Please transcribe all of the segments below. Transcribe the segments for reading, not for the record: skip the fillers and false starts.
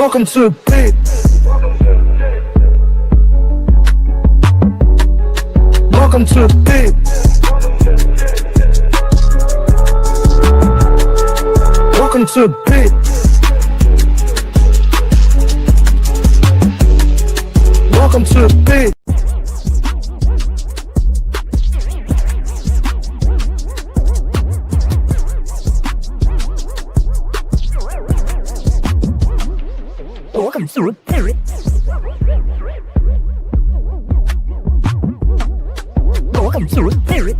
Welcome to the pit. Welcome to the pit. Welcome to the pit. Welcome to the pit. Welcome to the pit. Welcome to the pit. Welcome to the pit.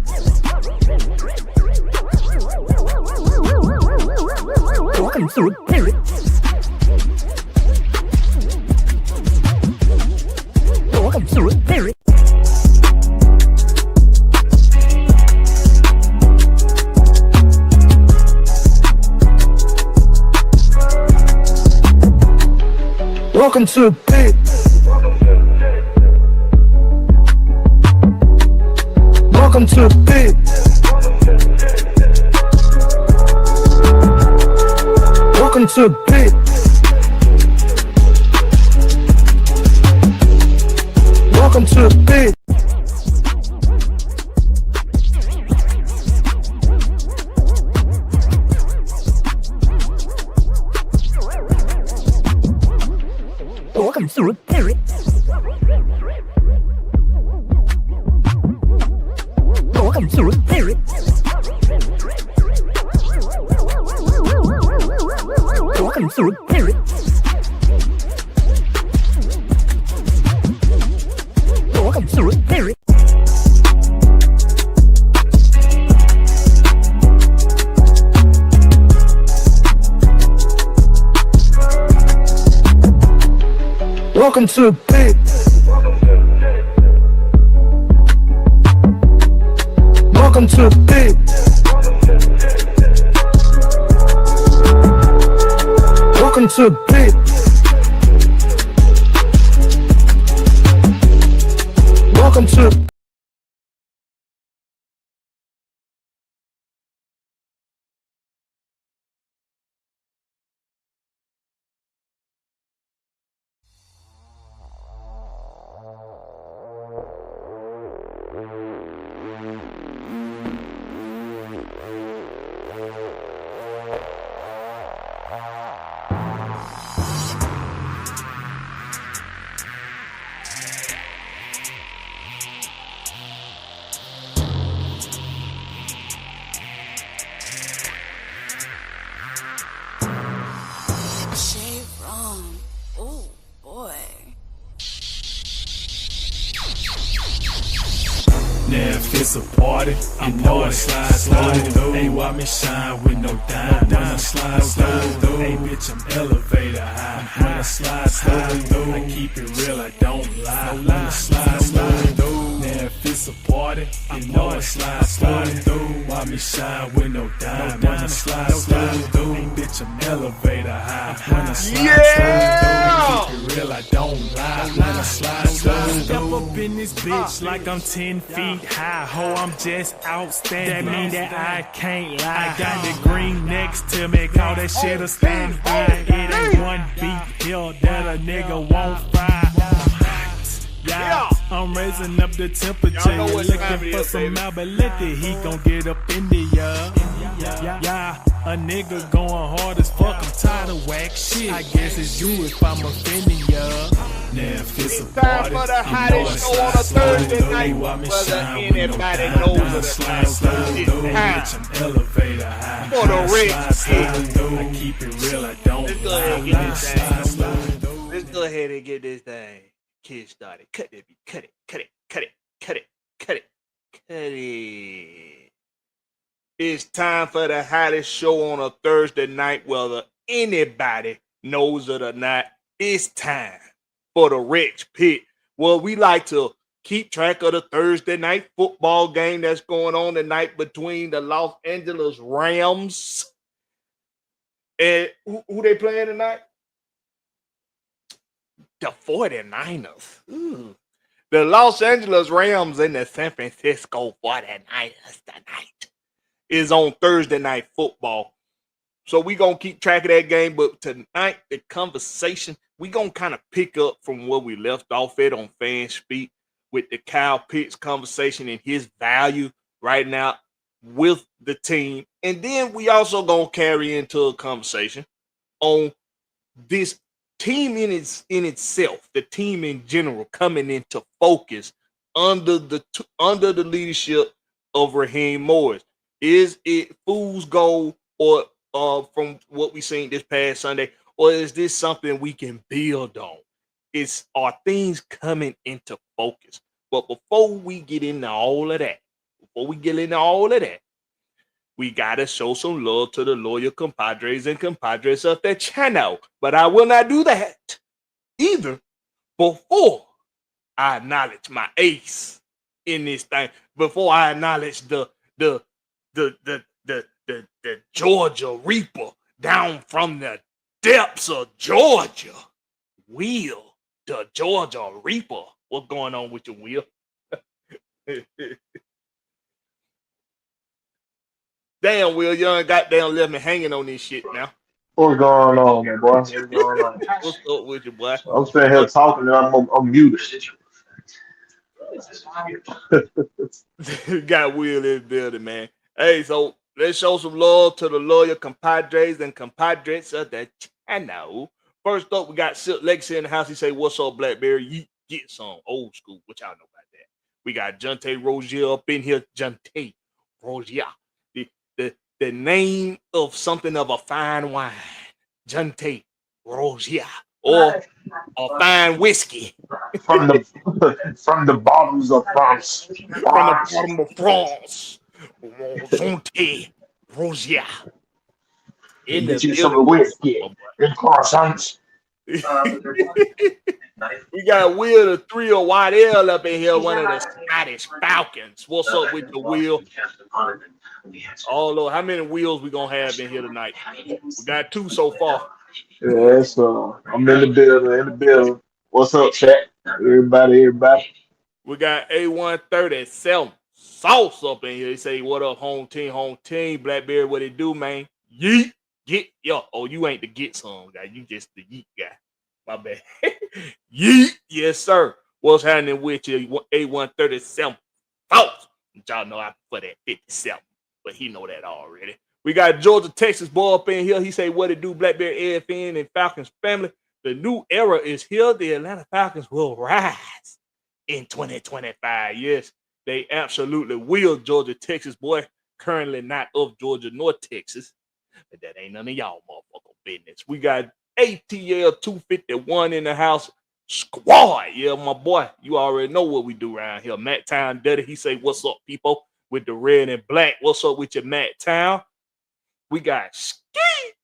Welcome to the pit. Welcome to the pit. Welcome to the pit. Welcome to the pit. Welcome to the pit. Welcome to the pit. Welcome to the pit. Welcome to the pit. Welcome to the pit. Welcome to the pit. Welcome to the pit. Welcome to the pit. Welcome to If it's a party, I know it's slide through. Ain't why me shine with no dime when I slide through. Hey bitch, I'm elevator high when I slide through. I keep it real, I don't lie when I slide through. Now if it's a party, I know it's slide through. Why me shine with no dime when I slide through. Hey bitch, I'm elevator high when I slide through. I keep it real, I don't lie when I slide through. Step up in this bitch like I'm 10 feet high, ho, I'm just outstanding. That mean that I can't lie. I got the green next to me, call that shit a stand by. It ain't one beat here that a nigga won't fry. Yeah, I'm raising up the temperature. You're looking for some out, but let the heat gon' get up in the yeah. A nigga going hard as fuck, I'm tired of whack shit. I guess it's you if I'm offending ya. Now if it's a time party, for the hottest show on a Thursday night. Whether anybody knows of the I'm elevator high. For the rich, I keep it real, I don't lie. let's go ahead and get this thing kid started. Cut it, cut it. It's time for the hottest show on a Thursday night, whether anybody knows it or not. It's time for the Rich Pit. Well, we like to keep track of the Thursday night football game that's going on tonight between the Los Angeles Rams and who they playing tonight? The 49ers. Ooh. The Los Angeles Rams and the San Francisco 49ers tonight is on Thursday night football. So we gonna keep track of that game. But tonight, the conversation, we gonna kind of pick up from where we left off at on Fan Speak with the Kyle Pitts conversation and his value right now with the team. And then we also gonna carry into a conversation on this team in itself, the team in general coming into focus under the leadership of Raheem Morris. Is it fool's gold, or from what we seen this past Sunday, or is this something we can build on? Are things coming into focus? But before we get into all of that, we gotta show some love to the loyal compadres and compadres of the channel. But I will not do that either before I acknowledge my ace in this thing. Before I acknowledge the Georgia Reaper down from the depths of Georgia. Will, the Georgia Reaper. What's going on with you, Will? Damn, Will, you ain't goddamn left me hanging on this shit now. What's going on, my boy? What's going on? What's up with you, boy? I'm sitting here talking and I'm muted. Got Will in the building, man. Hey, so let's show some love to the loyal compadres and compadres of the channel. First up, we got Silk Legacy in the house. He say, "What's up, Blackberry? You get some old school." What y'all know about that? We got Jonte Rozier up in here. Jonte Rozier. The name of something of a fine wine. Jonte Rozier. Or a fine whiskey. From the bottoms of France. From the bottom of France. Jonte Rozier. In the building. Some whiskey. In croissants. We got Will the 3 White L up in here, one of the Scottish Falcons. What's up with the Will? Although, how many wheels we gonna have in here tonight? We got 2 so far. Yes, I'm in the building. What's up, chat? Everybody. We got A137 Sauce up in here. He say, "What up, home team? Blackberry, what it do, man? Yeet, get yo. Oh, you ain't the get some guy. You just the yeet guy. My bad. Yeet, yes sir. What's happening with you? A137 Sauce. Y'all know I put that 57, but he know that already. We got Georgia, Texas boy up in here. He say, "What it do, Blackberry AFN and Falcons family? The new era is here. The Atlanta Falcons will rise in 2025. Yes, they absolutely will." Georgia, Texas boy, currently not of Georgia nor Texas, but that ain't none of y'all motherfucker business. We got ATL 251 in the house. Squad, yeah, my boy. You already know what we do around here. Matt Town Daddy, he say, "What's up, people?" With the red and black. What's up with your Matt Town? We got Ski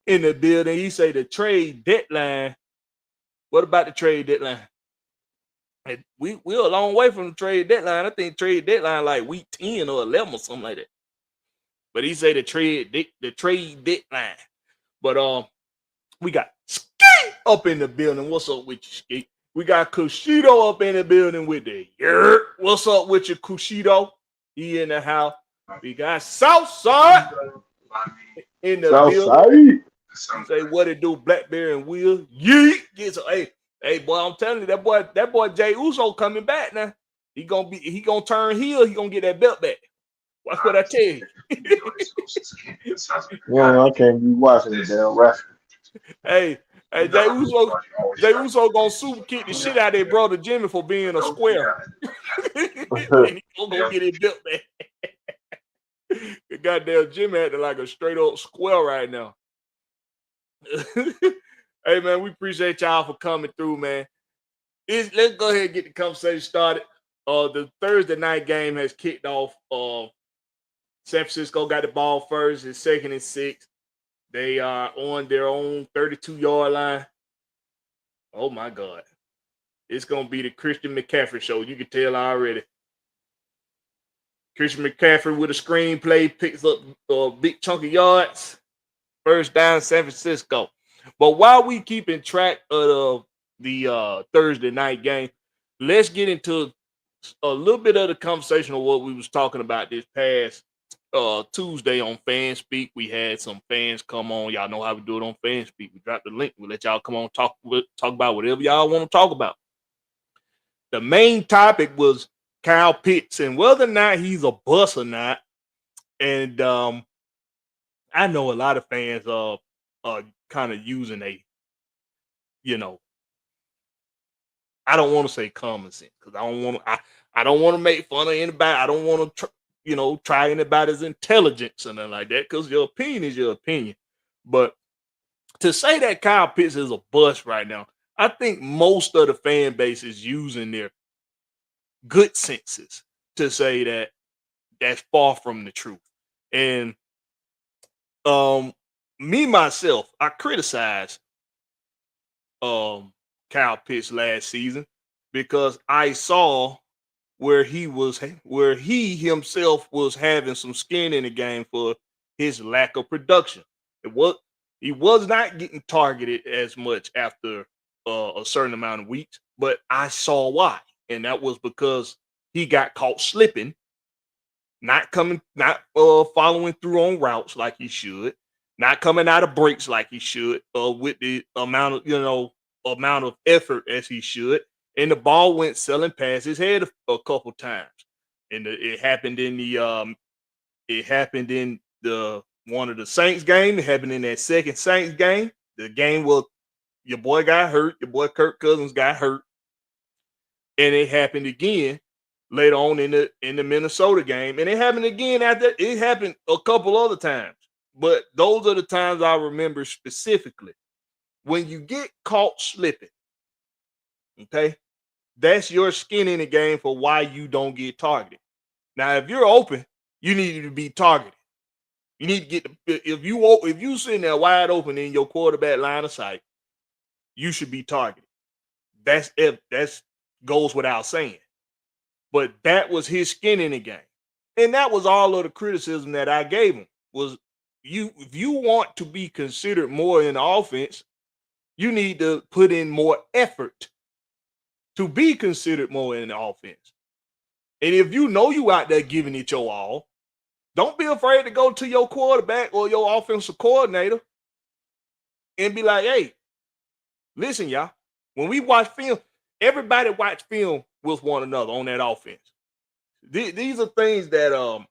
in the building. He say the trade deadline. What about the trade deadline? We're a long way from the trade deadline. I think trade deadline like week 10 or 11 or something like that. But he say the trade deadline. But we got Ski up in the building. What's up with you, Ski? We got Cushido up in the building with the yurt. What's up with you, Cushido? He in the house. We got Southside in the building. Say, "What it do, Blackberry and Will?" Yeet. Hey, boy, I'm telling you, that boy Jay Uso coming back now. He gonna turn heel. He gonna get that belt back. Watch what I tell you. Yeah, I can't be watching it, damn wrestling. Hey, Jay Uso gonna super kick the shit out of their brother Jimmy for being a square. And he gonna get his belt back. The goddamn Jimmy acting like a straight up square right now. Hey man, we appreciate y'all for coming through, man. Let's go ahead and get the conversation started. The Thursday night game has kicked off. San Francisco got the ball first. It's 2nd and 6. They are on their own 32-yard line. Oh my God. It's gonna be the Christian McCaffrey show. You can tell already. Christian McCaffrey with a screenplay picks up a big chunk of yards. First down, San Francisco. But while we keeping track of the Thursday night game, let's get into a little bit of the conversation of what we was talking about this past Tuesday on Fan Speak. We had some fans come on. Y'all know how we do it on Fan Speak. We dropped the link. We let y'all come on talk about whatever y'all want to talk about. The main topic was Kyle Pitts and whether or not he's a bust or not. And I know a lot of fans are kind of using a, I don't want to say common sense because I don't want to make fun of anybody. I don't want to try anybody's intelligence or nothing like that because your opinion is your opinion. But to say that Kyle Pitts is a bust right now, I think most of the fan base is using their good senses to say that that's far from the truth. And me myself, I criticized Kyle Pitts last season because I saw where he himself was having some skin in the game for his lack of production. He was not getting targeted as much after a certain amount of weeks, but I saw why, and that was because he got caught slipping, not following through on routes like he should, not coming out of breaks like he should, with the amount of effort as he should, and the ball went selling past his head a couple times, and it happened in the one of the Saints game. It happened in that second Saints game. The game where your boy got hurt, your boy Kirk Cousins got hurt, and it happened again later on in the Minnesota game, and it happened again after. It happened a couple other times, but those are the times I remember specifically. When you get caught slipping, okay, that's your skin in the game for why you don't get targeted. Now, if you're open, you need to be targeted. You need to get if you sitting there wide open in your quarterback line of sight, you should be targeted. That's goes without saying. But that was his skin in the game, and that was all of the criticism that I gave him. Was if you want to be considered more in the offense, you need to put in more effort to be considered more in the offense. And if you know you out there giving it your all, don't be afraid to go to your quarterback or your offensive coordinator and be like, hey, listen, y'all, when we watch film, everybody watch film with one another on that offense. These are things that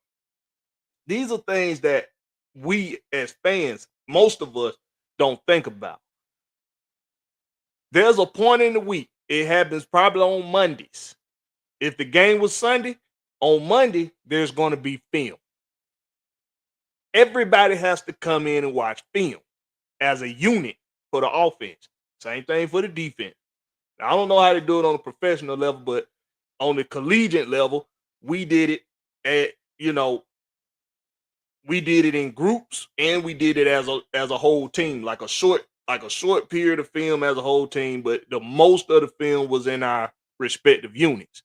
we as fans, most of us, don't think about. There's a point in the week. It happens probably on Mondays. If the game was Sunday, on Monday, there's going to be film. Everybody has to come in and watch film as a unit for the offense. Same thing for the defense. Now, I don't know how to do it on a professional level, but on the collegiate level, we did it we did it in groups and we did it as a whole team, like a short period of film as a whole team, but the most of the film was in our respective units.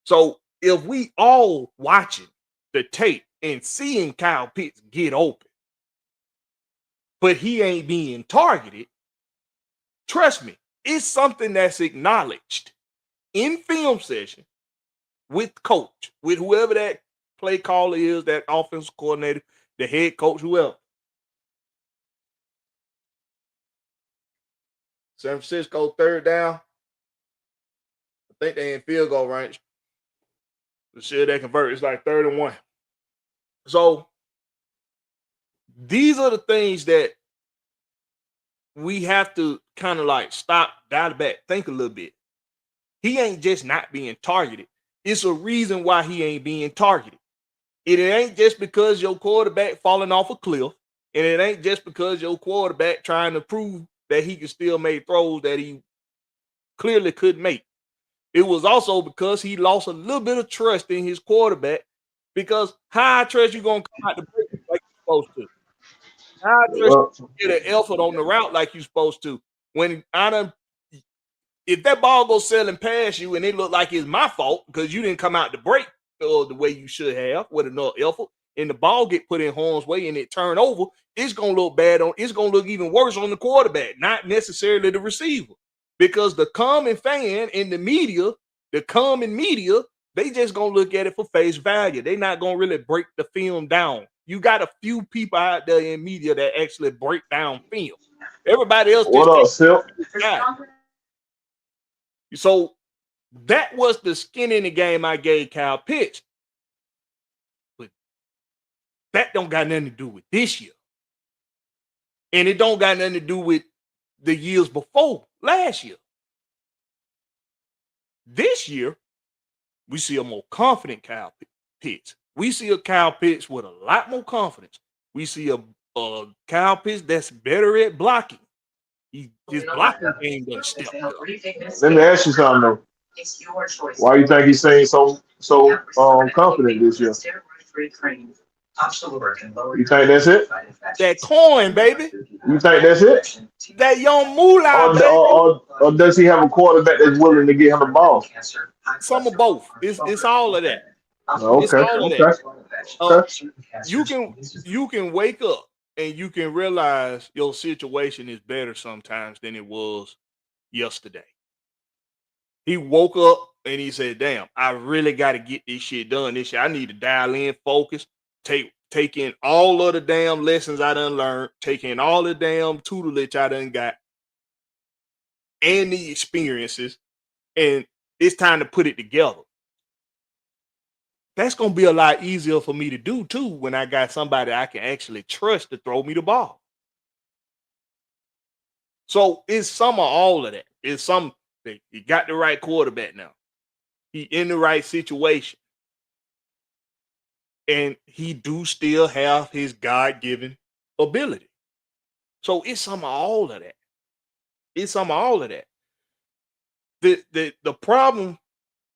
So if we all watching the tape and seeing Kyle Pitts get open, but he ain't being targeted, trust me, it's something that's acknowledged in film session with coach, with whoever that play caller is, that offensive coordinator, the head coach, whoever. San Francisco third down. I think they in field goal range. Let's see if they convert. It's like 3rd and 1. So these are the things that we have to kind of like stop, dial back, think a little bit. He ain't just not being targeted. It's a reason why he ain't being targeted. It ain't just because your quarterback falling off a cliff, and it ain't just because your quarterback trying to prove that he can still make throws that he clearly couldn't make. It was also because he lost a little bit of trust in his quarterback, because how I trust you going to come out the break like you're supposed to? How I trust you get an effort on the route like you're supposed to? When if that ball goes sailing past you and it look like it's my fault because you didn't come out the break the way you should have with enough effort, and the ball get put in harm's way and it turn over, it's gonna look bad it's gonna look even worse on the quarterback, not necessarily the receiver. Because the common fan in the media, They just gonna look at it for face value. They not gonna really break the film down. You got a few people out there in media that actually break down film. Everybody else What just up, takes Silk? it. So that was the skin in the game I gave Kyle Pitts. But that don't got nothing to do with this year. And it don't got nothing to do with the years before last year. This year, we see a more confident Kyle Pitts. We see a Kyle Pitts with a lot more confidence. We see a Kyle Pitts that's better at blocking. His blocking game done stepped up. Let me ask you something though. It's your choice. Why you think he's saying so confident this year? You think that's it? That coin, baby. You think that's it? That young moolah, baby. Or does he have a quarterback that's willing to get him the ball? Some of both. It's all of that. Okay. It's all of that. Okay. You can wake up and you can realize your situation is better sometimes than it was yesterday. He woke up and he said, damn, I really got to get this shit done this year. I need to dial in, focus, take in all of the damn lessons I done learned, take in all the damn tutelage I done got, and the experiences, and it's time to put it together. That's going to be a lot easier for me to do, too, when I got somebody I can actually trust to throw me the ball. So it's some of all of that. It's some that he got the right quarterback now. He in the right situation. And he do still have his God-given ability. So it's some of all of that. It's some of all of that. The problem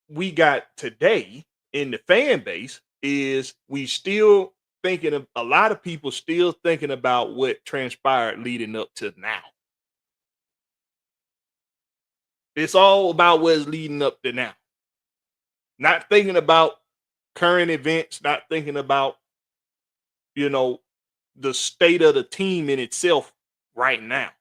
we got today in the fan base is we still thinking of a lot of people still thinking about what transpired leading up to now. It's all about what's leading up to now. Not thinking about current events, not thinking about, the state of the team in itself right now.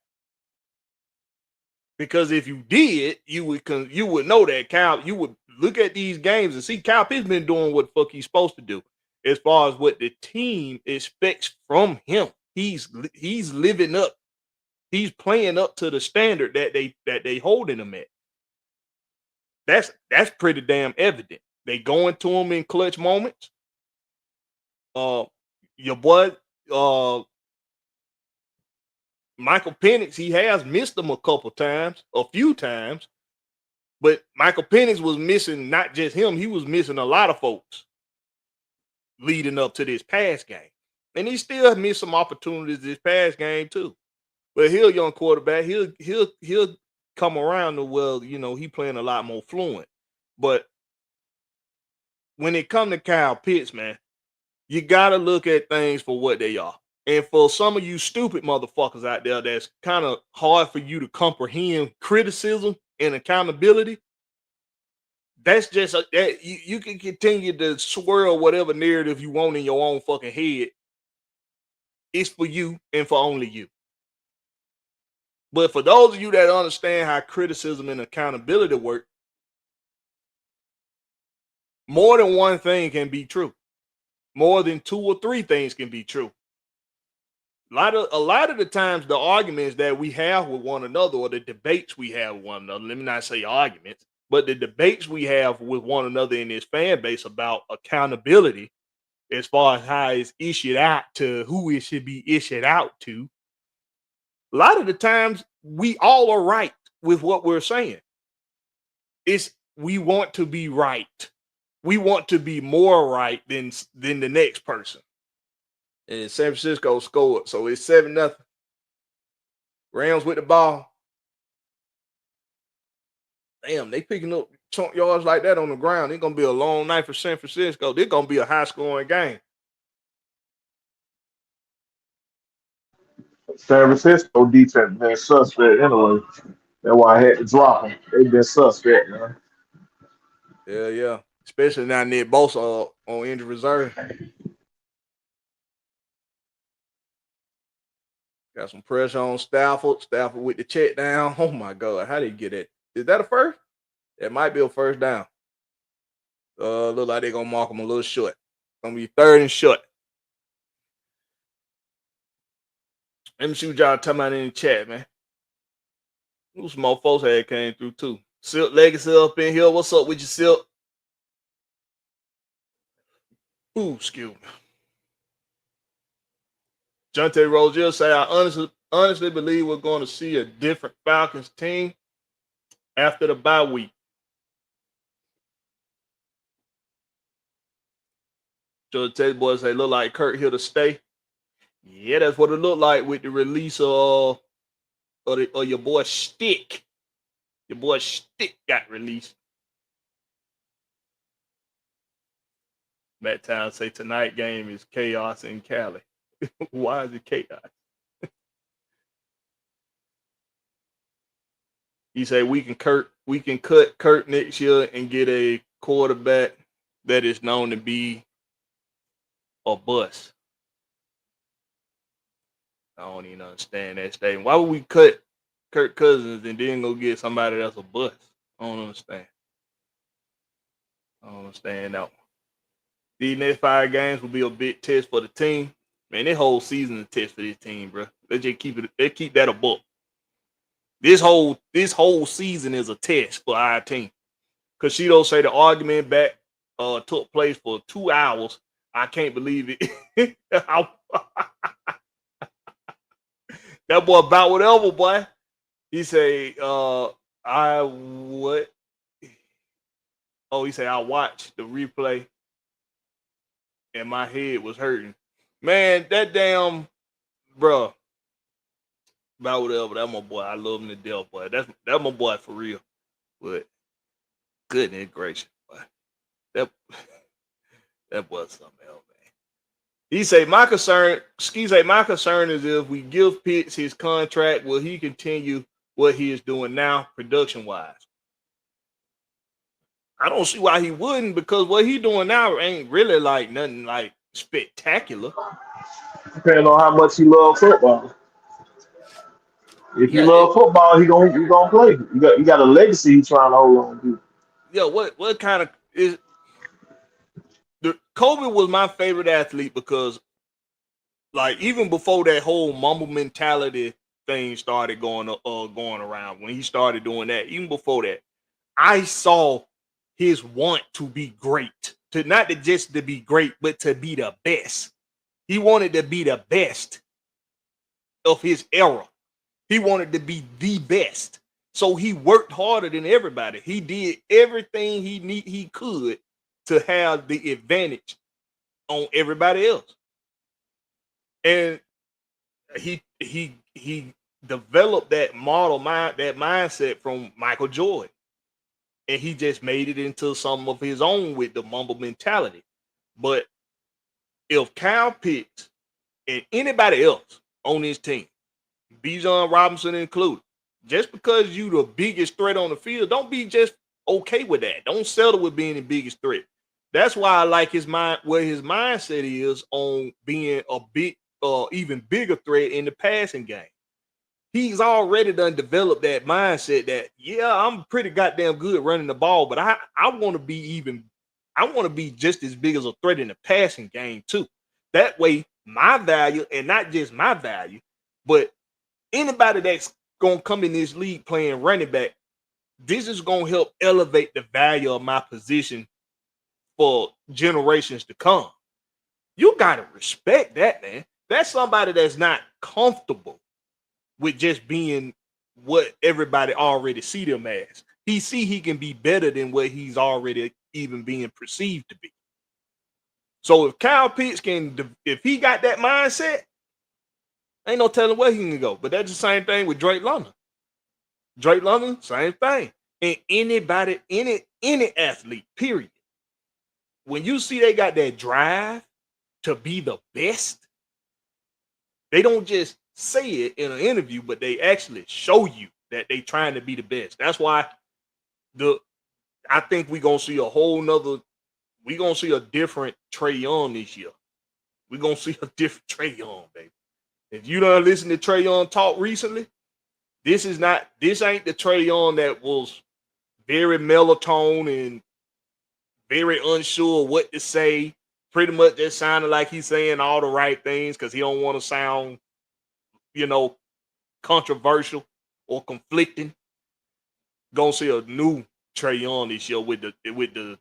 Because if you did, you would know that Kyle, you would look at these games and see Kyle Pitts been doing what the fuck he's supposed to do as far as what the team expects from him. He's living up. He's playing up to the standard that they holding him at. That's pretty damn evident. They going to him in clutch moments. Your boy, Michael Penix, he has missed them a few times, but Michael Penix was missing not just him, he was missing a lot of folks leading up to this pass game. And he still missed some opportunities this pass game too. But he'll young quarterback, he'll come around to, well, he playing a lot more fluent. But when it comes to Kyle Pitts, man, you got to look at things for what they are. And for some of you stupid motherfuckers out there, that's kind of hard for you to comprehend criticism and accountability. That's just that you can continue to swirl whatever narrative you want in your own fucking head. It's for you and for only you. But for those of you that understand how criticism and accountability work, more than one thing can be true. More than two or three things can be true. A lot of the times, the arguments that we have with one another, or the debates we have with one another, let me not say arguments, but the debates we have with one another in this fan base about accountability, as far as how it's issued out to who it should be issued out to, a lot of the times we all are right with what we're saying. We want to be right. We want to be more right than the next person. And San Francisco scored, so it's 7-0. Rams with the ball. Damn, they picking up chunk yards like that on the ground. It's gonna be a long night for San Francisco. It's gonna be a high-scoring game. San Francisco defense been suspect anyway. That's why I had to drop them. They've been suspect, man. Yeah. Especially now Nick Bosa on injury reserve. Got some pressure on Stafford. Stafford with the check down. Oh my God, how did he get it? Is that a first? It might be a first down. Look like they're gonna mark him a little short. Gonna be 3rd and short. Let me see what y'all talking about in the chat, man. Some more folks had came through too. Silk Legacy up in here. What's up with you, Silk? Ooh, excuse me. Jonte Rozier say, I honestly believe we're going to see a different Falcons team after the bye week. Jonte boys say, look like Kurt here to stay. Yeah, that's what it looked like with the release of your boy Stick. Your boy Stick got released. Matt Town say tonight game is chaos in Cali. Why is it chaos? He said we can cut Kurt next year and get a quarterback that is known to be a bust. I don't even understand that statement. Why would we cut Kirk Cousins and then go get somebody that's a bust? I don't understand. I don't understand that one. These next 5 games will be a big test for the team. Man, this whole season is a test for this team, bro. They just keep that a book. This whole season is a test for our team. Cashido say the argument back took place for 2 hours. I can't believe it. That boy about whatever, boy. He say, I what? Oh, he say I watched the replay and my head was hurting. Man, that damn bro. About whatever. That's my boy. I love him to death, boy. That's my boy for real. But goodness gracious, boy. That boy's something else, man. He say my concern is if we give Pitts his contract, will he continue what he is doing now, production wise? I don't see why he wouldn't, because what he doing now ain't really like nothing like spectacular. Depending on how much he loves football. If you love football, he gonna play. You got a legacy he's trying to hold on to. Yeah, what kind of is Kobe was my favorite athlete because, like, even before that whole mumble mentality thing started going around, when he started doing that, even before that, I saw his want to be great, to not to just to be great, but to be the best. He wanted to be the best of his era. He wanted to be the best. So he worked harder than everybody. He did everything he could to have the advantage on everybody else. And he developed that mindset from Michael Jordan. And he just made it into some of his own with the mumble mentality. But if Kyle Pitts and anybody else on his team, Bijan Robinson included, just because you the biggest threat on the field, don't be just okay with that. Don't settle with being the biggest threat. That's why I like his mind, where his mindset is on being a big, even bigger threat in the passing game. He's already done developed that mindset that, yeah, I'm pretty goddamn good running the ball, but I want to be just as big as a threat in the passing game too. That way, my value, and not just my value, but anybody that's gonna come in this league playing running back, this is gonna help elevate the value of my position for generations to come. You gotta respect that, man. That's somebody that's not comfortable with just being what everybody already see them as. He see he can be better than what he's already even being perceived to be. So if Kyle Pitts if he got that mindset, ain't no telling where he can go. But that's the same thing with Drake London. Drake London, same thing. And anybody, any athlete, period. When you see they got that drive to be the best, they don't just say it in an interview, but they actually show you that they trying to be the best. That's why I think we're gonna see a different Trae Young this year. We're gonna see a different Trae Young, baby. If you don't listen to Trae Young talk recently, this ain't the Trae Young that was very melatonin and very unsure what to say. Pretty much just sounded like he's saying all the right things because he don't want to sound, controversial or conflicting. Gonna see a new Trey Young this year with the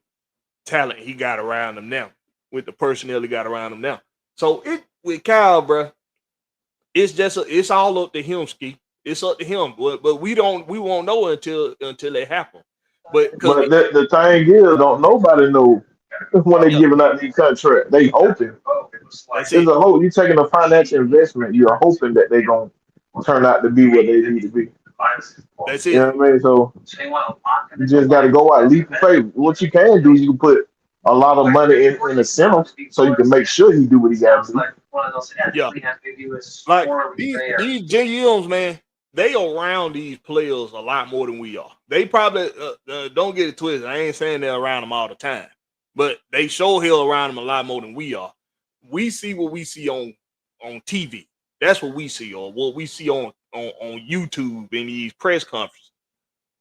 talent he got around him now, with the personnel he got around him now. So it with Kyle, bro, it's all up to him, Ski. It's up to him, but we won't know until it happens. But because But the thing is, don't nobody know when they yeah, giving out these contracts. They hoping. that's It's it. a hope. You taking a financial investment. You're hoping that they gonna turn out to be what they need to be. That's You it. know what I mean? So you just got to go out leap of faith. What you can do is you can put a lot of money in the center so you can make sure he do what he got to do. Yeah, like these GMs, man, they around these players a lot more than we are. They probably don't get it twisted. I ain't saying they're around them all the time, but they show hell around them a lot more than we are. We see what we see on TV. That's what we see, or what we see on YouTube in these press conferences.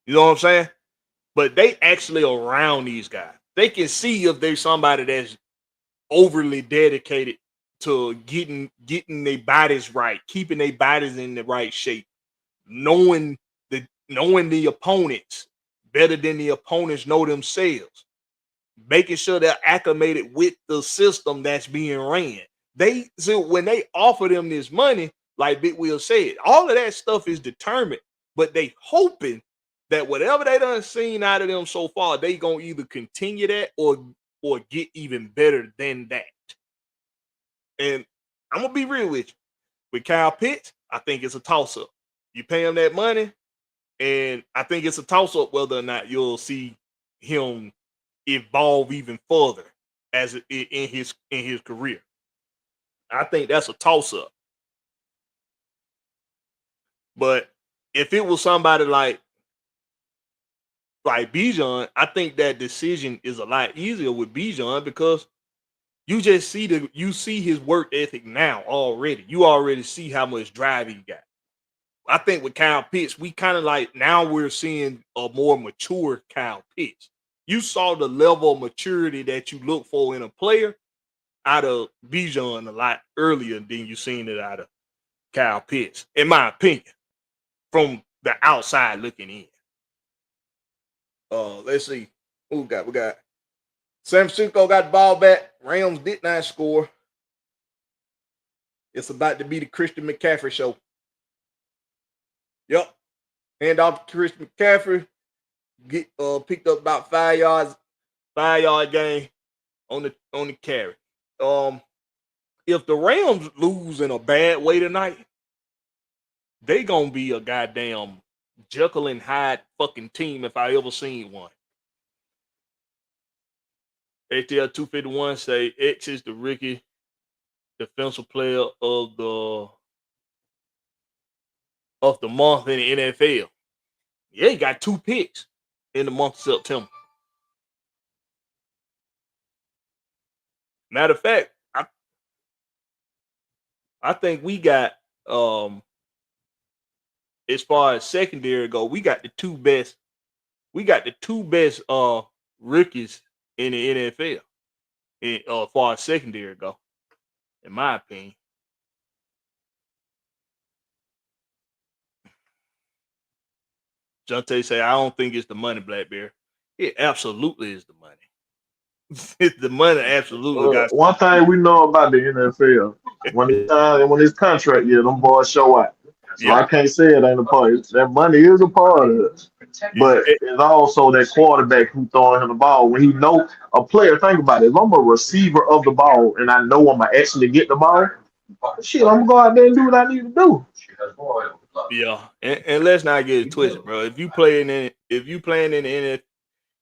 You know what I'm saying? But they actually around these guys. They can see if there's somebody that's overly dedicated to getting their bodies right, keeping their bodies in the right shape, knowing the opponents better than the opponents know themselves, making sure they're acclimated with the system that's being ran. So when they offer them this money, like Big Will said, all of that stuff is determined, but they hoping that whatever they done seen out of them so far, they gonna either continue that or get even better than that. And I'm gonna be real with you. With Kyle Pitts, I think it's a toss-up. You pay him that money, and I think it's a toss-up whether or not you'll see him evolve even further in his career. I think that's a toss-up. But if it was somebody like Bijan, I think that decision is a lot easier with Bijan because you just see his work ethic now already. You already see how much drive he got. I think with Kyle Pitts, we kind of like now we're seeing a more mature Kyle Pitts. You saw the level of maturity that you look for in a player out of Bijan a lot earlier than you seen it out of Kyle Pitts, in my opinion, from the outside looking in. Let's see. Who we got San Francisco got the ball back. Rams did not score. It's about to be the Christian McCaffrey show. Yep. Hand off to Christian McCaffrey. Get picked up about 5 yards, 5-yard gain on the carry. If the Rams lose in a bad way tonight, they gonna be a goddamn Jekyll and Hyde fucking team if I ever seen one. ATL 251 say X is the rookie defensive player of the month in the NFL. Yeah, he got 2 picks in the month of September. Matter of fact, I think we got as far as secondary go, we got the two best rookies in the NFL as far as secondary go, in my opinion. Jonte say, I don't think it's the money, Blackberry. It absolutely is the money. It's the money absolutely got One thing we know about the NFL, when it's contract year, them boys show out. So yeah. I can't say it ain't a part. That money is a part of it. But it's also that quarterback who throwing him the ball. When he know a player, think about it. If I'm a receiver of the ball and I know I'm gonna actually get the ball, shit, I'm gonna go out there and do what I need to do. Yeah, and let's not get it twisted, bro. If you play in the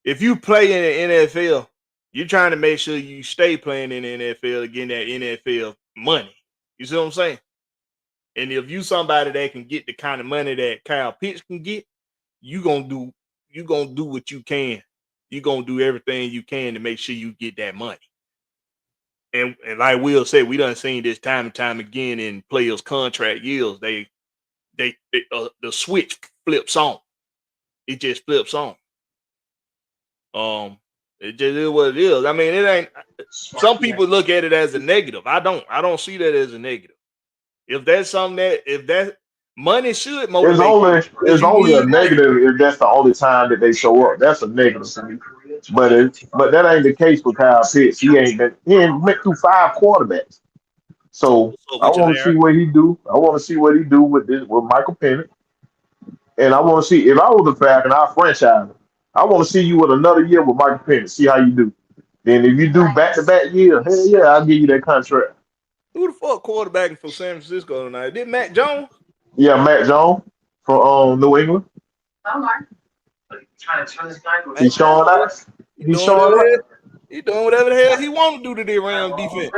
NFL, you're trying to make sure you stay playing in the NFL, getting that NFL money. You see what I'm saying? And if you somebody that can get the kind of money that Kyle Pitts can get, you gonna do what you can. You're gonna do everything you can to make sure you get that money. And like Will said, we done seen this time and time again in players' contract years. The switch flips on. It just flips on. It just is what it is. I mean, it ain't. Some people look at it as a negative. I don't. I don't see that as a negative. If that's something if that money should It's motivate you, only because it's you only a need money. negative if that's the only time that they show up. That's a negative to me. But that ain't the case with Kyle Pitts. He ain't went through 5 quarterbacks. So What's up I with you, want to see Larry? what he do. I want to see what he do with Michael Penix. And I want to see if I was a Falcon, I franchise him. I want to see you with another year with Michael Penix. See how you do. Then if you do back to back year, hell yeah, I'll give you that contract. Who the fuck quarterbacking for San Francisco tonight? Did Mac Jones? Yeah, Matt Jones from New England. Mac He's showing Jones. out. He He's doing whatever showing the hell. out. He doing whatever the hell he want to do to the Ram defense.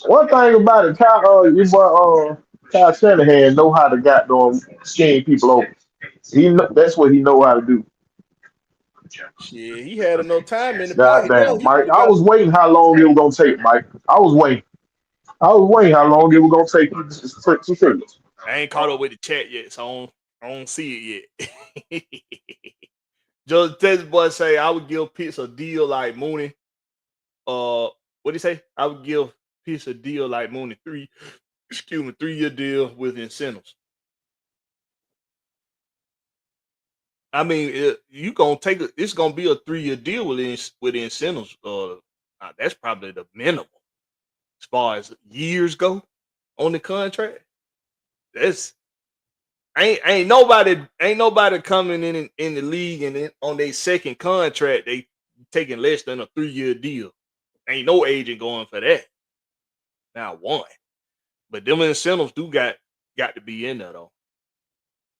One thing about it, your boy Kyle Shanahan know how to goddamn scheme people over. That's what he know how to do. Shit, he had enough time in the bank. God You know, damn, he could Mike. have I got. was waiting how long it was gonna take, Mike. I was waiting. I was waiting how long it was gonna take you to finish. I ain't caught up with the chat yet, so I don't see it yet. Just this boy say I would give Pitts a deal like Mooney. What do you say? I would give Pitts a deal like Mooney 3-year deal with incentives. I mean, you gonna take it's gonna be a 3-year deal with incentives. That's probably the minimum as far as years go on the contract. That's ain't nobody coming in the league and on their second contract they taking less than a 3-year deal. Ain't no agent going for that. Now one, but them incentives do got to be in there though.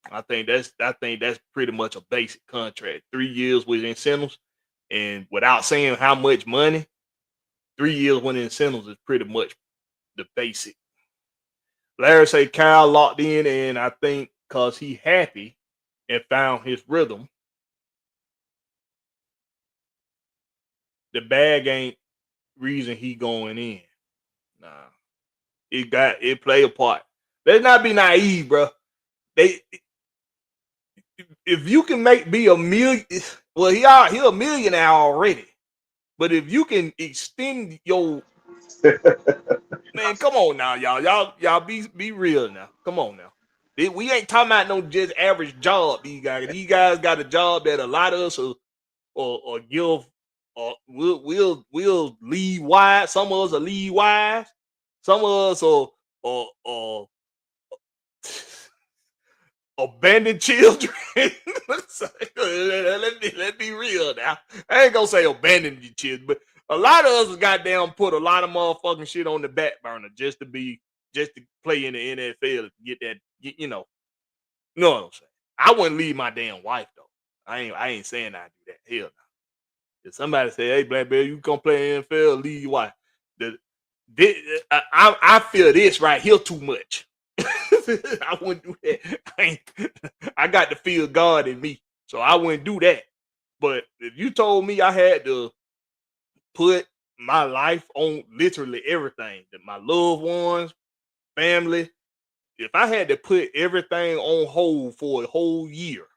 I think that's pretty much a basic contract. 3 years with incentives, and without saying how much money, 3 years with incentives is pretty much the basic. Larry say Kyle locked in, and I think because he happy and found his rhythm, the bag ain't reason he going in. Nah, it play a part. Let's not be naive, bro. They if you can be a million, well, he a millionaire already. But if you can extend your man, come on now, y'all be real now. Come on now. We ain't talking about no just average job. These guys got a job that a lot of us or give or we'll leave wide. Some of us are leave wide. Some of us or abandoned children. Let me real now. I ain't gonna say abandoned your children, but a lot of us goddamn put a lot of motherfucking shit on the back burner just to play in the NFL to get that, you know. You know what I'm saying? I wouldn't leave my damn wife though. I ain't saying I do that. Hell no. If somebody say, "Hey, Blakberry, you come play NFL, leave your wife." I feel this right here too much. I wouldn't do that. I got to feel God in me, so I wouldn't do that. But if you told me I had to put my life on literally everything, that my loved ones, family, if I had to put everything on hold for a whole year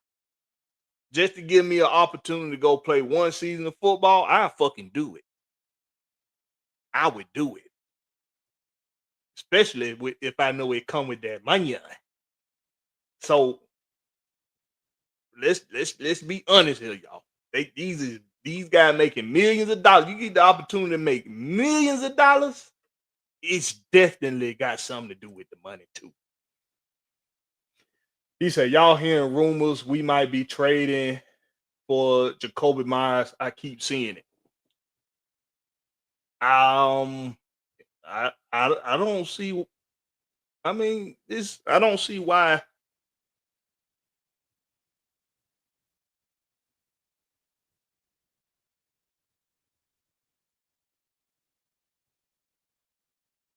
just to give me an opportunity to go play one season of football, I fucking do it. I would do it, especially if I know it come with that money. So let's be honest here, y'all. These guys making millions of dollars. You get the opportunity to make millions of dollars. It's definitely got something to do with the money too. He said, "Y'all hearing rumors we might be trading for Jacoby Myers? I keep seeing it. I don't see. I mean, I don't see why."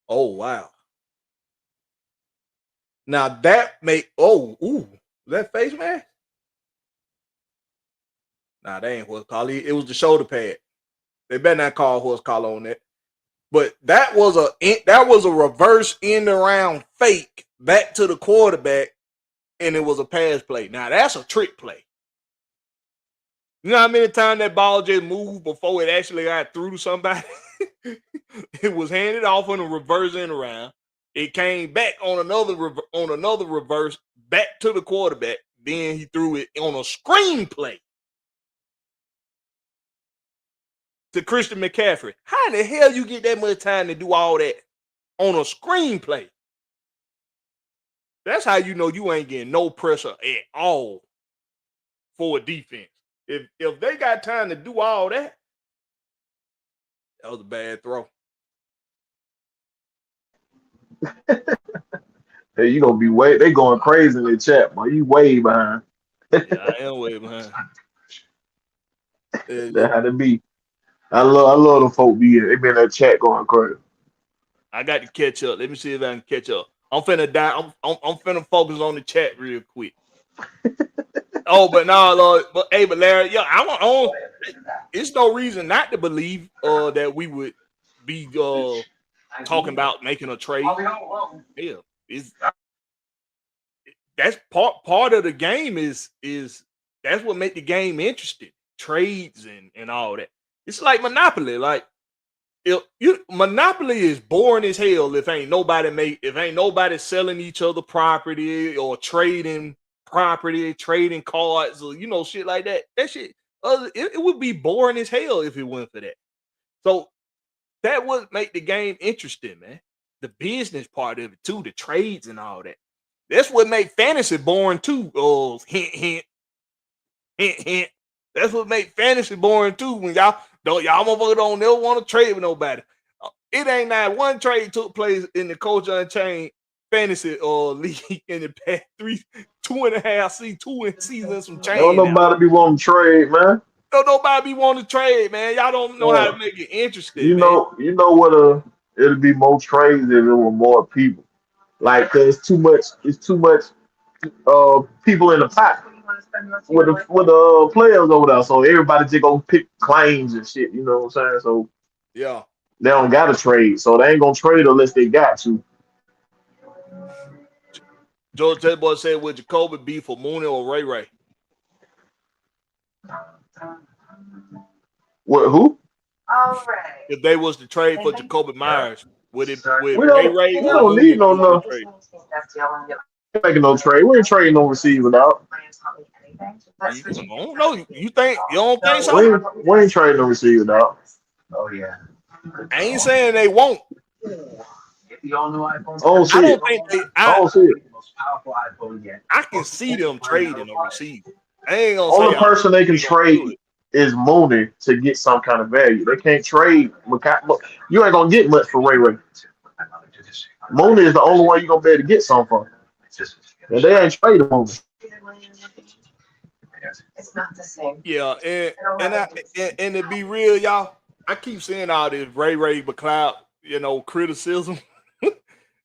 Oh wow! Now that that face mask? Nah, they ain't horse collar. It was the shoulder pad. They better not call horse collar on that. But that was a reverse end around fake back to the quarterback, and it was a pass play. Now that's a trick play. You know how many times that ball just moved before it actually got through to somebody? It was handed off on a reverse end around. It came back on another reverse back to the quarterback. Then he threw it on a screenplay to Christian McCaffrey. How in the hell you get that much time to do all that on a screenplay? That's how you know you ain't getting no pressure at all for a defense. If they got time to do all that, that was a bad throw. Hey, you gonna be way they going crazy in the chat, boy. You way behind. Yeah, I am way behind. That how it be. I love the folk be in. They be in that chat going crazy. I got to catch up. Let me see if I can catch up. I'm finna die. I'm finna focus on the chat real quick. Oh, but no, Lord, but Larry, yeah, I want. It's no reason not to believe that we would be talking about making a trade. Yeah, that's part of the game is that's what make the game interesting. Trades and all that. It's like Monopoly. Like Monopoly is boring as hell if ain't nobody selling each other property or trading property, trading cards, or shit like that. That shit, it would be boring as hell if it weren't for that. So that would make the game interesting, man. The business part of it too, the trades and all that. That's what make fantasy boring too. Oh, hint, hint, hint, hint. That's what make fantasy boring too. When y'all motherfuckers don't never want to trade with nobody. It ain't not one trade took place in the Culture Unchained fantasy league in the past 2.5 seasons some change. Don't nobody be wanting to trade, man. Don't nobody be wanting to trade, man. Y'all don't know how to make it interesting. You know what? It'd be more trades if it were more people. Like, cause it's too much people in the pot with the players over there. So everybody just gonna pick claims and shit. You know what I'm saying? So yeah, they don't gotta trade. So they ain't gonna trade unless they got to. George Tedboy said, "Would Jacoby be for Mooney or Ray Ray?" What? Who? All right. If they was to trade for Jacoby Myers, would We Ray Ray don't or need Mooney no trade? Making no trade. We ain't trading no receiver out. I don't know. You don't think so? We ain't trading no receiver out. Oh yeah. I ain't saying they won't. If you all know iPhones, Oh, I don't think they. Oh, shit. the most powerful iPhone yet. I can see them trading a receiver. I ain't gonna Only say person they can they gonna do trade it. is Mooney to get some kind of value. They can't trade. You ain't gonna get much for Ray Ray. Mooney is the only one you're gonna be able to get some from. And they ain't trading Mooney. It's not the same. Yeah, and to be real, y'all, I keep saying all this Ray McLeod, criticism.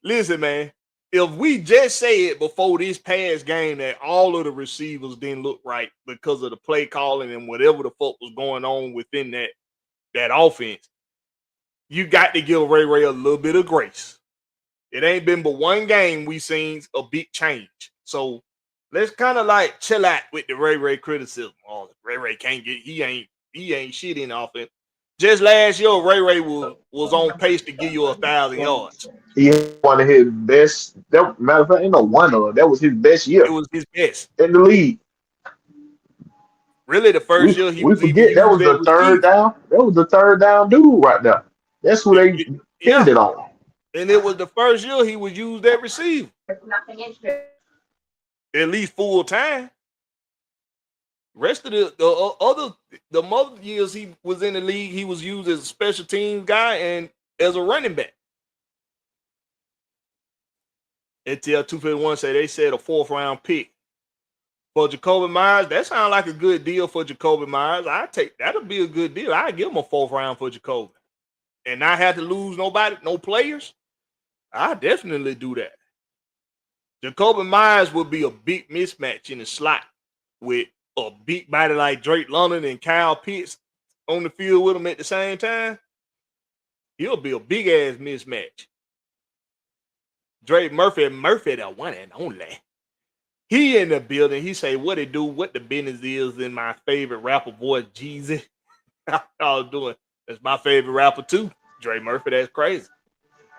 Listen, man, if we just said before this past game that all of the receivers didn't look right because of the play calling and whatever the fuck was going on within that offense, you got to give Ray a little bit of grace. It ain't been but one game we seen a big change. So let's kind of like chill out with the Ray criticism. Oh, Ray can't get he ain't shit in offense. Just last year, Ray was on pace to give you 1,000 yards. He had one of his best. Matter of fact, ain't no wonder that was his best year. It was his best in the league. Really, the first year we forget that was the third down. That was the third down dude right there. That's who they pinned it on. And it was the first year he was used at receiver. At least full time. Rest of the other years he was in the league, he was used as a special teams guy and as a running back. NTL 251 they said a 4th round pick for Jacoby Myers. That sounds like a good deal for Jacoby Myers. That'll be a good deal. I give him a 4th round for Jacoby, and not have to lose no players. I definitely do that. Jacoby Myers would be a big mismatch in the slot with a big body like Drake London and Kyle Pitts on the field with him at the same time. He'll be a big ass mismatch. Drake Murphy, the one and only. He in the building. He say, "What it do? What the business is?" In my favorite rapper boy, Jeezy. How y'all doing? That's my favorite rapper too, Dre Murphy. That's crazy.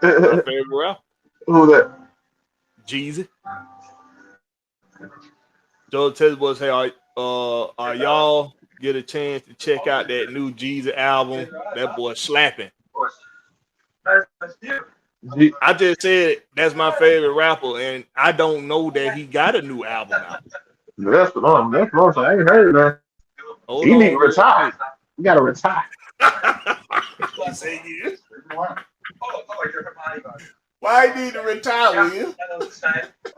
My favorite rapper, Who that? Jeezy. Joe Tesla say, are y'all get a chance to check out that new Jeezy album? That boy slapping. I just said that's my favorite rapper, and I don't know that he got a new album out. That's what I'm saying. I ain't heard that. Hold He need on, to real retire. quick. You gotta retire. He said, yeah. Why he need to retire, Will?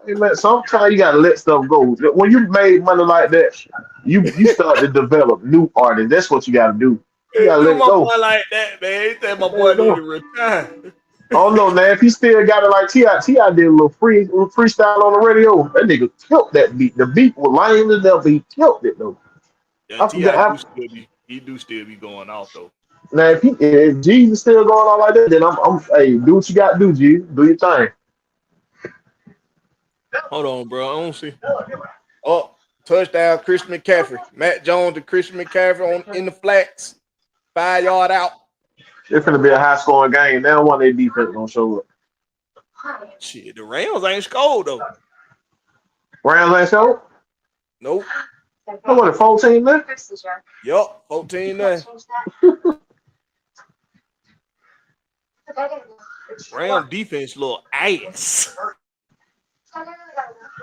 Hey, man, sometimes you gotta let stuff go. When you made money like that, you start to develop new artists. That's what you gotta do. You Can't gotta do let it my go. boy like that, man. He said my Let boy it need go. to retire. I don't know, man. If he still got it like Ti did a little freestyle on the radio. That nigga killed that beat. The beat was lame as hell, but he killed it though. Yeah, I T.I. forgot. He do still be going off though. Now if Jesus still going on like that, then I'm hey, do what you got to do, G. Do your thing. Hold on, bro. I don't see. Oh, touchdown, Christian McCaffrey. Matt Jones and Christian McCaffrey on in the flats. 5 yard out. It's gonna be a high scoring game. They don't want their defense gonna show up. Shit, the Rams ain't scored though. Rams ain't show. Nope. I what 14 left. Yup. 14 there. Ram defense little ass.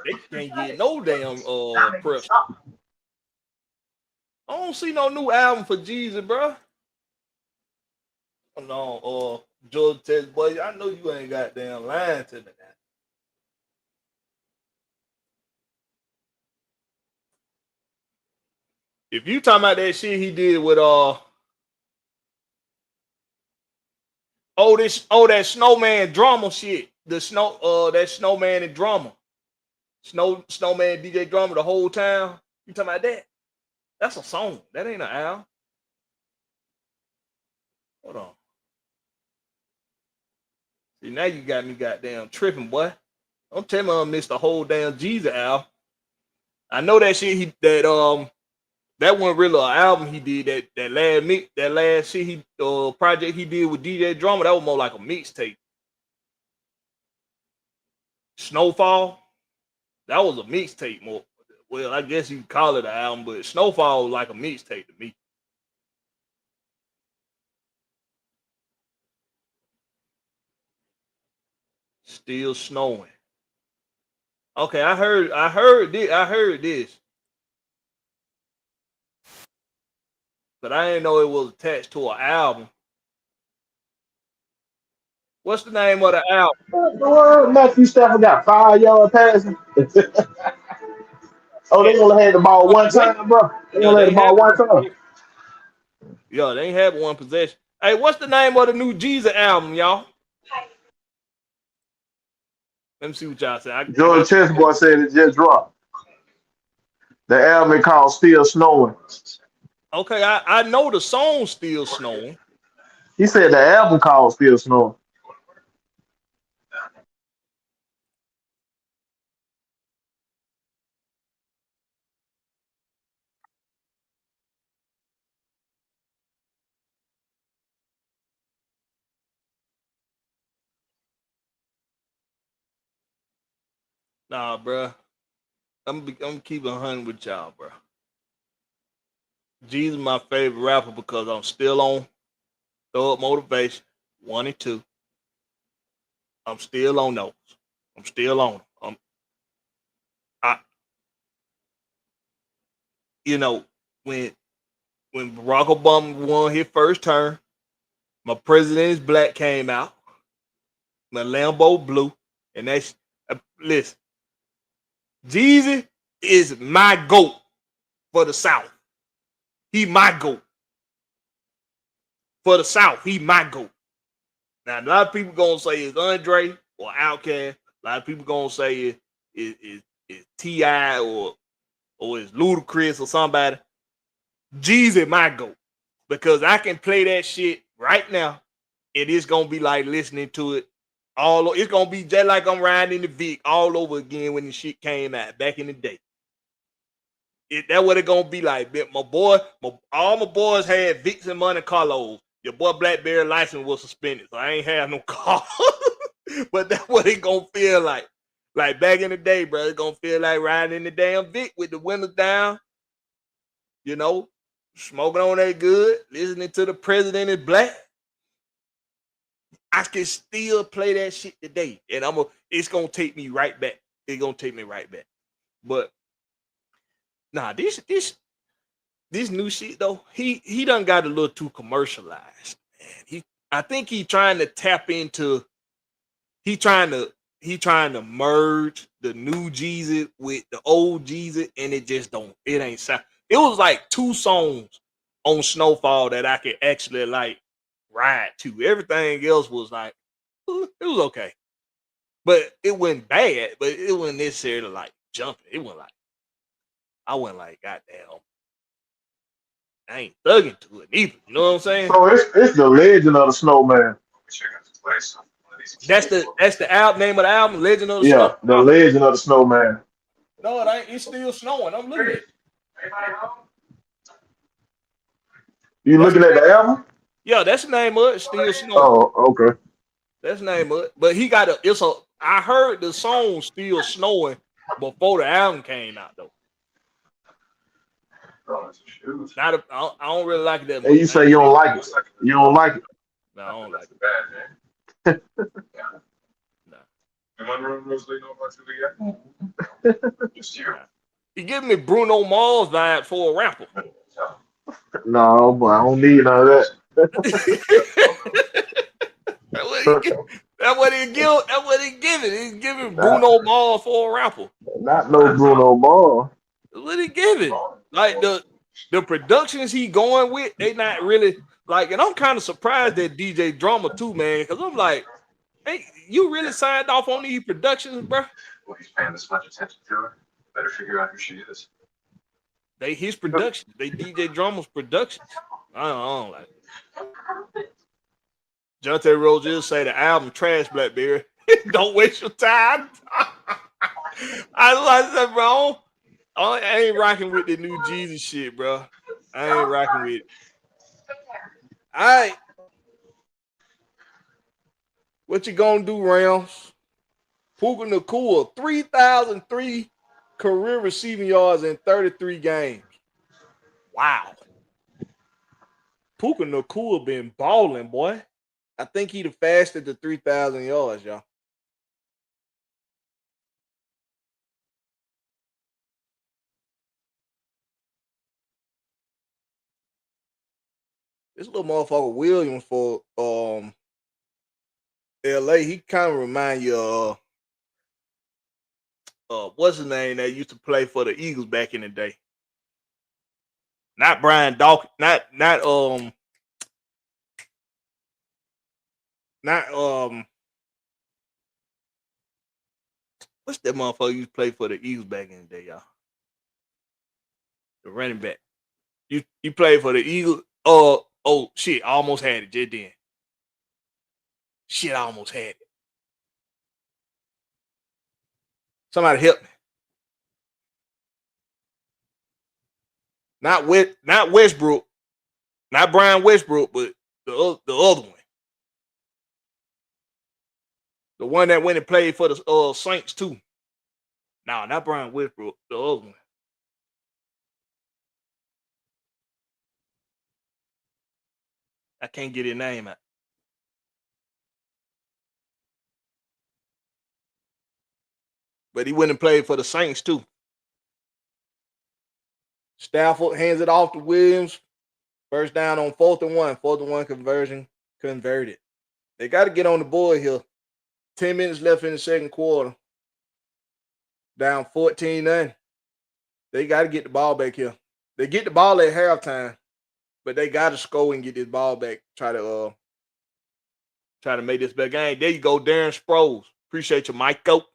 They can't get no damn pressure. I don't see no new album for Jesus, bro. No, George Test, boy, I know you ain't got damn lying to me now. If you talking about that shit he did with that snowman drama shit. The that snowman and drama. Snowman DJ drama the whole time. You talking about that? That's a song. That ain't an album. Hold on. See, now you got me goddamn tripping, boy. Don't tell me I missed the whole damn Jesus album. I know that shit that wasn't really an album he did, that last shit he project he did with DJ Drama, that was more like a mixtape. Snowfall, that was a mixtape more. Well, I guess you could call it an album, but Snowfall was like a mixtape to me. Still snowing. Okay, I heard this. But I didn't know it was attached to an album. What's the name of the album? Matthew Stafford got 5 yard passing. Oh, they only had the ball one What? time, bro. They Yeah, only had the ball one time. Yeah, they ain't have one possession. Hey, what's the name of the new Jesus album, y'all? Let me see what y'all say. I George guess. Chessboy said it just dropped. The album called Still Snowing. Okay, I know the song Still Snowing. He said the album called Still Snowing. Nah, bro. I'm keeping 100 with y'all, bro. Jesus my favorite rapper because I'm still on Throw Up Motivation 1 and 2. I'm still on those. I'm still on them. I you know when Barack Obama won his first term, My President is Black came out, my Lambo Blue, and that's listen. Jeezy is my GOAT for the South. He my GOAT. For the South, he my GOAT. Now, a lot of people gonna say it's Andre or Outkast. A lot of people gonna say it's T.I. or it's Ludacris or somebody. Jeezy my GOAT. Because I can play that shit right now. It is gonna be like listening to it It's gonna be just like I'm riding in the Vic all over again when the shit came out back in the day. That what it gonna be like. All my boys had Vicks and Monte Carlos. Your boy Blakberry license was suspended, so I ain't have no car. But that's what it gonna feel like. Like back in the day, bro, it's gonna feel like riding in the damn Vic with the windows down, you know, smoking on that good, listening to the president is black. I can still play that shit today, and it's gonna take me right back. It's gonna take me right back. But nah, this new shit though, he done got a little too commercialized. Man. I think he trying to tap into. He trying to merge the new Jeezy with the old Jeezy, and it just don't. It ain't sound. It was like 2 songs on Snowfall that I could actually like ride to. Everything else was like it was okay, but it wasn't bad. But it wasn't necessarily like jumping. It wasn't like I wasn't like goddamn. I ain't thugging to it either. You know what I'm saying? So it's the legend of the snowman. That's the name of the album, Legend of the Yeah, Snow. the legend of the snowman. No, it ain't. It's still snowing. I'm looking at it. You looking at the album? Yeah, that's the name of it. Still snowing. Oh, okay. That's the name of it. But he got I heard the song Still Snowing before the album came out though. I don't really like it that much. And you say you don't like it. You don't like it. No, I don't like it. Bad, No. man. Know about Just you. He giving me Bruno Mars vibe for a rapper. No, but I don't need none of that. That's what he giving. He's giving Bruno Mars for a rapper. Not no Bruno Mars. That's what he giving. Like the productions he going with, they not really like, and I'm kind of surprised that DJ Drummer too, man, because I'm like, hey, you really signed off on these productions, bro? Well, he's paying this much attention to her. Better figure out who she is. They his productions. They DJ Drummer's productions. I don't like it. Jonte Rogers say the album trash, Blakberry. Don't waste your time. I said, bro, I ain't rocking with the new Jesus shit, bro. I ain't rocking with it. All right. What you gonna do, Rams? Puka Nacua, 3,003 career receiving yards in 33 games. Wow. Puka Nacua been balling, boy. I think he the fastest to 3,000 yards, y'all. This little motherfucker Williams for LA, he kind of remind you of what's his name that used to play for the Eagles back in the day. Not Brian Dawkins, not what's that motherfucker used to play for the Eagles back in the day, y'all? The running back. You played for the Eagles. Oh shit, I almost had it just then. Shit, I almost had it. Somebody help me. Not Westbrook, not Brian Westbrook, but the other one. The one that went and played for the Saints too. No, not Brian Westbrook, the other one. I can't get his name out. But he went and played for the Saints too. Stafford hands it off to Williams. First down on 4th and 1. 4th and 1 conversion converted. They got to get on the board here. 10 minutes left in the second quarter. Down 14-0. They got to get the ball back here. They get the ball at halftime, but they got to score and get this ball back. Try to make this better game. There you go, Darren Sproles. Appreciate you, Michael.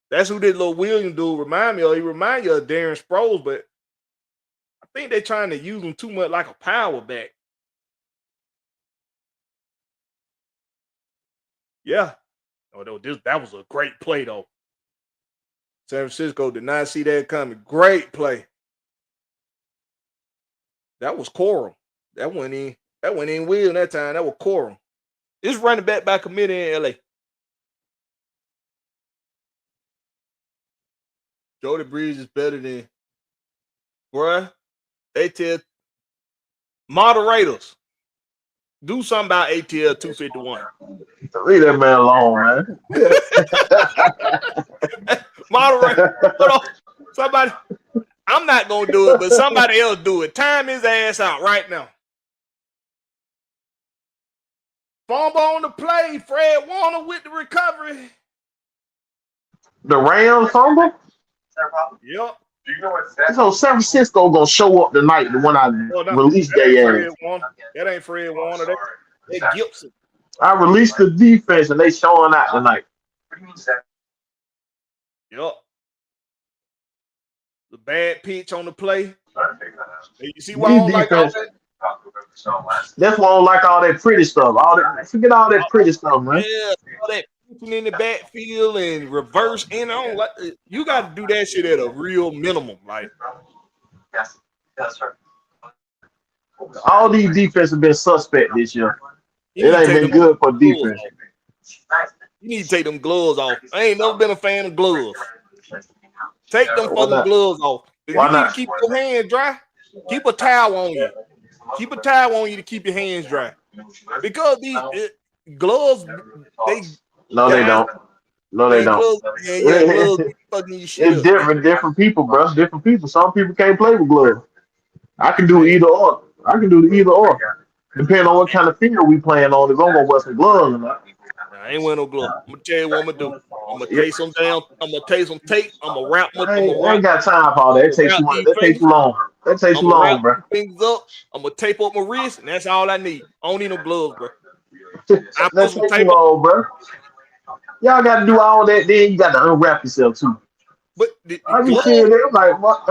That's who this little Williams dude remind me of. He remind you of Darren Sproles, but I think they're trying to use him too much like a power back. Yeah. Oh, that was a great play, though. San Francisco did not see that coming. Great play. That was Corum. That went in. That went in Will that time. That was Corum. This running back by committee in LA. Jody Breeze is better than, bruh. They tell moderators, do something about ATL 251. Leave that man alone, man. Moderator, hold on. Somebody, I'm not going to do it, but somebody else do it. Time his ass out right now. Fumble on the play. Fred Warner with the recovery. The Rams fumble? Yep. Do you know what's that? So San Francisco gonna show up tonight when I release their ass. That ain't Fred Warner. That Gibson. I released the defense and they showing out tonight. Yep. The bad pitch on the play. You see why I don't like all that? That's why I don't like all that pretty stuff. Forget all that pretty stuff, man. Yeah, all that in the backfield and reverse in on. Like, you got to do that shit at a real minimum. Like, Yes, that's right. All these defenses have been suspect this year. you It need to ain't take been them good for gloves defense. off. You need to take them gloves off. I ain't never been a fan of gloves. Take them Why fucking not? gloves off. If Why you need not? to keep your hands dry, keep a towel on you. Keep a towel on you to keep your hands dry. Because these gloves, No, they don't. No, they don't. gloves, gloves be fucking your shit It's up. different people, bro. Different people. Some people can't play with gloves. I can do either or. Depending on what kind of finger we playing on, if I'm gonna wear some gloves or not. I ain't wearing no gloves. I'm gonna tell you what I'm gonna do. I'm gonna take some tape. I'm gonna wrap I ain't got time for all that. That takes too much. That takes too long. That takes too long, bro. Things up. I'm gonna tape up my wrist, and that's all I need. I don't need no gloves, bro. I put That some takes too tape long, bro. Y'all got to do all that. Then you got to unwrap yourself too. but the I be gloves, seeing it. I'm like, what?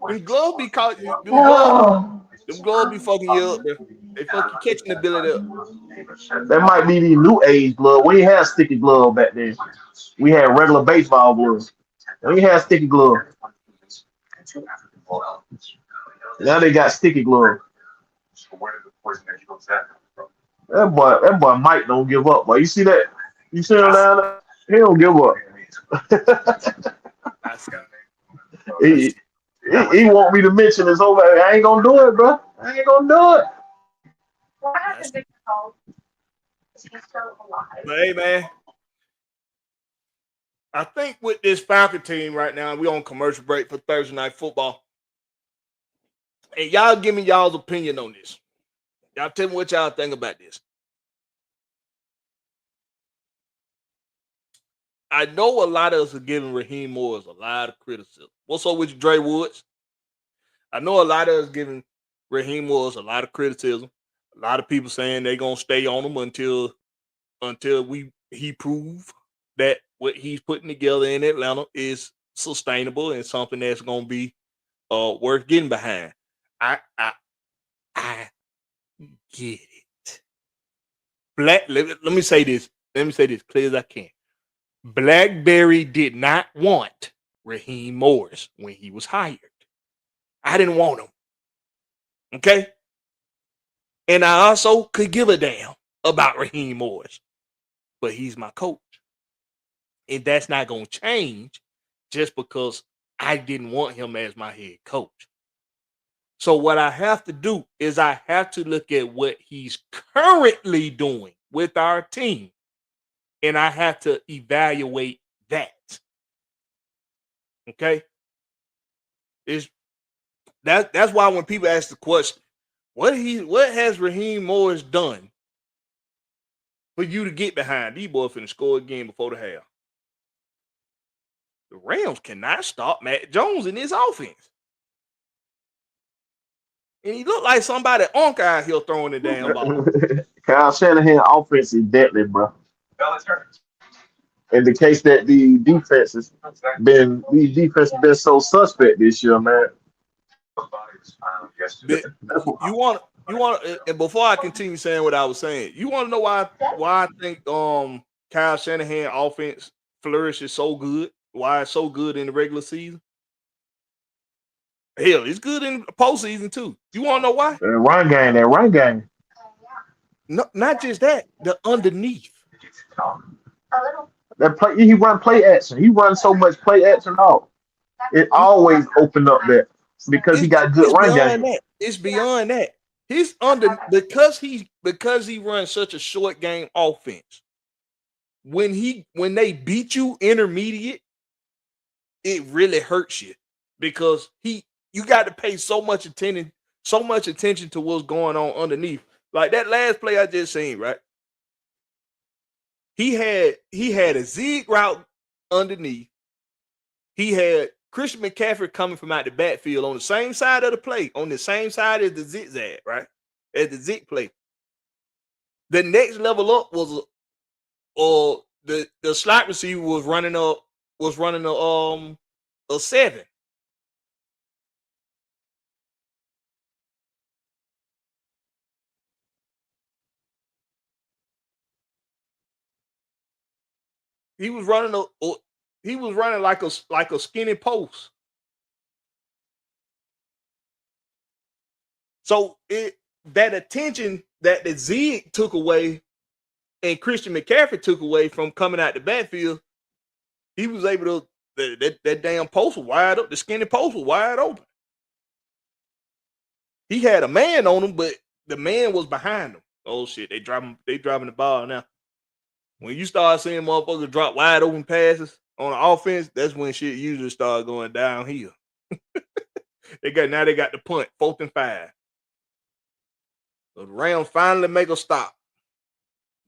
the gloves be caught. Oh, Them gloves be fucking you up, bro. They fucking catching the ability up. that might be the new age glove. We ain't had sticky glove back then. We had regular baseball gloves. We had sticky glove. Now they got sticky glove. That boy Mike don't give up. Boy, you see that? You see him down there? He don't give up. he want me to mention this over. I ain't gonna do it, bro. I ain't gonna do it. But hey, man, I think with this Falcon team right now, we on commercial break for Thursday Night Football. And y'all give me y'all's opinion on this. Y'all tell me what y'all think about this. I know a lot of us are giving Raheem Morris a lot of criticism. What's up with you, Dre Woods? I know a lot of us giving Raheem Morris a lot of criticism. A lot of people saying they're gonna stay on him until he prove that what he's putting together in Atlanta is sustainable and something that's gonna be worth getting behind. I get it. Let me say this. Let me say this clear as I can. Blakberry did not want Raheem Morris when he was hired. I didn't want him. Okay? And I also could give a damn about Raheem Morris. But he's my coach. And that's not going to change just because I didn't want him as my head coach. So what I have to do is I have to look at what he's currently doing with our team. And I have to evaluate that. Okay? That's why when people ask the question, what has Raheem Morris done for you to get behind? These boys finna score again before the half. The Rams cannot stop Matt Jones in his offense. And he looked like somebody out here throwing the damn ball. Kyle Shanahan offense is deadly, bro. In the case that these defenses been so suspect this year, man. You want You want, and before I continue saying what I was saying, you want to know why I think Kyle Shanahan offense flourishes so good? Why it's so good in the regular season? Hell, it's good in the postseason too. You want to know why? That run game. No, not just that. The underneath. That play, he run play action. He runs so much play action out. It It- always opened up that because he got good it's run beyond game. that. It's beyond that. He's under because he runs such a short game offense. When they beat you intermediate, it really hurts you because you got to pay so much attention to what's going on underneath. Like that last play I just seen, right? He had a zig route underneath. He had Christian McCaffrey coming from out the backfield on the same side of the play, on the same side as the zigzag, right? As the zig play. The next level up was the slot receiver was running a 7. He was running like a skinny post. So that attention that the zig took away and Christian McCaffrey took away from coming out the backfield, he was able to that damn post was wide open. The skinny post was wide open. He had a man on him, but the man was behind him. Oh shit, they driving the ball now. When you start seeing motherfuckers drop wide open passes on the offense, that's when shit usually start going downhill. They got the punt, 4th and 5. So the Rams finally make a stop.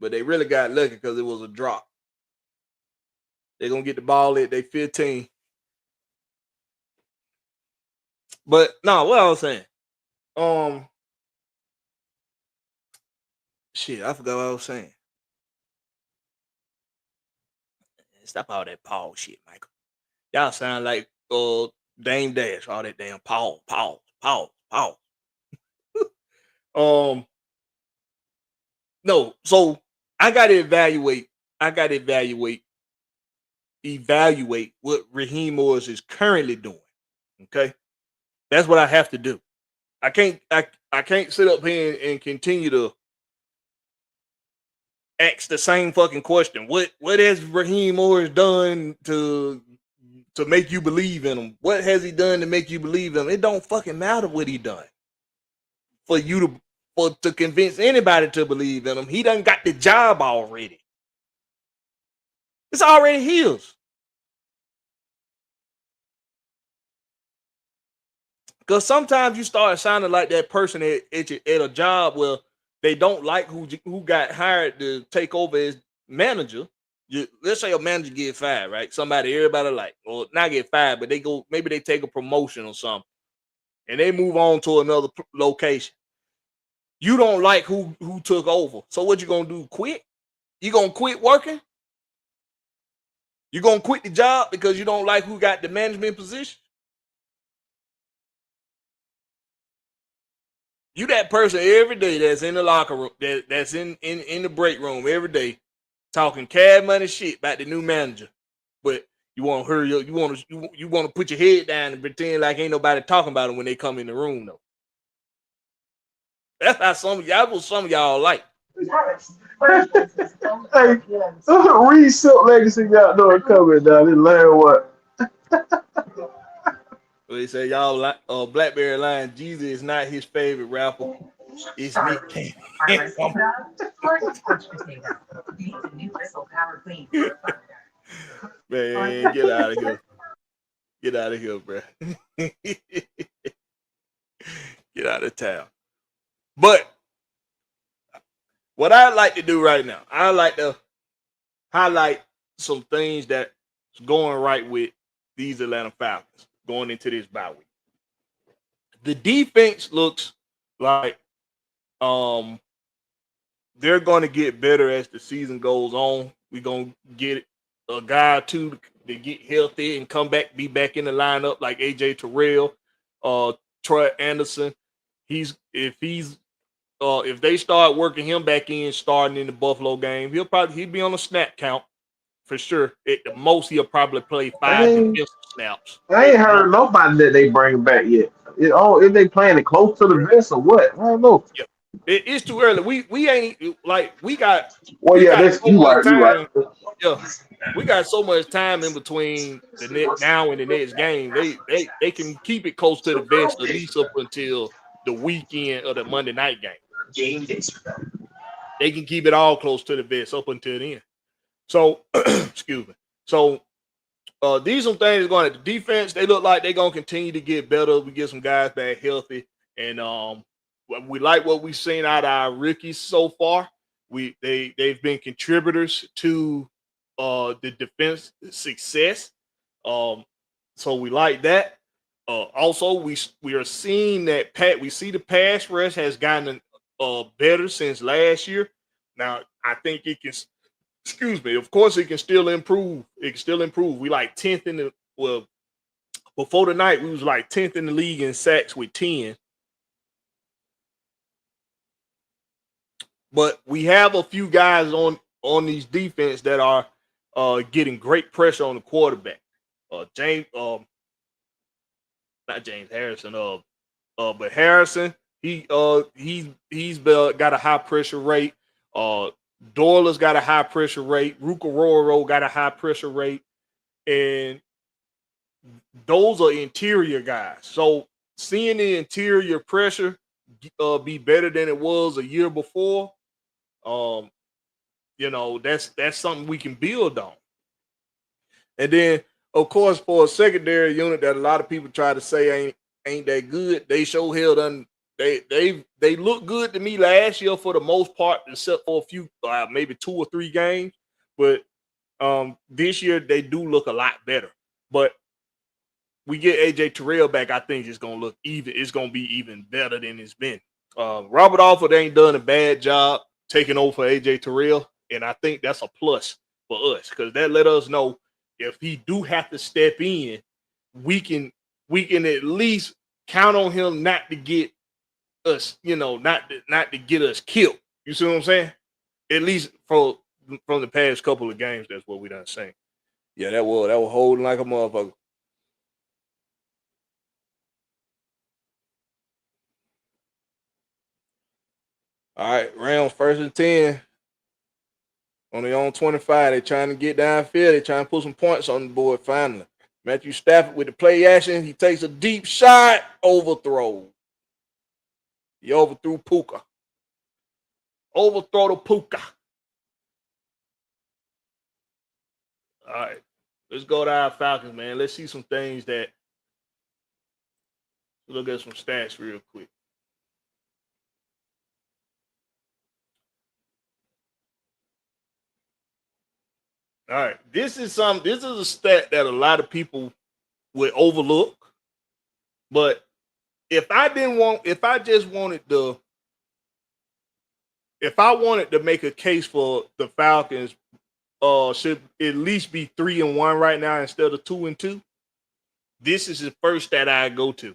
But they really got lucky because it was a drop. They're gonna get the ball at they 15. But no, what I was saying. Shit, I forgot what I was saying. Stop all that Paul shit, Michael. Y'all sound like Dame Dash, all that damn Paul. No, so I gotta evaluate what Raheem Morris is currently doing. Okay. That's what I have to do. I can't sit up here and continue to ask the same fucking question. What has Raheem Morris done to make you believe in him? What has he done to make you believe in him? It don't fucking matter what he done for you to convince anybody to believe in him. He done got the job already. It's already his. Because sometimes you start sounding like that person at a job where they don't like who got hired to take over as manager. Let's say a manager get fired, right? Everybody like, or not get fired, but maybe they take a promotion or something, and they move on to another location. You don't like who took over, so what you gonna do? Quit? You gonna quit working? You gonna quit the job because you don't like who got the management position? You that person every day that's in the locker room, that's in the break room every day, talking cash money shit about the new manager. But you want to hurry up, you want to put your head down and pretend like ain't nobody talking about them when they come in the room though. That's how some of y'all like. Hey, Reed Silk Legacy got no coming down. This land what? They say y'all like Blakberry line. Jesus is not his favorite rapper. It's Nick Cannon. Man, get out of here. Get out of here, bro. Get out of town. But what I like to do right now, I like to highlight some things that's going right with these Atlanta Falcons going into this bye week. The defense looks like they're going to get better as the season goes on. We're going to get a guy or two to get healthy and be back in the lineup like AJ Terrell, Troy Anderson. If he's if they start working him back in, starting in the Buffalo game, he'd be on a snap count for sure. At the most, he'll probably play I 5 ain't, defensive snaps. I At ain't the heard most. nobody that they bring back yet. If they playing it close to the vest or what? I don't know. Yeah. It's too early. We ain't like Well, we yeah, got that's so you much right. You right. time. Yeah, we got so much time in between now and the next game. They can keep it close to the vest at least up until the weekend of the Monday night game. Game days for them. They can keep it all close to the vest up until then. So excuse me. So these some things going at the defense. They look like they're gonna continue to get better. We get some guys back healthy, and we like what we've seen out of our rookies so far. They've been contributors to the defense success. So we like that. Also, we are seeing that we see the pass rush has gotten better since last year. Now I think it can. Excuse me. Of course, it can still improve. It can still improve. We like 10th in the before the night. We was like 10th in the league in sacks with 10. But we have a few guys on these defense that are getting great pressure on the quarterback. James, not James Harrison, but Harrison. He's got a high pressure rate. Doyle's got a high pressure rate. Rukaroro got a high pressure rate, and those are interior guys. So seeing the interior pressure be better than it was a year before, that's something we can build on. And then, of course, for a secondary unit that a lot of people try to say ain't that good, they show hell done. They look good to me last year for the most part, except for a few, maybe 2 or 3 games. But this year they do look a lot better. But we get AJ Terrell back, I think it's gonna look even. It's gonna be even better than it's been. Robert Alford ain't done a bad job taking over for AJ Terrell, and I think that's a plus for us because that let us know if he do have to step in, we can at least count on him not to get us, not to get us killed. You see what I'm saying? At least from the past couple of games, that's what we done seen. Yeah, that was holding like a motherfucker. All right, Rams 1st and 10 on their own 25. They trying to get downfield. They trying to put some points on the board finally. Matthew Stafford with the play action. He takes a deep shot, overthrow. He overthrew Puka. Overthrow the Puka. All right, let's go to our Falcons, man. Let's see some things that. Look at some stats real quick. All right, this is a stat that a lot of people would overlook. But if I wanted to make a case for the Falcons, should at least be 3-1 right now instead of 2-2. This is the first stat I go to.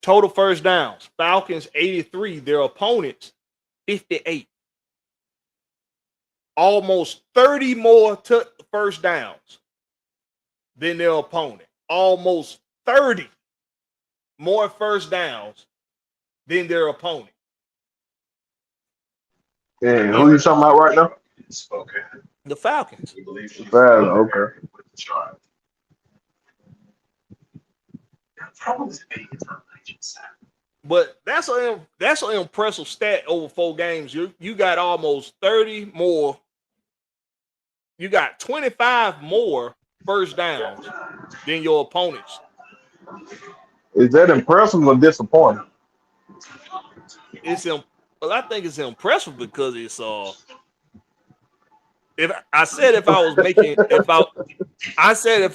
Total first downs: Falcons 83, their opponents 58. Almost 30 more first downs than their opponent. Almost 30 more first downs than their opponent. Yeah, who you talking about right now? The Falcons. Okay. But that's an impressive stat over 4 games. You got almost 30 more. You got 25 more first downs than your opponents. Is that impressive or disappointing? Well, I think it's impressive because it's if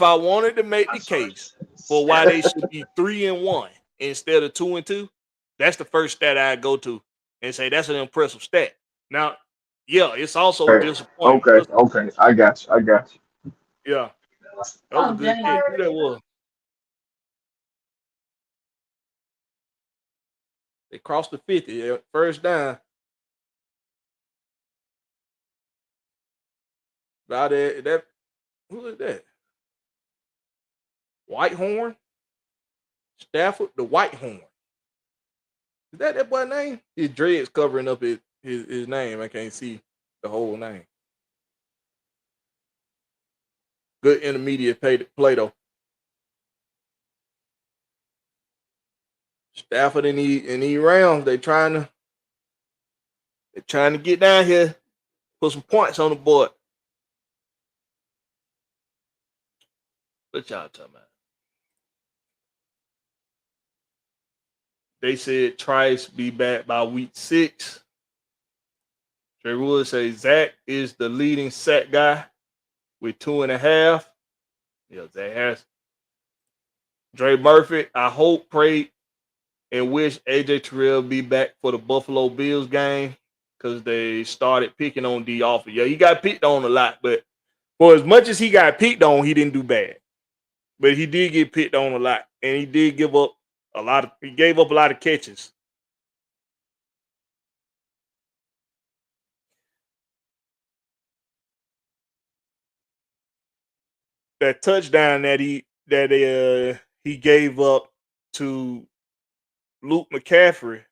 I wanted to make the case for why they should be 3-1 instead of 2-2, that's the first stat I go to and say that's an impressive stat. Now, yeah, it's also disappointing. Okay. I got you. Yeah, that was a good kick. Who that was? They crossed the 50. First down. About that. Who is that? Whitehorn? Stafford, the Whitehorn. Is that boy's name? His dreads covering up his name. I can't see the whole name. Good intermediate play though. Stafford and the Rams, they trying to get down here, put some points on the board. What y'all talking about? They said Trice be back by week 6. Trey Wood says Zach is the leading sack guy with 2.5. Yeah, Zach Harris. Dre Murphy, I hope, pray, and wish AJ Terrell be back for the Buffalo Bills game because they started picking on D offer. Yeah, he got picked on a lot, but for as much as he got picked on, he didn't do bad. But he did get picked on a lot, and he did give up a lot of. He gave up a lot of catches. That touchdown that he gave up to Luke McCaffrey,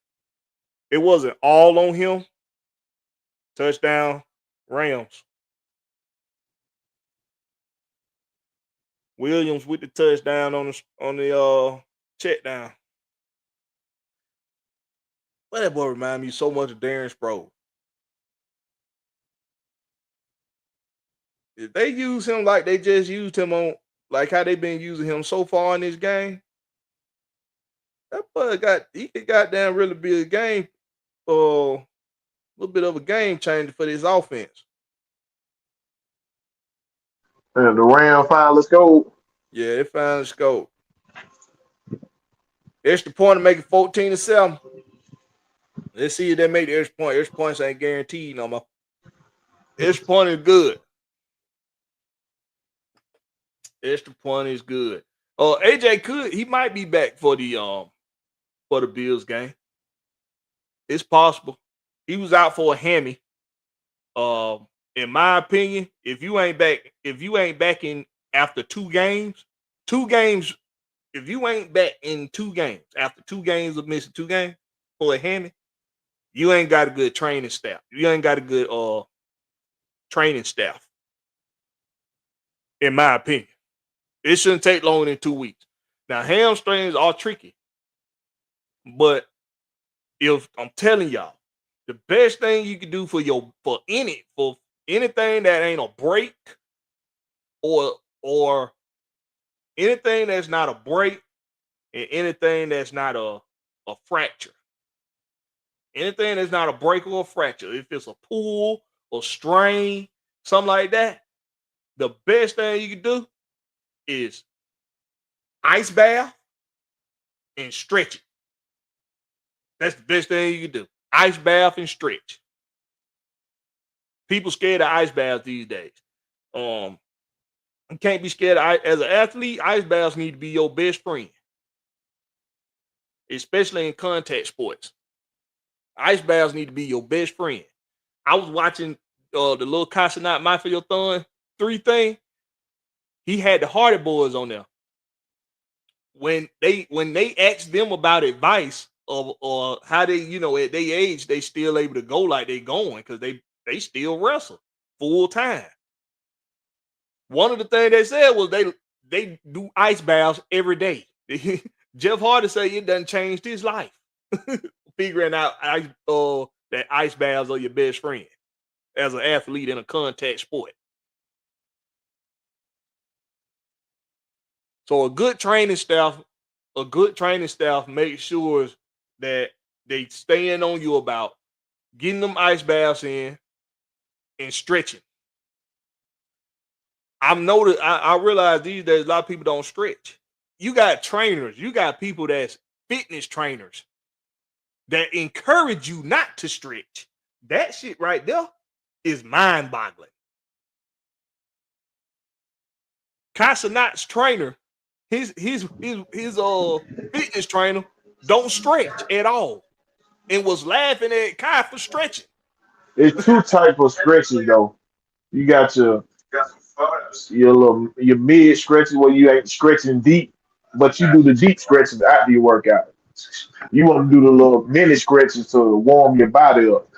it wasn't all on him. Touchdown, Rams. Williams with the touchdown on the check down. Well, that boy remind me so much of Darren Sproles. If they use him like they just used him on, like how they've been using him so far in this game, that boy he could goddamn really be a game, a little bit of a game changer for this offense. And the Ram finally scored. Yeah, it finally scored. Extra point to make it 14-7. Let's see if they make the extra point. Extra points ain't guaranteed no more. Extra point is good. Extra point is good. AJ he might be back for the Bills game. It's possible. He was out for a hammy. In my opinion, if you ain't back in after 2 games, if you ain't back in 2 games, after 2 games of missing 2 games for a hammy, you ain't got a good training staff. You ain't got a good training staff. In my opinion. It shouldn't take longer than 2 weeks. Now, hamstrings are tricky. But if I'm telling y'all, the best thing you can do for anything that ain't a break or anything that's not a break and anything that's not a fracture. Anything that's not a break or a fracture, if it's a pull or strain, something like that, the best thing you can do is ice bath and stretch it. That's the best thing you can do. Ice bath and stretch. People scared of ice baths these days. You can't be scared of as an athlete, ice baths need to be your best friend. Especially in contact sports. Ice baths need to be your best friend. I was watching the little Casanat Mafia Thon 3 thing. He had the Hardy Boys on there. When they asked them about advice or how they, at their age, they still able to go like they going because they still wrestle full time. One of the things they said was they do ice baths every day. Jeff Hardy said it done changed his life. Figuring out that ice baths are your best friend as an athlete in a contact sport. So a good training staff makes sure that they staying on you about getting them ice baths in and stretching. I realize these days a lot of people don't stretch. You got trainers, you got people that's fitness trainers that encourage you not to stretch. That shit right there is mind-boggling. Casanat's trainer, his fitness trainer don't stretch at all. and was laughing at Kai for stretching. It's two type of stretches though. You got Got some photos. your mid stretches where you ain't stretching deep, but you do the deep stretches after your workout. You want to do the little mini stretches to warm your body up.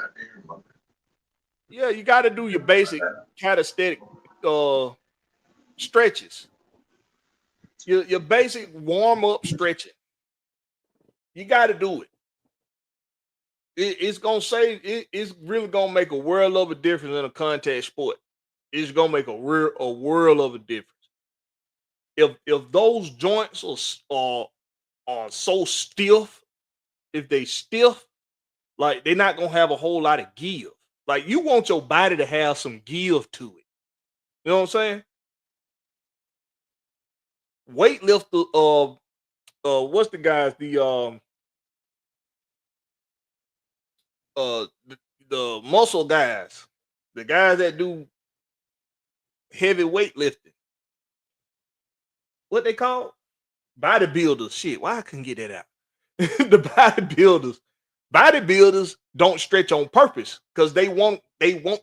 Yeah, you got to do your basic calisthenic uh, stretches. Your basic warm up stretching. You got to do it. It's gonna save. It's really gonna make a world of a difference in a contact sport. It's gonna make a world of a difference. If those joints are so stiff, if they stiff, like they're not gonna have a whole lot of give. Like you want your body to have some give to it. You know what I'm saying? Weightlifter, what's the guys? Uh, the, the muscle guys, the guys that do heavy weightlifting. What they call bodybuilders? Shit, why I couldn't get that out? The bodybuilders don't stretch on purpose because they want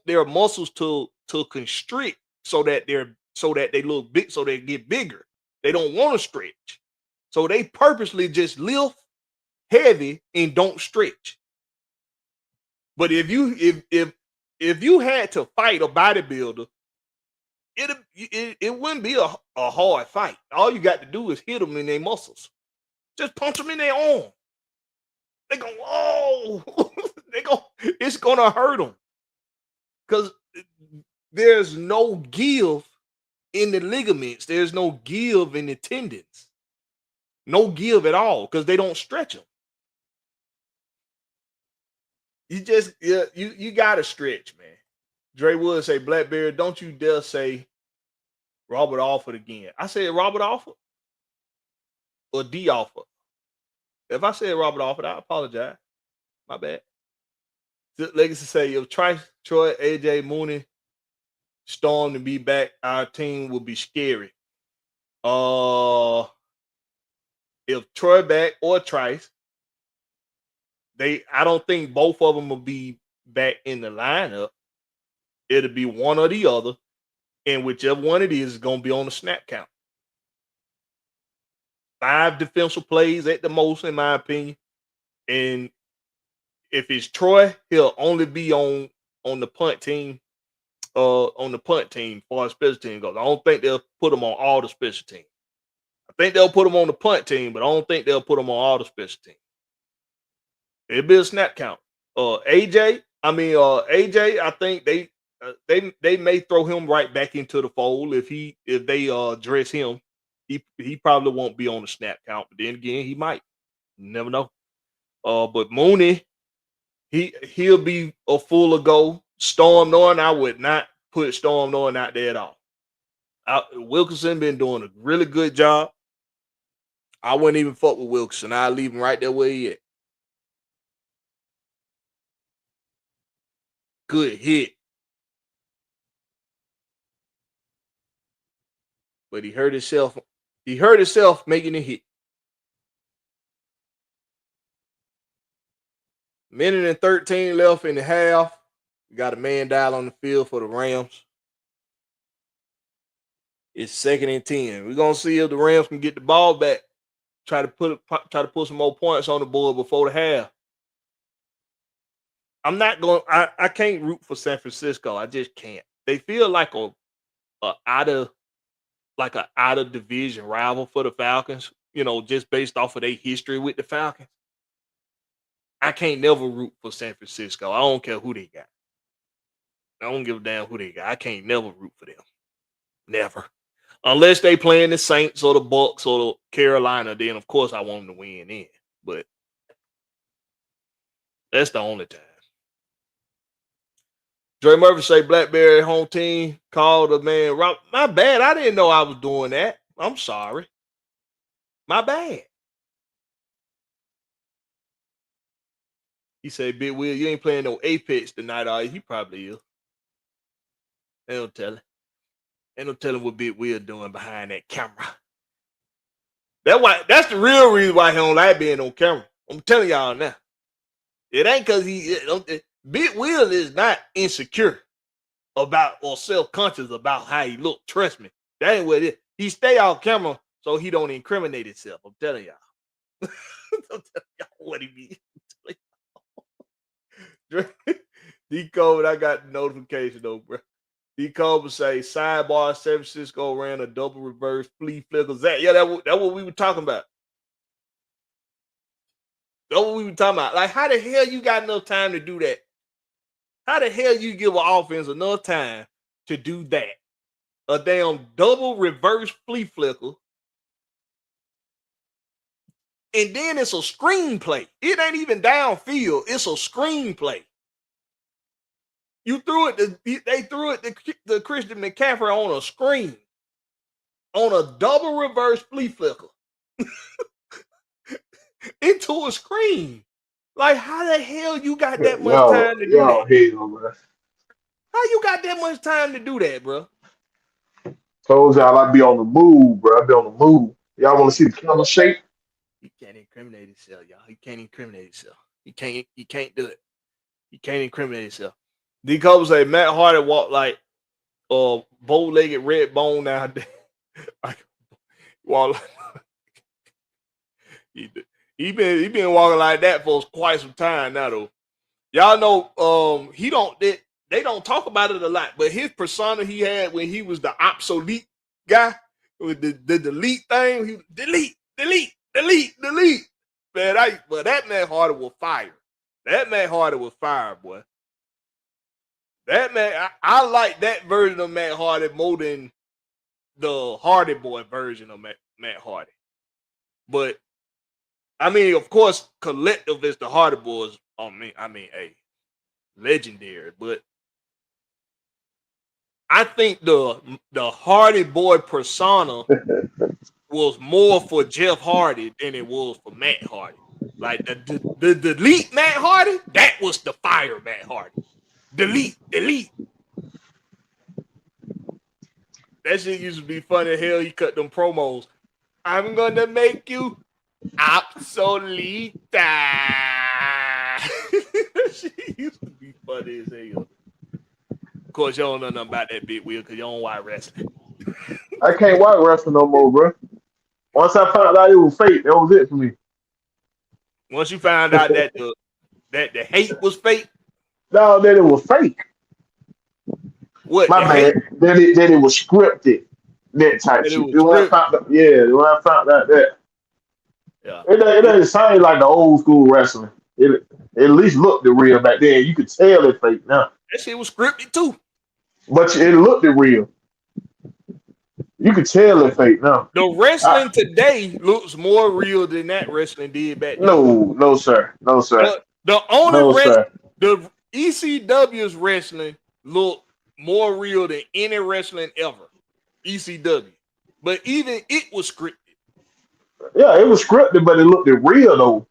their muscles to constrict so that they look big, so they get bigger. They don't want to stretch, so they purposely just lift heavy and don't stretch. But if you had to fight a bodybuilder, it wouldn't be a hard fight. All you got to do is hit them in their muscles. Just punch them in their arm. They go, oh, it's gonna hurt them because there's no give in the ligaments. There's no give in the tendons. No give at all because they don't stretch them. You gotta stretch, man. Dre Wood say, Blackberry, don't you dare say Robert Alford again. I said Robert Alford or D Alford. If I said Robert Alford, I apologize. My bad. Legacy say, if Troy, AJ, Mooney, Storm to be back, our team will be scary. If Troy back or Trice, I don't think both of them will be back in the lineup. It'll be one or the other, and whichever one it is going to be on the snap count. 5 defensive plays at the most, in my opinion. And if it's Troy, he'll only be on the punt team. For special team goes. I don't think they'll put him on all the special teams. I think they'll put him on the punt team, but I don't think they'll put him on all the special teams. It'll be a snap count. AJ, I think they may throw him right back into the fold if they dress him. He probably won't be on the snap count, but then again, he might. You never know. But Mooney, he'll be a full of go. Storm Norton, I would not put Storm Norton out there at all. Wilkinson been doing a really good job. I wouldn't even fuck with Wilkinson. I'll leave him right there where he at. Good hit. But he hurt himself. He hurt himself making a hit. Minute and 13 left in the half. We got a man down on the field for the Rams. It's 2nd and 10. We're gonna see if the Rams can get the ball back. Try to put some more points on the board before the half. I'm not going. I can't root for San Francisco. I just can't. They feel like a out of division rival for the Falcons. You know, just based off of their history with the Falcons. I can't never root for San Francisco. I don't care who they got. I don't give a damn who they got. I can't never root for them. Never. Unless they playing the Saints or the Bucks or the Carolina, then of course I want them to win in. But that's the only time. Dre Murphy say Blackberry home team called a man. My bad. I didn't know I was doing that. I'm sorry. My bad. He said, Big Will, you ain't playing no Apex tonight, are you? He probably is. Ain't no telling. Ain't no telling what Big Will doing behind that camera. That's the real reason why he don't like being on camera. I'm telling y'all now. It ain't because Big Will is not insecure about or self-conscious about how he look. Trust me. That ain't what it is. He stay off camera so he don't incriminate himself. I'm telling y'all. I'm telling y'all what he means. D Code, I got the notification though, bro. D Code would say sidebar San Francisco ran a double reverse flea flicker. That what we were talking about. That's what we were talking about. Like, how the hell you got enough time to do that? How the hell you give an offense enough time to do that? A damn double reverse flea flicker. And then it's a screenplay. It ain't even downfield. It's a screenplay. You threw it. They threw it to Christian McCaffrey on a screen, on a double reverse flea flicker into a screen. Like, how the hell you got that much time to do that? Hell, bro. How you got that much time to do that, bro? Told y'all I be on the move, bro. I be on the move. Y'all want to see the camera shake? He can't incriminate himself, y'all. He can't incriminate himself. He can't do it. He can't incriminate himself. D. Cole say Matt Hardy walked like a bow-legged red bone nowadays. he been walking like that for quite some time now, though. Y'all know they don't talk about it a lot, but his persona he had when he was the obsolete guy with the delete thing, he delete. Man, that Matt Hardy was fire. That Matt Hardy was fire, boy. That man, I like that version of Matt Hardy more than the Hardy Boy version of Matt Hardy. But I mean, of course, collective is the Hardy Boys. I mean, hey, legendary. But I think the Hardy Boy persona was more for Jeff Hardy than it was for Matt Hardy. Like the delete Matt Hardy, that was the fire Matt Hardy. Delete. That shit used to be funny as hell. He cut them promos. I'm gonna make you obsolete. That shit used to be funny as hell. Of course, you don't know nothing about that big wheel because you don't watch wrestling. I can't watch wrestling no more, bro. Once I found out it was fake, that was it for me. Once you found out that the hate was fake. No, that it was fake. What? My bad. That it was scripted. That type shit. When I found out that. Yeah. It ain't sound like the old school wrestling. It at least looked real back then. You could tell it fake now. That shit was scripted too. But it looked real. You could tell it fake now. The wrestling today looks more real than that wrestling did back then. No, sir. The only the ECW's wrestling looked more real than any wrestling ever. ECW. But even it was scripted. Yeah, it was scripted, but it looked real though.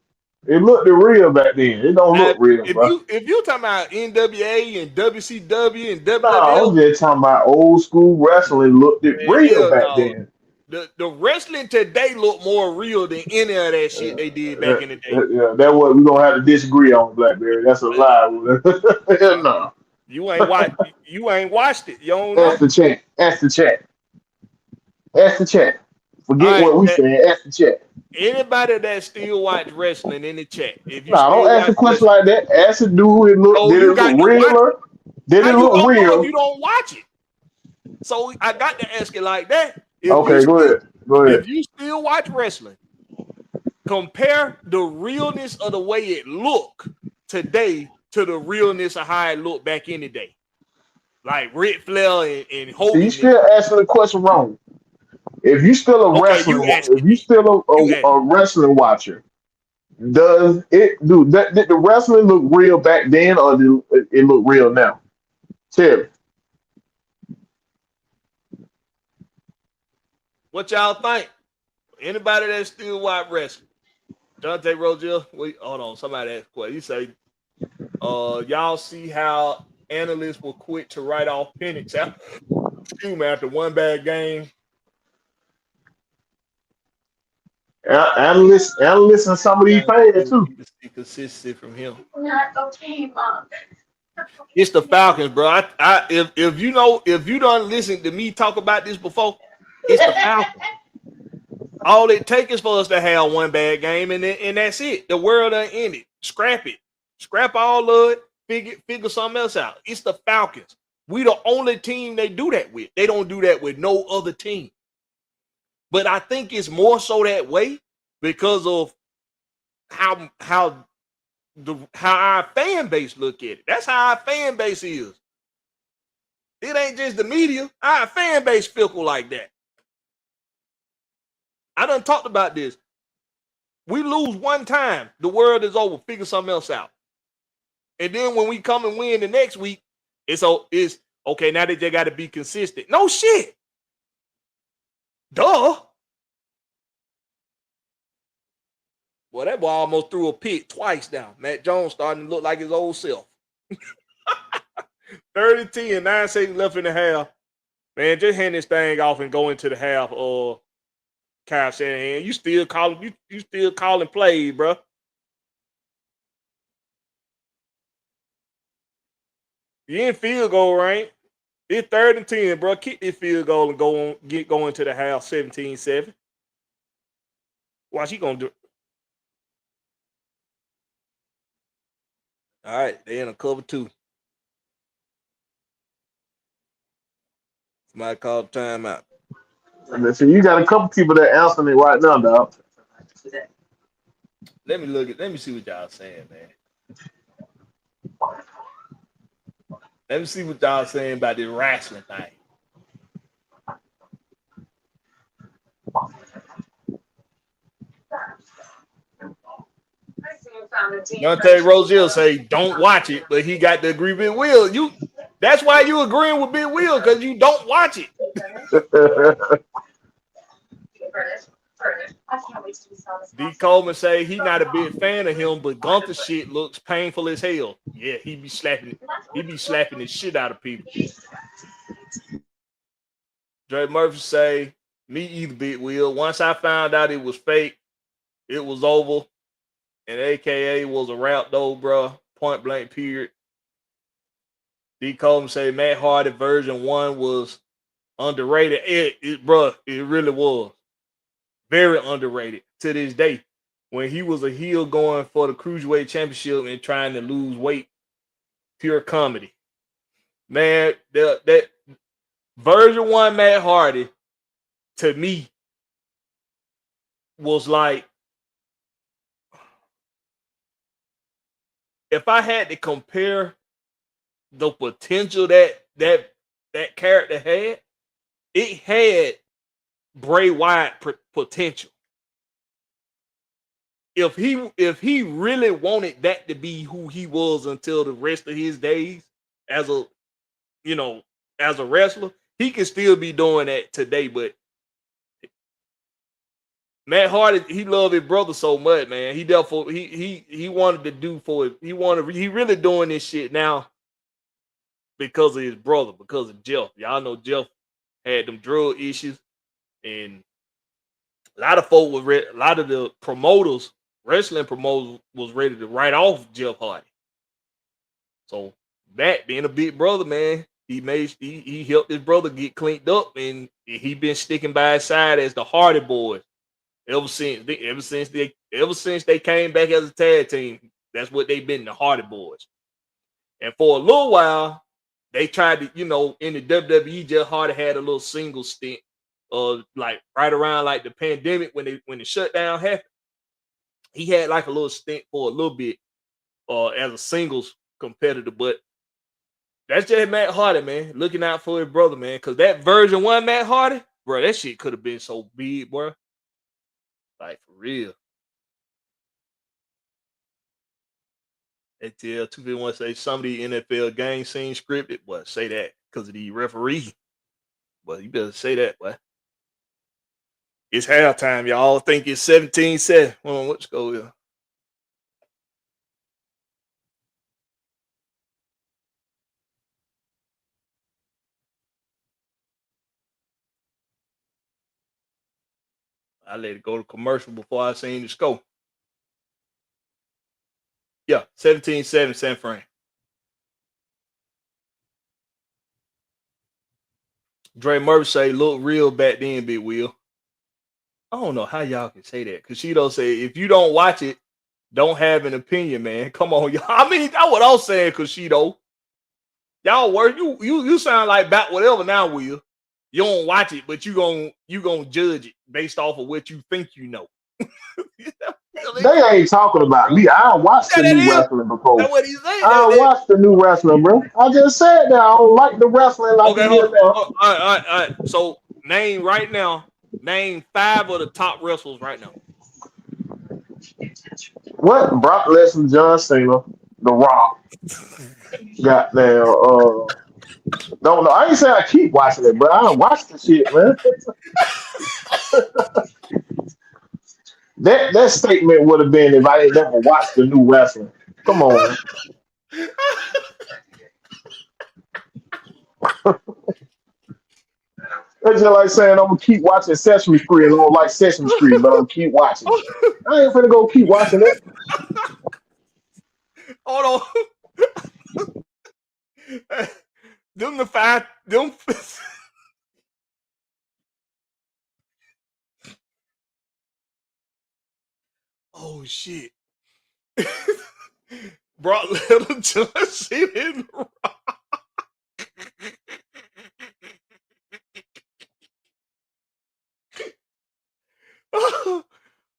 It looked real back then. It don't look real, bro. If you're talking about NWA and WCW and WWF, no, I'm just talking about old school wrestling. Looked real back then. The wrestling today look more real than any of that shit they did back in the day. Yeah, that's what we're gonna have to disagree on, Blakberry. That's a lie. No. You ain't watched it. You don't know. Ask the chat. Forget what we said. Ask the chat. Anybody that still watch wrestling in the chat, if you don't ask a question like that. Ask a dude. Did it look realer? Did it look real? If you don't watch it, so I got to ask it like that. Go ahead. If you still watch wrestling, compare the realness of the way it look today to the realness of how it looked back in the day, like Ric Flair and Hogan. So you still asking the question wrong. If you still a wrestling, if you still a wrestling watcher, did the wrestling look real back then, or did it look real now? Tell me. What y'all think? Anybody that still watch wrestling? Dante Rogel, hold on. Somebody asked a question. You say, y'all see how analysts will quit to write off Penix after one bad game? Analysts and some of these fans You too. can see consistency from him. Not okay, Mom. It's the Falcons, bro. If you don't listen to me talk about this before, it's the Falcons. All it takes is for us to have one bad game, and that's it. The world ain't in it. Scrap it. Scrap all of it. Figure something else out. It's the Falcons. We the only team they do that with. They don't do that with no other team. But I think it's more so that way because of how our fan base look at it. That's how our fan base is. It ain't just the media. Our fan base fickle like that. I done talked about this. We lose one time, the world is over. Figure something else out. And then when we come and win the next week, it's okay. Now that they got to be consistent. No shit. Duh. Well, that boy almost threw a pick twice now. Matt Jones starting to look like his old self. 30-10, 9 seconds left in the half. Man, just hand this thing off and go into the half. Kyle Shanahan, you still calling plays, bro. You in field goal, right? It's 3rd and 10, bro. Kick this field goal and get going to the half 17-7. Watch, he gonna do it. All right, they in a cover 2. Somebody called timeout. And so you got a couple people that answering it right now, dog. Let me see what y'all saying, man. Let me see what y'all saying about this wrestling thing. Dante Rosier say don't watch it, but he got to agree with Will. That's why you agreeing with Big Will, because you don't watch it. D. Coleman say he not a big fan of him, but Gunther shit looks painful as hell. Yeah, he be slapping the shit out of people. Dre Murphy say, me either, Big Will. Once I found out it was fake, it was over. And AKA was a wrap though, bro. Point blank period. D. Coleman say Matt Hardy version 1 was underrated. It really was. Very underrated to this day. When he was a heel going for the Cruiserweight Championship and trying to lose weight. Pure comedy. Man, that version 1 Matt Hardy, to me, was like, if I had to compare the potential that character had, it had Bray Wyatt potential. If he really wanted that to be who he was until the rest of his days as a wrestler, he can still be doing that today. But Matt Hardy, he loved his brother so much, man. He wanted to do for it. He really doing this shit now because of his brother, because of Jeff. Y'all know Jeff had them drug issues, and a lot of the promoters, wrestling promoters, was ready to write off Jeff Hardy. So Matt, being a big brother, man, he helped his brother get cleaned up, and he been sticking by his side as the Hardy Boys ever since they came back as a tag team. That's what they've been, the Hardy Boys. And for a little while, they tried to, in the WWE, Jeff Hardy had a little single stint, like right around like the pandemic when the shutdown happened. He had like a little stint for a little bit, as a singles competitor. But that's just Matt Hardy, man, looking out for his brother, man. Because that version 1 Matt Hardy, bro, that shit could have been so big, bro. Like, for real. ATL 251 say some of the NFL games seem scripted. But say that because of the referee. But you better say that, boy. It's halftime, y'all. I think it's 17-7. Hold on, let's go here. I let it go to commercial before I seen the score. Yeah, 17-7 San Fran. Dre Murphy say look real back then, Big Will. I don't know how y'all can say that. Cushido say if you don't watch it, don't have an opinion, man. Come on, y'all. I mean, that's what I was saying, Cushido. Y'all work. You sound like back whatever now, Will. You don't watch it, but you gonna judge it based off of what you think you know. They ain't talking about me. I don't watch the new wrestling before. That's what he said. I don't watch the new wrestling, bro. I just said that I don't like the wrestling like Okay, it hold is on. now. All right. So name right now. Name 5 of the top wrestlers right now. What? Brock Lesnar, John Cena, The Rock. Goddamn. Don't know. I ain't saying I keep watching it, but I don't watch the shit, man. That statement would have been if I ain't never watched the new wrestling. Come on, man. That's just like saying I'm gonna keep watching Sesame Street and I don't like Sesame Street, but I'm gonna keep watching it. I ain't finna go keep watching it. Hold on. Them the 5. Them. Oh shit. Brock Lesnar, John Cena, and The Rock.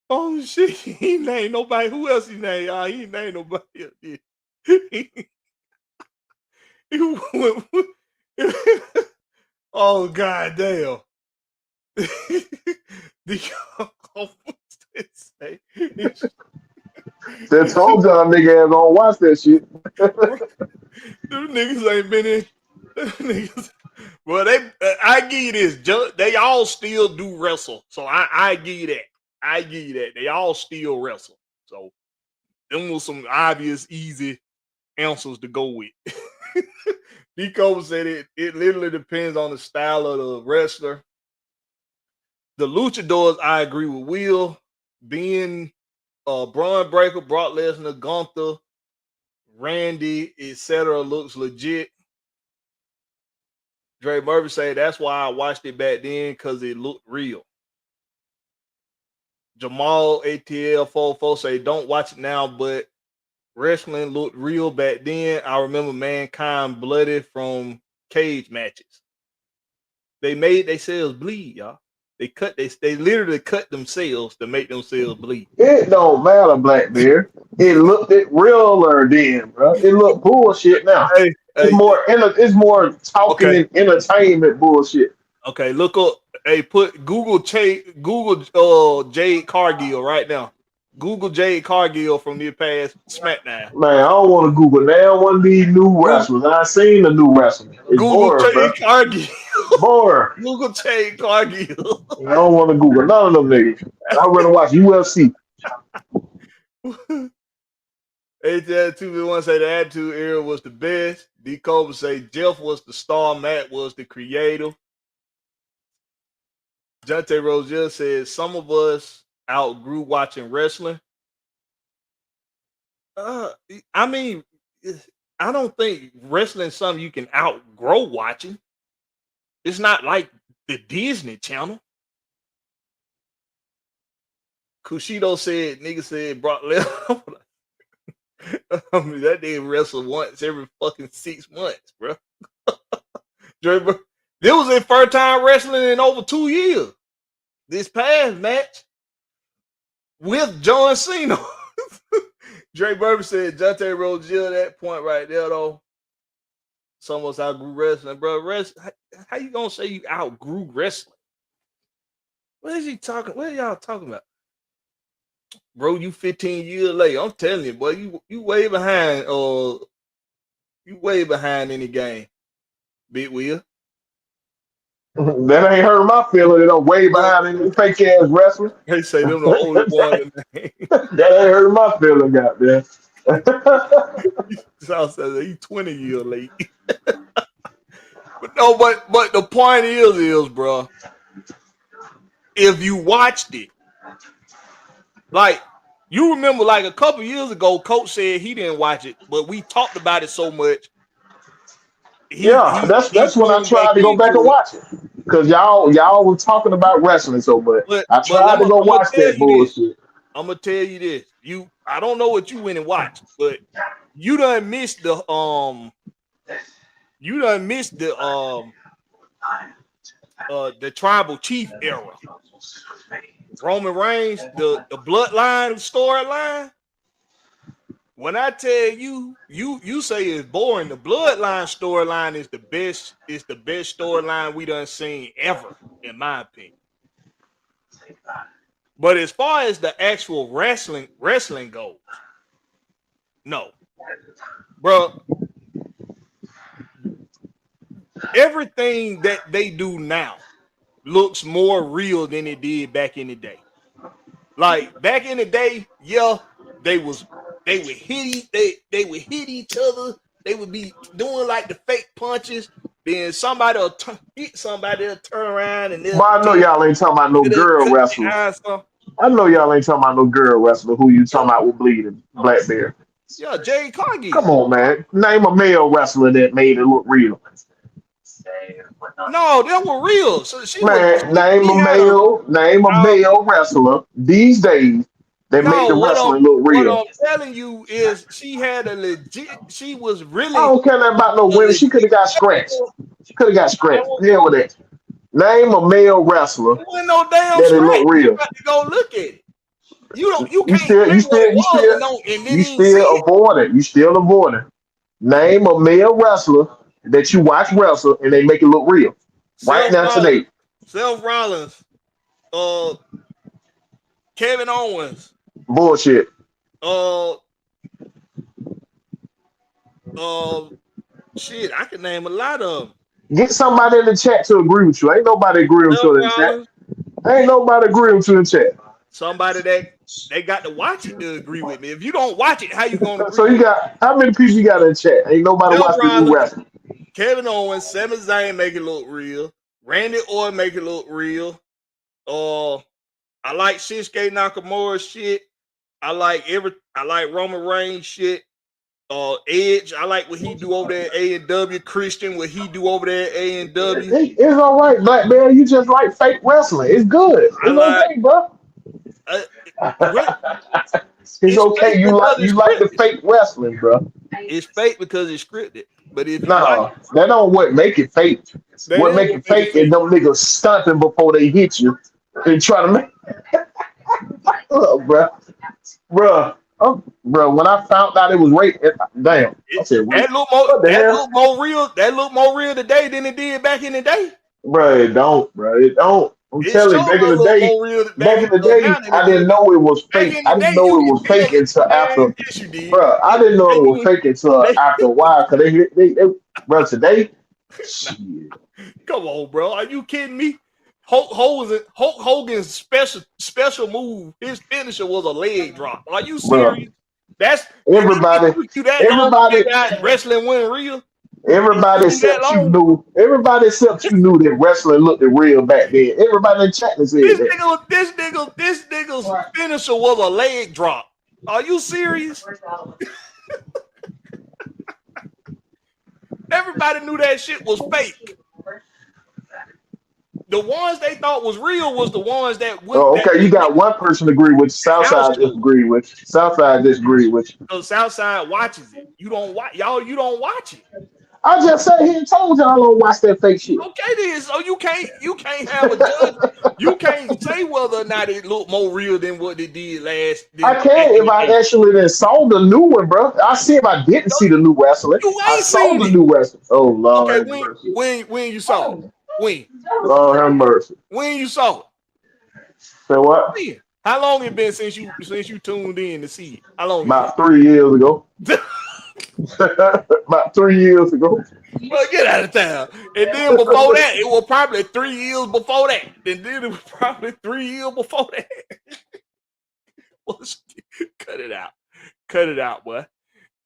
Oh shit. He named nobody. Who else he named? He ain't named nobody else. He went- Oh god damn. Say? That told y'all nigga ass don't watch that shit. Them niggas ain't been in. Them niggas, well, I give you this. They all still do wrestle. So I give you that. I give you that. They all still wrestle. So them was some obvious, easy answers to go with. Nico said it literally depends on the style of the wrestler. The luchadors, I agree with Will. Being Braun Breaker, Brock Lesnar, Gunther, Randy, etc. looks legit. Dre Murphy say that's why I watched it back then because it looked real. Jamal ATL 44 say don't watch it now, but wrestling looked real back then. I remember Mankind bloody from cage matches. They made themselves bleed, y'all. They literally cut themselves to make themselves bleed. It don't matter, Blackbeard. It looked it realer then, bro. It look bullshit now. Hey, It's more talking okay. and entertainment bullshit. Okay, look up. Hey, put Google Jade Cargill right now. Google Jade Cargill from the past SmackDown. Man, I don't want to Google now. One of these new Google, wrestlers. I seen the new wrestling. It's Google boring, bro. Jade Cargill. Boring. Google Jade Cargill. I don't want to Google none of them niggas. I'd rather watch UFC. ATL2v1 say the Attitude Era was the best. D. Cobra say Jeff was the star. Matt was the creator. Jonte Rosier says some of us outgrew watching wrestling. I mean, I don't think wrestling is something you can outgrow watching. It's not like the Disney Channel. Kushido said, nigga said Brock Lesnar. I mean, that nigga wrestle once every fucking 6 months, bro. This was his first time wrestling in over 2 years. This past match with John Cena. Dre Burber said, Jonte Rozier, that point right there, though. Some of us outgrew wrestling, bro. How you gonna say you outgrew wrestling? What is he talking? What are y'all talking about? Bro, you 15 years late. I'm telling you, boy, you way behind. You way behind any game, Big Will. That ain't hurt my feeling. I'm way behind in fake ass wrestling. They say them the only one in the game. That ain't hurt my feeling, goddamn. South says he's 20 years late. But the point is, bro, if you watched it, Like you remember, like a couple years ago, Coach said he didn't watch it, but we talked about it so much. Yeah, He that's when I tuned back tried to go back and into it. watch it. Because y'all were talking about wrestling so much. I But tried to go I'm gonna watch tell that you this. bullshit. I'm gonna tell you this. I don't know what you went and watched, but you done missed the tribal chief era. Roman Reigns, the bloodline storyline. When I tell you, you say it's boring. The bloodline storyline is the best. It's the best storyline we done seen ever, in my opinion. But as far as the actual wrestling goes, no, bro. Everything that they do now looks more real than it did back in the day. Like back in the day, yeah, they would hit each other. They would be doing like the fake punches. Then somebody will hit somebody, they'll turn around and they'll But I know continue y'all ain't talking about no to girl cut wrestler. their eyes off. I know y'all ain't talking about no girl wrestler who you talking about with bleeding. Blackberry. Yeah, Jay Come Cargill. on, man. Name a male wrestler that made it look real. No, they were real. So Man, name a uh, male wrestler these days that made no, the wrestling look what real. I'm telling you is she had a legit. She was I really don't care nothing about no a women. She could legit. have got scratched. She could have got That scratched. Hell with that. Name a male wrestler wasn't no damn that it look scratch. You real. got to go look at it. You You can't still, say you what still, it you was still, and then you even see still it. avoid it. You still avoid it. Name a male wrestler that you watch wrestle and they make it look real. Right Seth now Rollins, today. Seth Rollins, uh, Kevin Owens, Bullshit. uh, uh, shit. I can name a lot of them. Get somebody in the chat to agree with you. Ain't nobody agree with Seth you in the chat. Rollins, Ain't nobody agree with you in the chat. somebody that they got to watch it to agree with me. If you don't watch it, how you gonna agree So you with me? got how many people you got in the chat? Ain't nobody Seth watch the new Rollins, wrestling. Kevin Owens, Sami Zayn make it look real. Randy Orton make it look real. Uh, I like Shinsuke Nakamura shit. I like Roman Reigns shit. Edge, I like what he do over there at A&W. Christian, what he do over there at A&W. It's all right, Blackberry. You just like fake wrestling. It's good. I It's like okay, bro. uh, re- It's it's okay. fake because You it's like the scripted. fake wrestling, bro. It's fake because it's scripted. But if you like Nah, it, that don't what make it fake. that What is make what it make it fake is fake. them niggas stunting before they hit you and try to make bro. Bro. Oh, bro, when I found out it was rape, damn. I said rape. What the hell? That look more real today than it did back in the day. Bro, it don't, bro. It don't. I'm It telling you, sure gonna look more real back in the day, now than it I didn't did. know it was Back fake. in I the didn't day, know you it could was fake tell, until man, after, yes you did. bro. I didn't know it was fake until They, after a while. Cause bro, today, shit. come on, bro. Are you kidding me? Hulk Hogan's special move, his finisher was a leg drop. Are you Bro, serious? That's it everybody, took you that long to everybody, figure out wrestling wasn't real. It everybody took you that except you long. knew. Everybody except you knew that wrestling looked real back then. Everybody in the chat said that. This nigga's finisher was a leg drop. Are you serious? Everybody knew that shit was fake. The ones they thought was real was the ones that went Oh, that okay, you went got one person agree with you. house Southside shows. disagree with you. Southside disagree with you. So Southside watches it. You don't watch y'all. You don't watch it. I just sat here and told y'all I don't watch that fake shit. Okay, then. So you can't have a judge. You can't say whether or not it looked more real than what it did I than back can in if the I day. actually then saw the new one, bro. I see if I didn't see the new wrestling. You I ain't saw seen the it. new wrestling. Oh Okay, Lord have mercy. when you saw it? When Lord have mercy. when you saw it? So what? When? How long it been since you tuned in to see it? How long it been? About 3 years ago. About 3 years ago. Well, get out of town. And then before that, it was probably 3 years before that. And then it was probably 3 years before that. Cut it out. Cut it out, boy.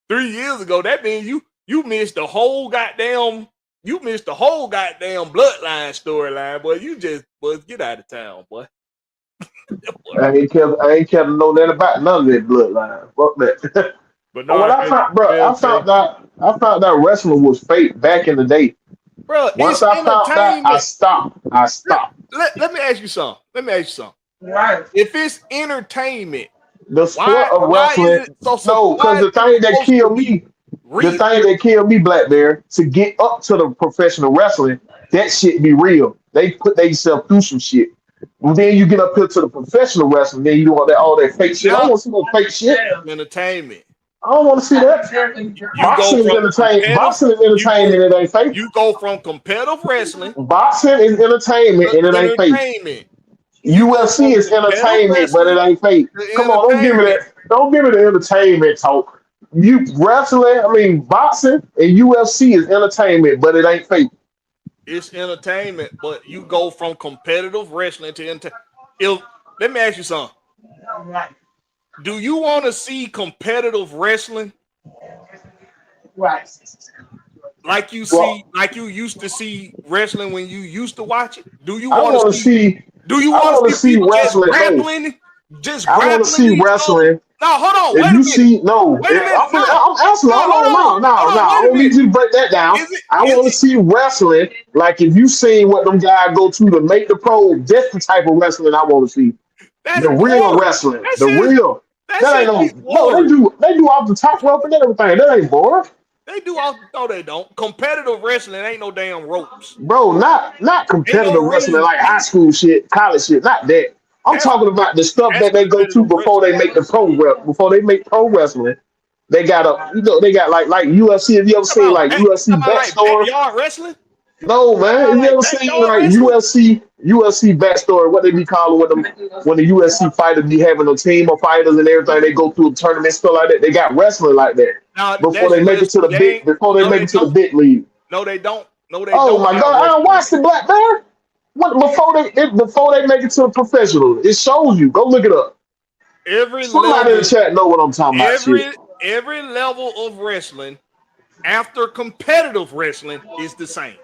3 years ago, that means you missed the whole goddamn bloodline storyline, boy. You just get out of town, boy. I ain't kept know nothing about none of that bloodline. Fuck that. But But no, I found out wrestling was fake back in the day. bro, Once it's I found that, I entertainment. stopped. I stopped. Let me ask you something. Right. If it's entertainment, The sport of why is wrestling, it so no, because why is the it thing that supposed to killed be me, real? Blackberry, to get up to the professional wrestling, that shit be real. They put themselves through some shit. Well, then you get up here to the professional wrestling, then you do all that fake shit. I don't Now want to see no fake shit. entertainment. I don't want to see that. You go from competitive Boxing is you go entertainment, it ain't fake. you go from competitive wrestling Boxing is entertainment to and it ain't fake. entertainment. You go UFC from is competitive entertainment, but it wrestling ain't fake. to Come on, don't give me entertainment. that. Don't give me the entertainment talk. You wrestling, I mean boxing and UFC is entertainment, but it ain't fake. It's entertainment, but you go from competitive wrestling to if let me ask you something. Right. Do you want to see competitive wrestling Right. Well, like you used to see wrestling when you used to watch it? I want to see. Do you I want want to to see see people wrestling. No, just I want to grappling see each other? wrestling. No, hold on, If wait a you minute. see, no, Wait a minute. No, I'm asking. no, Hold on, no. hold on, I wait a don't need minute. you to break that down. Is it I is want to it see wrestling. Like if you seen what them guys go to make the pro, that's the type of wrestling I want to see. that's The real boring. wrestling. That The shit real. that That shit be ain't no. boring. They do off the top rope and everything. That ain't boring, They do all no, they don't. Competitive wrestling ain't no damn ropes. bro. Not Ain't no competitive wrestling ring. like high school shit, college shit. Not that. I'm That's talking about the stuff that's that they go to competitive before wrestling. they make the before they make pro wrestling. They got they got like UFC. Have you ever seen like You UFC talking about like backstory? backyard wrestling? No, You talking man. about Have you like ever seen backyard like wrestling? UFC backstory? What they be calling when the UFC fighters be having a team of fighters and everything? They go through a tournament stuff like that. They got wrestling like that No, before that's they make it to UFC. the They ain't. before they No, make they it to the don't. big league. No, they don't. No, they Oh don't my have God! I don't wrestling watch like the that. Black Bear. What before they make it to a professional? It shows you. Go look it up. Every Somebody in the level, chat know what I'm talking about. Shit. every level of wrestling after competitive wrestling is the same.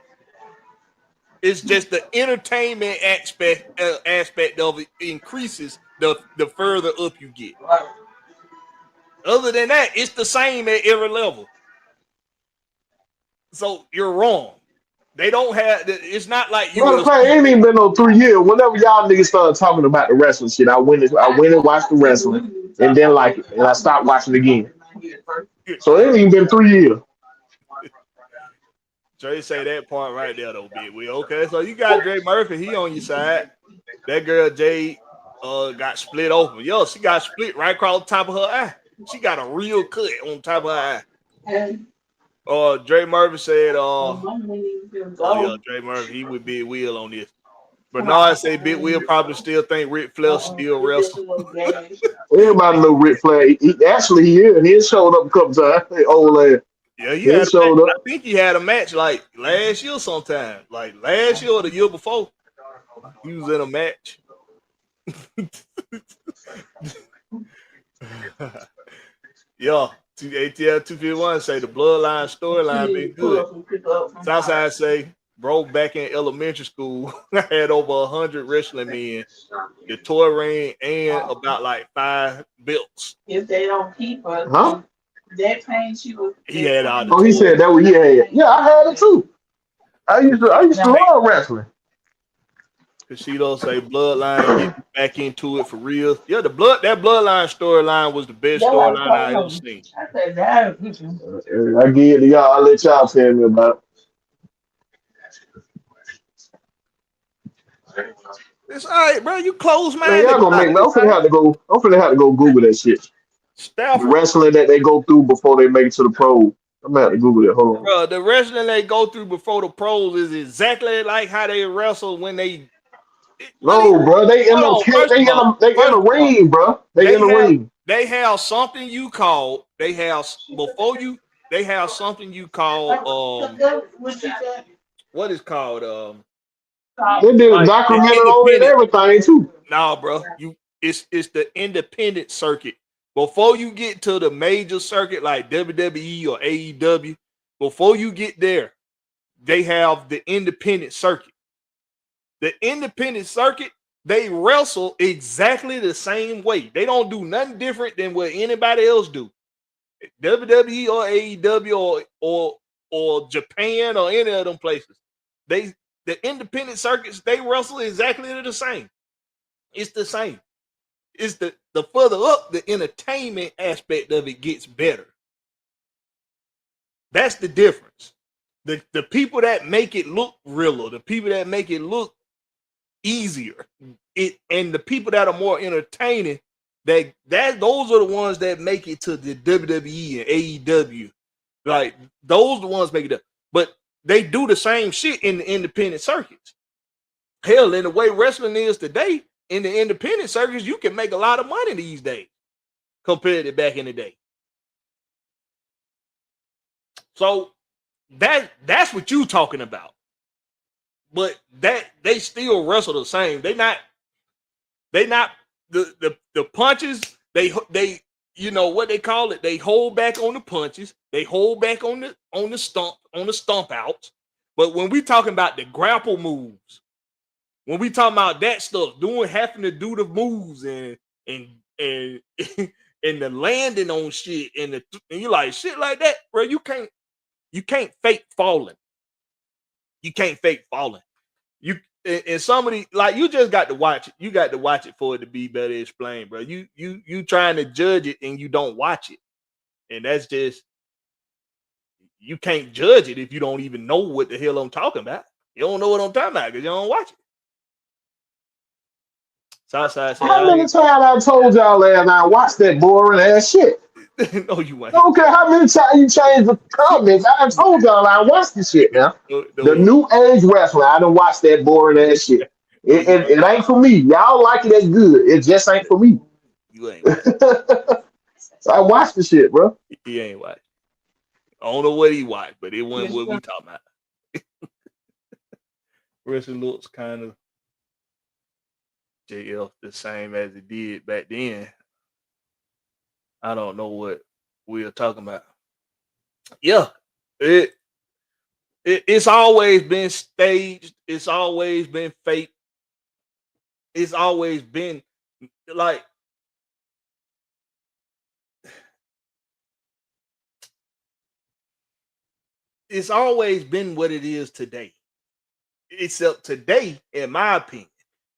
It's just the entertainment aspect of it increases the further up you get. Other than that, it's the same at every level. So you're wrong. They don't have. It's not like Matter of fact, it UFC. ain't even been no 3 years. Whenever y'all niggas started talking about the wrestling shit, I went and watched the wrestling and then like it, and I stopped watching again. So it ain't even been 3 years. Trey say that part right there though, big Will. Okay, so you got Dre Murphy. He on your side. That girl Jade got split open. Yo, she got split right across the top of her eye. She got a real cut on top of her eye. Dre Murphy said, oh yeah, Dre Murphy, he with Big Will on this. Bernard say Big Will probably still think Ric Flair still wrestle. Everybody know Ric Flair. Actually he is. He showed up a couple times. Old lad. Yeah, he He had a match. showed I up. think he had a match like last year sometime. Like last year or the year before. He was in a match. Yeah. ATL 251 say the bloodline storyline been good. Southside say, bro, back in elementary school, I had over 100 wrestling men, the toy ring, and about like 5 belts. If they don't keep us, Huh? that pains you. He had all the Oh, he toys. said that what he had. Yeah, I had it too. I used to love wrestling. Casito say bloodline get back into it for real. Yeah, that bloodline storyline was the best storyline I ever seen. I said that. I give it to y'all. I'll let y'all tell me about It's all right, bro. You close it. Man, minded y'all gonna about make it. me. It's all right. I'm finna have to go Google that shit. The Stafford, wrestling that they go through before they make it to the pro. I'm gonna have to Google it. Hold on. bro, the wrestling they go through before the pros is exactly like how they wrestle when they. What do you, No, bro. They in hold the on. First of all, they in the ring, bro. They in they the have ring. they have something you call they have before you they have something you call What you said? what is called They did a like the documentary on it and independent. everything too. Nah, bro, it's the independent circuit. Before you get to the major circuit like WWE or AEW, before you get there, they have the independent circuit. The independent circuit they wrestle exactly the same way. They don't do nothing different than what anybody else do. WWE or AEW or Japan or any of them places. The independent circuits, they wrestle exactly the same. It's the same. It's the further up the entertainment aspect of it gets better. That's the difference. The people that make it look realer, the people that make it look easier, and the people that are more entertaining, those are the ones that make it to the WWE and AEW. Like those are the ones make it up. But they do the same shit in the independent circuits. Hell, in the way wrestling is today, in the independent circuits, you can make a lot of money these days compared to back in the day. So that's what you talking about. But that they still wrestle the same. They not the punches, they you know what they call it, they hold back on the punches, they hold back on the stomp outs. But when we talking about the grapple moves, when we talking about that stuff, having to do the moves and and the landing on shit and you like shit like that, bro, you can't fake falling. You can't fake falling. You and somebody like you just got to watch it. You got to watch it for it to be better explained, bro. You trying to judge it and you don't watch it. And that's just, you can't judge it if you don't even know what the hell I'm talking about. You don't know what I'm talking about because you don't watch it. Southside said, how many times I told y'all last night, watch that boring ass shit? No, you ain't. I don't care how many times you change the comments. I told y'all I watched this shit now. The new age wrestling, I done watched that boring ass shit. It ain't for me. Y'all like it, that's good. It just ain't for me. You ain't. So I watched the shit, bro. He ain't watch. I don't know what he watched, but it wasn't what we talking about. Wrestling looks kind of JF the same as it did back then. I don't know what we are talking about. Yeah, it's always been staged. It's always been fake. It's always been like it's always been what it is today. Except today, in my opinion,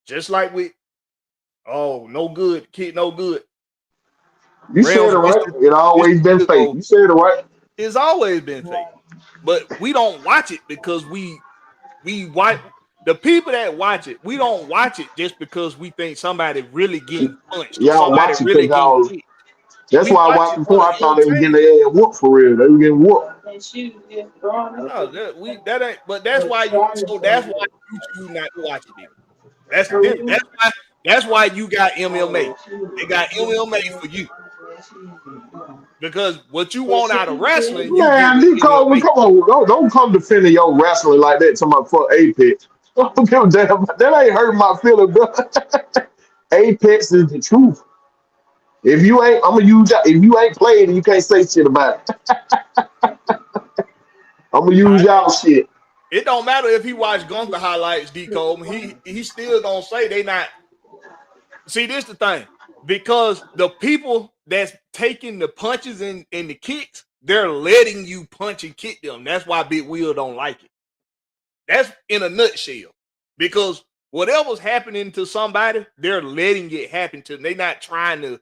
just like with no good, kid, no good. You said it right. It always been fake. You said it right. It's always been fake. But we don't watch it because we watch the people that watch it. We don't watch it just because we think somebody really getting punched. Y'all watch it really getting hit. That's why I watched before. I thought they were getting their ass whooped for real. They were getting whooped. No, that ain't. But that's why you choose not to watch it. That's the difference. That's why you got MMA. They got MMA for you. Because what you want out of wrestling, man, come on, don't come defending your wrestling like that to my fuck Apex. Don't give a damn. That ain't hurting my feelings, bro. Apex is the truth. If you ain't, I'm gonna use that. If you ain't playing, you can't say shit about it. I'm gonna use y'all shit. It don't matter if he watched Gunther highlights, D-Cole. He still gonna say they not. See, this the thing. Because the people that's taking the punches and the kicks, they're letting you punch and kick them. That's why Big Will don't like it. That's in a nutshell. Because whatever's happening to somebody, they're letting it happen to them. They're not trying to,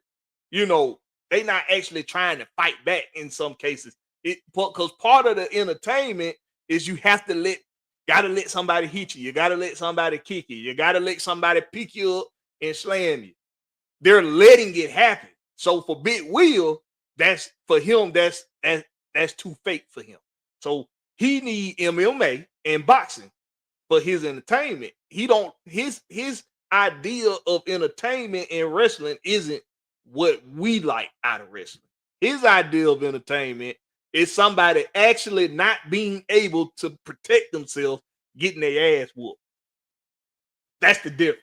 they're not actually trying to fight back in some cases. Because part of the entertainment is you have to gotta let somebody hit you. You gotta let somebody kick you. You gotta let somebody pick you up and slam you. They're letting it happen. So for Big Will, that's for him, that's too fake for him. So he need MMA and boxing for his entertainment. His idea of entertainment and wrestling isn't what we like out of wrestling. His idea of entertainment is somebody actually not being able to protect themselves, getting their ass whooped. That's the difference.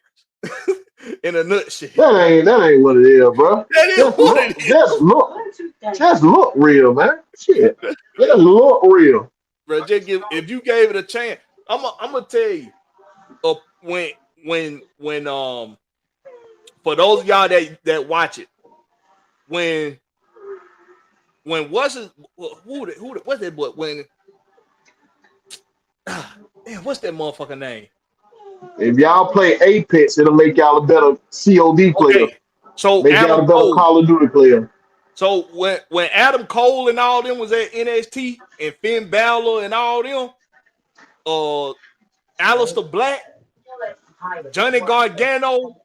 In a nutshell. That ain't what it is, bro. That is what it is. Just look real, man. Shit. Just look real. Bro, if you gave it a chance, I'm gonna tell you, when for those of y'all that watch it, when what's it who what's that boy when man, what's that motherfucker name? If y'all play Apex, it'll make y'all a better COD player. Okay, so Make y'all Adam a better Cole. Call of Duty player. So when Adam Cole and all them was at NXT and Finn Balor and all them, Aleister Black, Johnny Gargano,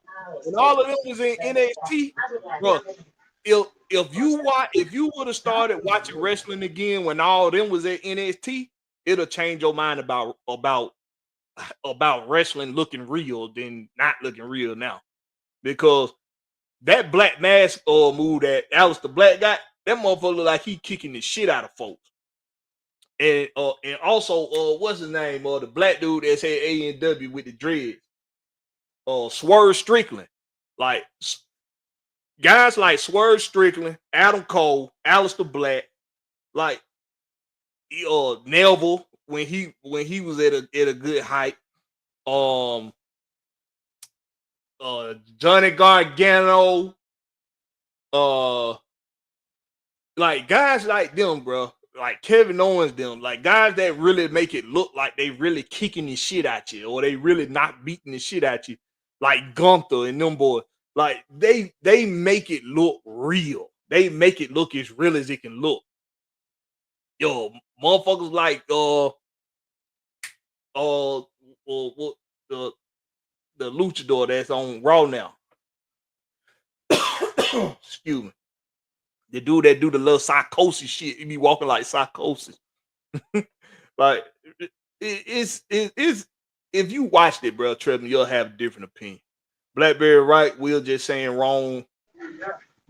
and all of them was in NXT, bro. If you would have started watching wrestling again when all of them was at NXT, it'll change your mind about wrestling looking real than not looking real now. Because that black mask move that Aleister Black got, that motherfucker look like he kicking the shit out of folks. And also what's his name? The black dude that said A&W with the dreads. Swerve Strickland. Like guys like Swerve Strickland, Adam Cole, Aleister Black, like Neville when he was at a good height. Johnny Gargano, like guys like them, bro, like Kevin Owens, them, like guys that really make it look like they really kicking the shit at you, or they really not beating the shit at you, like Gunther and them boys. Like they make it look real. They make it look as real as it can look. Yo, motherfuckers like the luchador that's on Raw now. Excuse me. The dude that do the little psychosis shit, he be walking like psychosis. Like it's if you watched it, bro, Trevor, you'll have a different opinion. Blakberry right, Will just saying wrong,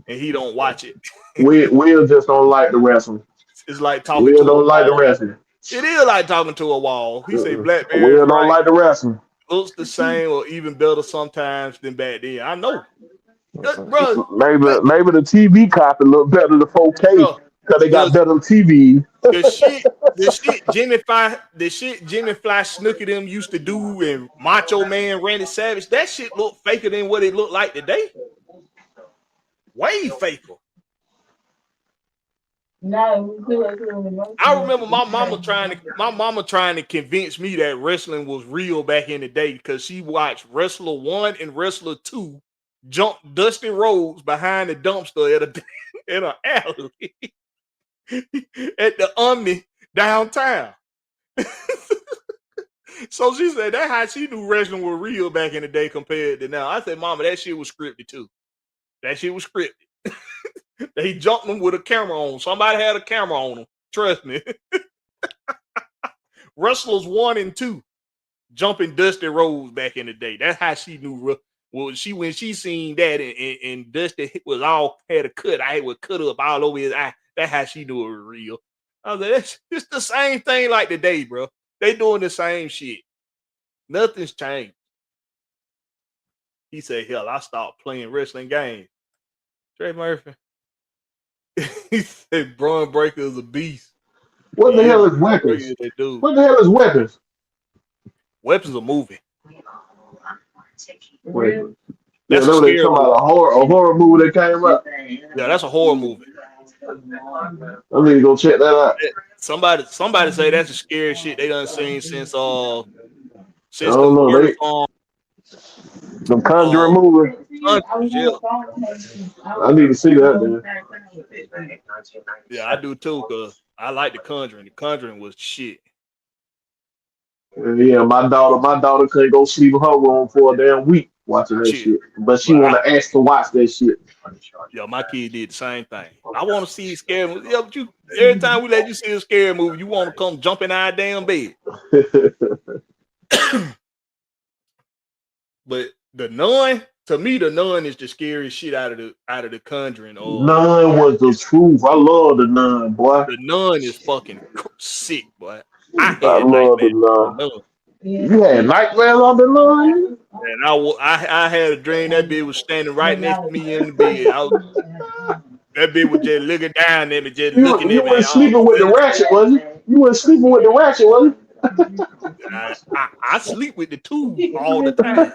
and he don't watch it. Will just don't like the wrestling. It's like talking Will to don't a like the wall. wrestling. It is like talking to a wall. He say Blakberry Will don't right, like the wrestling. looks the same or even better sometimes than back then. I know. Bro, Maybe the TV copy look better than 4K because they got better TV. the shit Jimmy Fly Snooker them used to do and Macho Man Randy Savage, that shit look faker than what it looked like today. Way faker. I remember my mama trying to convince me that wrestling was real back in the day because she watched Wrestler 1 and Wrestler 2 jump Dusty Rhodes behind the dumpster at an alley at the Omni downtown. So she said that's how she knew wrestling was real back in the day compared to now. I said, Mama, that shit was scripted too. That shit was scripted. They jumped them with a camera on. Somebody had a camera on them. Trust me. Wrestlers 1 and 2 jumping Dusty Rhodes back in the day. That's how she knew. Well, when she seen that and Dusty was all had a cut, I would cut up all over his eye. That's how she knew it was real. I was like, it's the same thing like today, bro. They doing the same shit. Nothing's changed. He said, hell, I stopped playing wrestling games. Trey Murphy. He said Braun Breaker is a beast. What the hell is weapons? What the hell is weapons? Weapons a movie. Wait. That's yeah, they talking about a horror movie that came out. Yeah, that's a horror movie. I need to go check that out. Somebody say that's the scariest shit they done seen since I don't know. The Conjuring movie. Yeah. I need to see that, man. Yeah, I do too, cause I like The Conjuring. The Conjuring was shit. Yeah, my daughter couldn't go sleep in her room for a damn week watching that shit. But she want to ask to watch that shit. Yeah, my kid did the same thing. I want to see a scary movie. Yeah, but every time we let you see a scary movie, you want to come jump in our damn bed. But The Nun, to me, The Nun is the scariest shit out of the Conjuring. Nun was the truth. I love The Nun, boy. The Nun is fucking sick, boy. I love The Nun. You had nightmares on The Nun? And I had a dream that bitch was standing right next to me in the bed. That bitch was just looking down at me, just looking at me. You weren't sleeping with the ratchet, was you? You weren't sleeping with the ratchet, was you? I sleep with the tube all the time.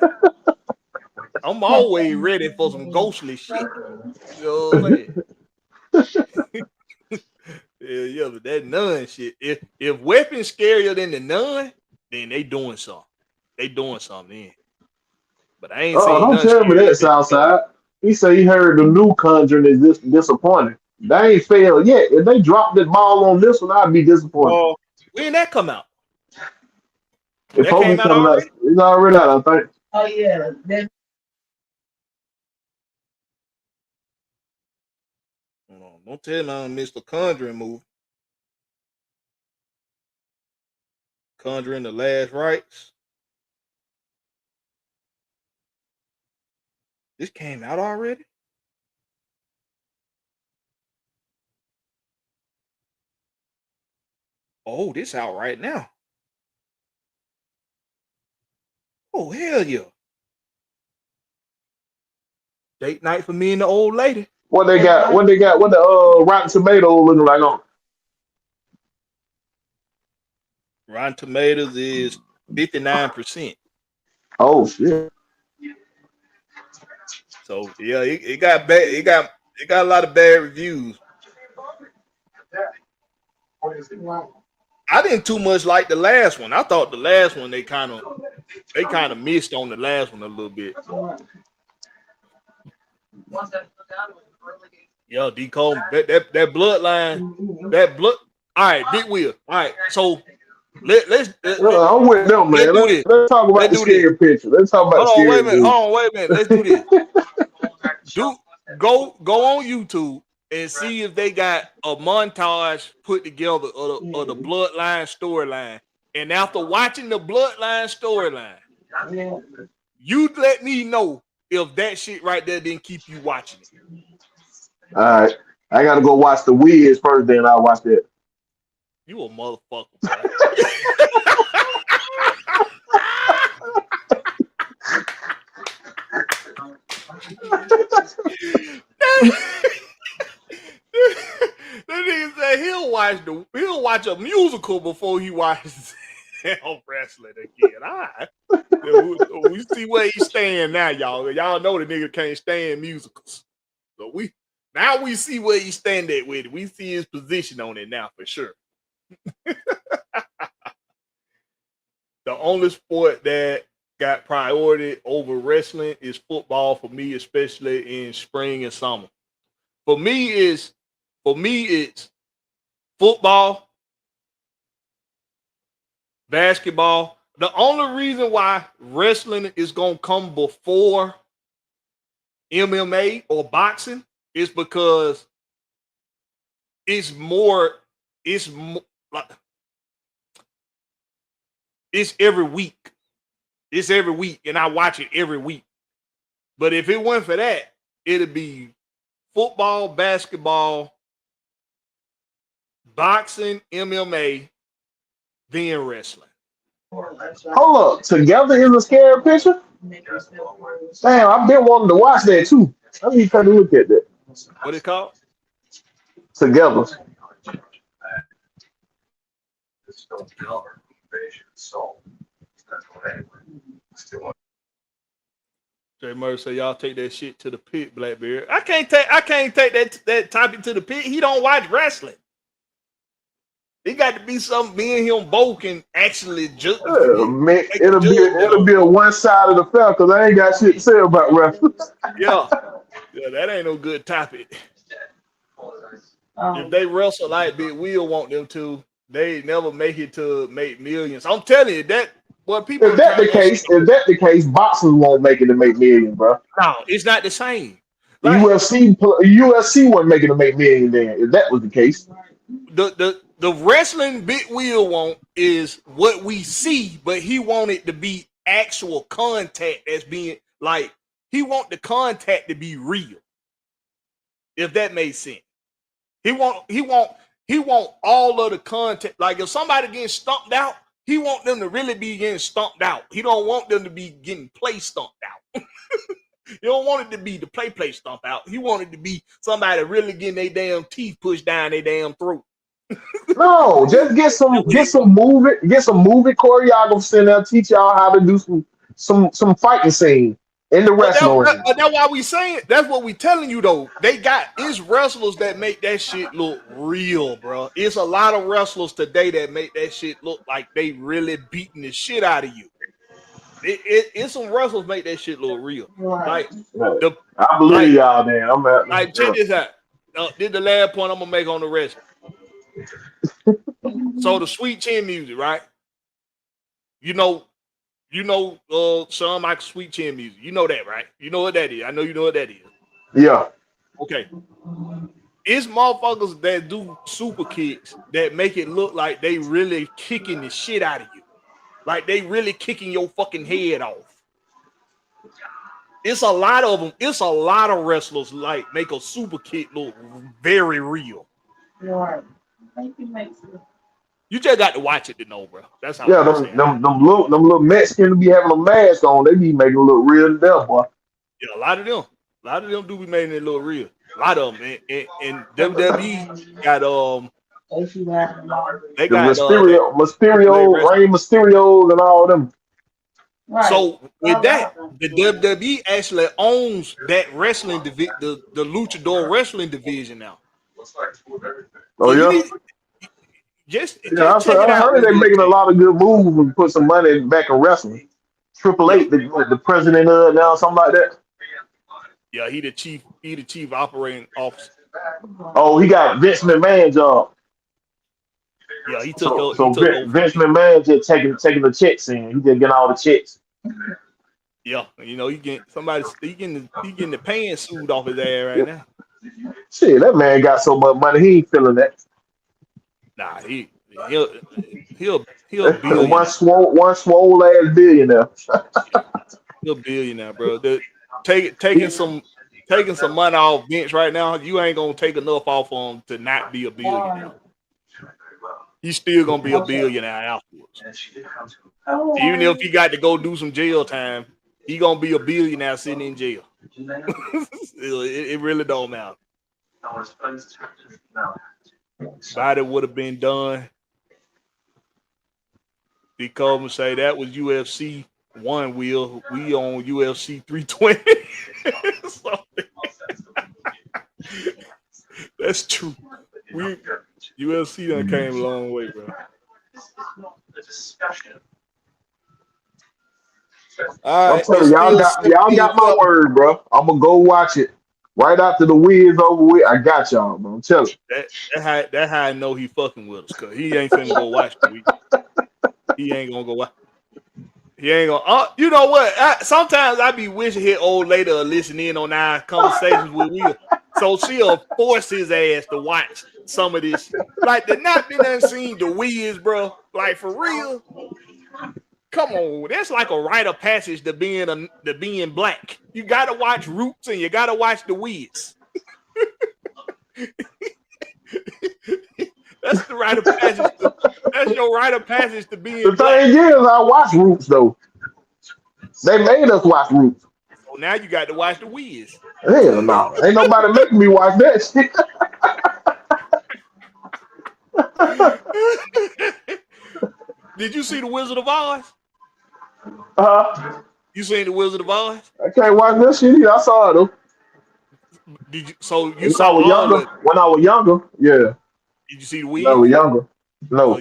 I'm always ready for some ghostly shit. You know what I'm saying? Yeah, but that nun shit. If weapons scarier than the nun, then they doing something. They doing something then. But I ain't Oh, seen don't nothing tell me scarier that, than the nun. Southside. He said he heard the new Conjuring is disappointing. They ain't failed yet. If they drop the ball on this one, I'd be disappointed. Oh, when that come out? It's That supposed to came be out coming out. already? It's already out, I think. Oh yeah, that Hold on. Don't tell me I missed the Conjuring movie. Conjuring the Last Rites. This came out already? Oh, this out right now. Oh, hell yeah. Date night for me and the old lady. What they got? What the Rotten Tomato looking like on? Rotten Tomatoes is 59%. Oh shit! So yeah, it got bad. It got a lot of bad reviews. I didn't too much like the last one. I thought the last one they kind of missed on the last one a little bit. Yeah, decode that bloodline, that blood. All right, Big Wheel. All right, so I'm with them, let's man. do this. Let's talk about Let's the do this. scary picture. Let's talk about the Hold on, wait a scary minute. movie. Hold on, wait a minute. Let's do this. Go on YouTube and see if they got a montage put together of the bloodline storyline. And after watching the bloodline storyline, you let me know if that shit right there didn't keep you watching it. All right, I gotta go watch the Wiz first, then I'll watch that. You a motherfucker, boy. That nigga said he'll watch a musical before he watches wrestling again. All right. We see where he's staying now, y'all. Y'all know the nigga can't stand musicals. So we see where he's standing with it. We see his position on it now for sure. The only sport that got priority over wrestling is football for me, especially in spring and summer. For me, it's football, basketball. The only reason why wrestling is gonna come before MMA or boxing is because it's every week. It's every week, and I watch it every week. But if it weren't for that, it'd be football, basketball, boxing, MMA, then wrestling. Hold up, Together is a scary picture. Damn, I've been wanting to watch that too. Let me take a look at that. What it called? Together. Jay Murray said, "Y'all take that shit to the pit, Blakberry." I can't take that topic to the pit. He don't watch wrestling. It got to be something me and him both can actually just Man, it'll be a one side of the fair because I ain't got shit to say about wrestling. Yeah, that ain't no good topic. If they wrestle like Big Wheel want them to, they never make it to make millions. I'm telling you that. What people If that the case, boxers won't make it to make millions, bro. No, it's not the same. Like, UFC wasn't making to make millions then. If that was the case, the wrestling Big Wheel want is what we see, but he want it to be actual contact that's being like he want the contact to be real. If that makes sense, he want all of the contact. Like if somebody getting stumped out, he want them to really be getting stumped out. He don't want them to be getting play stumped out. You don't want it to be the play stomp out. He wanted to be somebody really getting their damn teeth pushed down their damn throat. No, just get some movie choreographers in there, teach y'all how to do some fighting scene in the But wrestling ring. that's why we saying that's what we telling you though. They got it's wrestlers that make that shit look real, bro. It's a lot of wrestlers today that make that shit look like they really beating the shit out of you. It's some wrestlers make that shit look real. Right. Like Yeah. the I believe like y'all, man. I'm at. like check this out. This the last point I'm gonna make on the rest. So the sweet chin music, right? You know, Shawn Michaels sweet chin music. You know that, right? You know what that is. I know you know what that is. Yeah. Okay. It's motherfuckers that do super kicks that make it look like they really kicking the shit out of you. Like they really kicking your fucking head off. It's a lot of them. It's a lot of wrestlers like make a super kick look very real. Right. Thank you, makes it. You just got to watch it to know, bro. That's how Yeah, I'm them, saying. them, them little Mexicans be having a mask on. They be making it look real to death, boy. Yeah, a lot of them do be making it look real. A lot of them and WWE got Thank you, that. they The got that Mysterio, wrestling. Rey Mysterios, and all them. Right. So with that, the WWE actually owns that wrestling the luchador wrestling division now. Oh So you yeah, need just yeah. check it I out. heard they making a lot of good moves and put some money back in wrestling. Triple Yeah, H, the president of it now, something like that. yeah. He the chief operating officer. Oh, he got Vince McMahon job. Yeah, he So took over. Vince McMahon just taking the checks in. He just getting all the checks. Yeah, you know, he getting the pants suit off his ass right now. Shit, that man got so much money, he ain't feeling that. Nah, he'll one billionaire. swole ass billionaire. He'll billionaire, bro. Taking some money off Vince right now, you ain't gonna take enough off him to not be a billionaire. He's still gonna be a billionaire afterwards. Even if he got to go do some jail time, he gonna be a billionaire sitting in jail. it really don't matter. Body would have been done. He come and say that was UFC 1 wheel. We on UFC 320. So, that's true. UFC done came a long way, bro. All I'm right, telling it's you, still y'all got my 17-7. word, bro. I'm gonna go watch it right after the Wiz over with. I got y'all, bro. I'm telling you. That how I know he fucking with us, cause he ain't finna go watch the week. He ain't gonna go watch. He ain't gonna. You know what? Sometimes I be wishing his old lady will listen in on our conversations with Will, so she'll force his ass to watch some of this. Like the not been unseen the Wiz, bro. Like for real. Come on, that's like a rite of passage to being black. You gotta watch Roots and you gotta watch the Wiz. That's the rite of passage. That's your rite of passage to being The black. thing is, I watch Roots though. They made us watch Roots. So now you got to watch the Wiz. Hell no, ain't nobody making me watch that shit. Did you see the Wizard of Oz? uh, You seen the Wizard of Oz? I can't watch that shit either. I saw it though. Did you? So you When I saw was all younger, of it? when I was younger, yeah. Did you see the When I Wiz? was younger, So no.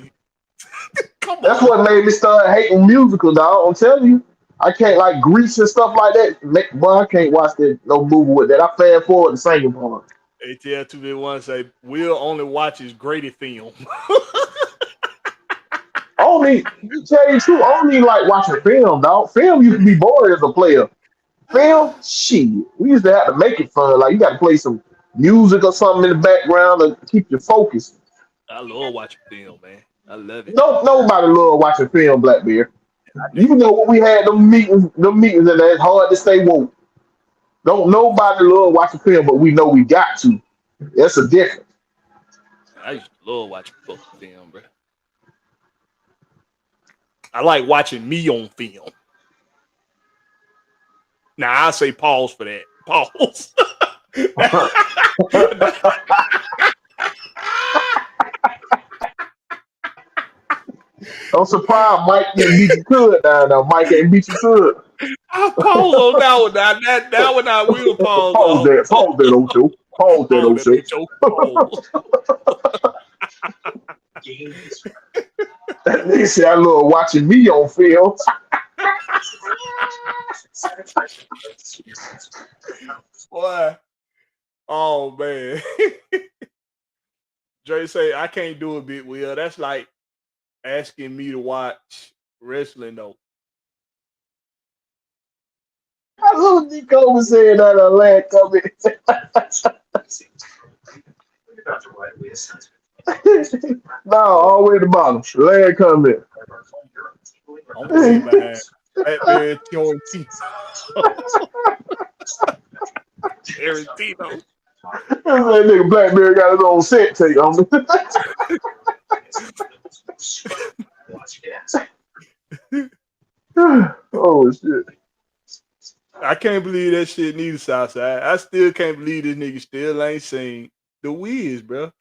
come That's on. what made me start hating musical, dog. I'm telling you, I can't like Grease and stuff like that. Boy, I can't watch that no movie with that. I fast forward the singing part. ATL 2 say Will only watches Grady film. Only tell you the truth, only like watching film, dog. Film used to be boring as a player. Film, shit. We used to have to make it fun. Like you got to play some music or something in the background to keep you focused. I love watching film, man. I love it. No, nobody love watching film, Blackbeard. I do. You know when we had them meetings, and it's hard to stay woke. Don't nobody love watching film, but we know we got to. That's a difference. I used to love watching fucking film, bro. I like watching me on film. Now I say pause for that. Pause. I'm surprised Mike didn't beat you to it down there. Mike ain't beat you to I pause on that one. Now, that one I will it. pause Pause on. that. Pause that, Ocho. Pause that, Pause that Ocho. Ocho. Pause. That nigga said I love watching me on film. Boy. Oh man. Dre say I can't do a bit, Will. That's like asking me to watch wrestling though. I love Nico was saying that a lad comment. No, all the way at the bottom. Lad comment. I'm way behind. Blakberry Tarantino. Tarantino. That nigga Blackberry got his own set take on me. Oh shit. I can't believe that shit neither, Southside. I still can't believe this nigga still ain't seen The Wiz, bro.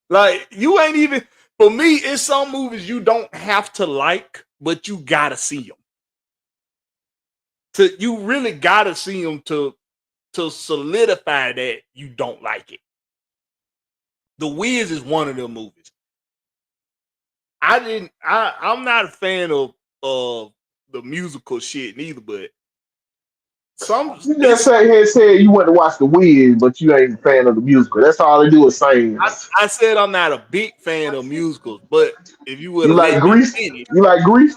Like, you ain't even, for me, it's some movies you don't have to like, but you gotta see them. You really gotta see them to solidify that you don't like it. The Wiz is one of them movies. I'm not a fan of the musical shit neither, but You just said you went to watch The Wiz, but you ain't a fan of the musical. That's all they do is sing. I said I'm not a big fan of musicals, but if you would You like let me Grease? finish, You like Grease?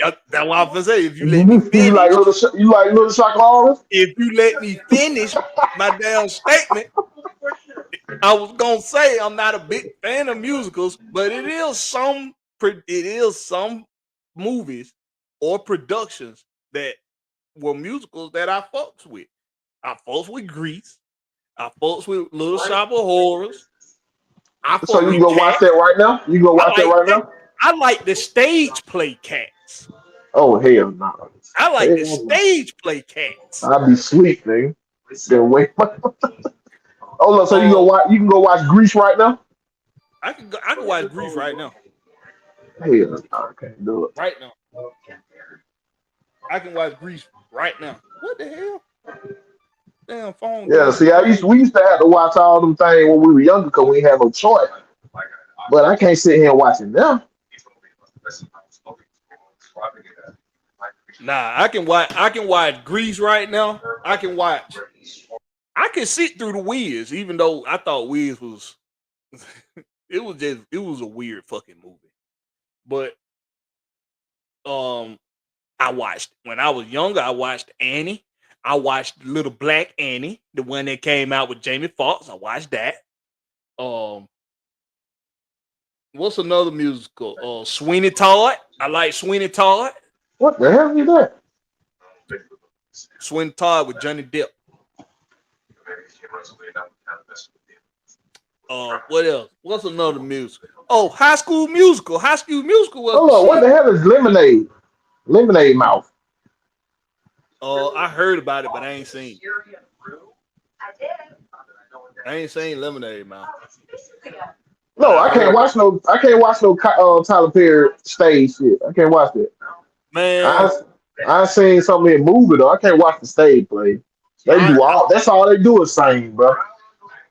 that's what I'm gonna say. If you let me You like finish, Little Shaka Horror? if you let me finish my damn statement, I was gonna say I'm not a big fan of musicals, but it is some movies or productions that were musicals that I fucks with. I fucks with Grease. I fucks with Little Shop of Horrors. I So fuck you can with go watch Cats. that right now? You can go watch that right now? I like the stage play Cats. Oh hell no. I like the Hell no. stage play Cats. I'll be sleep, nigga. Then wait. Oh look, so you can go watch Grease right now? I can watch Grease right now. Hell no, I can't do it. Right now. I can watch Grease right now. What the hell? Damn phone. Yeah, see, we used to have to watch all them things when we were younger because we didn't have no choice. But I can't sit here and watch it now. Nah, I can watch Grease right now. I can sit through the Wiz, even though I thought Wiz was it was a weird fucking movie. But I watched when I was younger, I watched Annie. I watched Little Black Annie, the one that came out with Jamie Foxx. I watched that. What's another musical? Sweeney Todd. I like Sweeney Todd. What the hell is that? Sweeney Todd with Johnny Depp. What else? What's another musical? Oh, High School Musical. High School Musical was. Oh, what the hell is Lemonade? Lemonade Mouth. I heard about it, but I ain't seen. I ain't seen Lemonade Mouth. No, I can't watch no Tyler Perry stage shit. I can't watch that. Man, I seen something in movie though. I can't watch the stage play. That's all they do is sing, bro.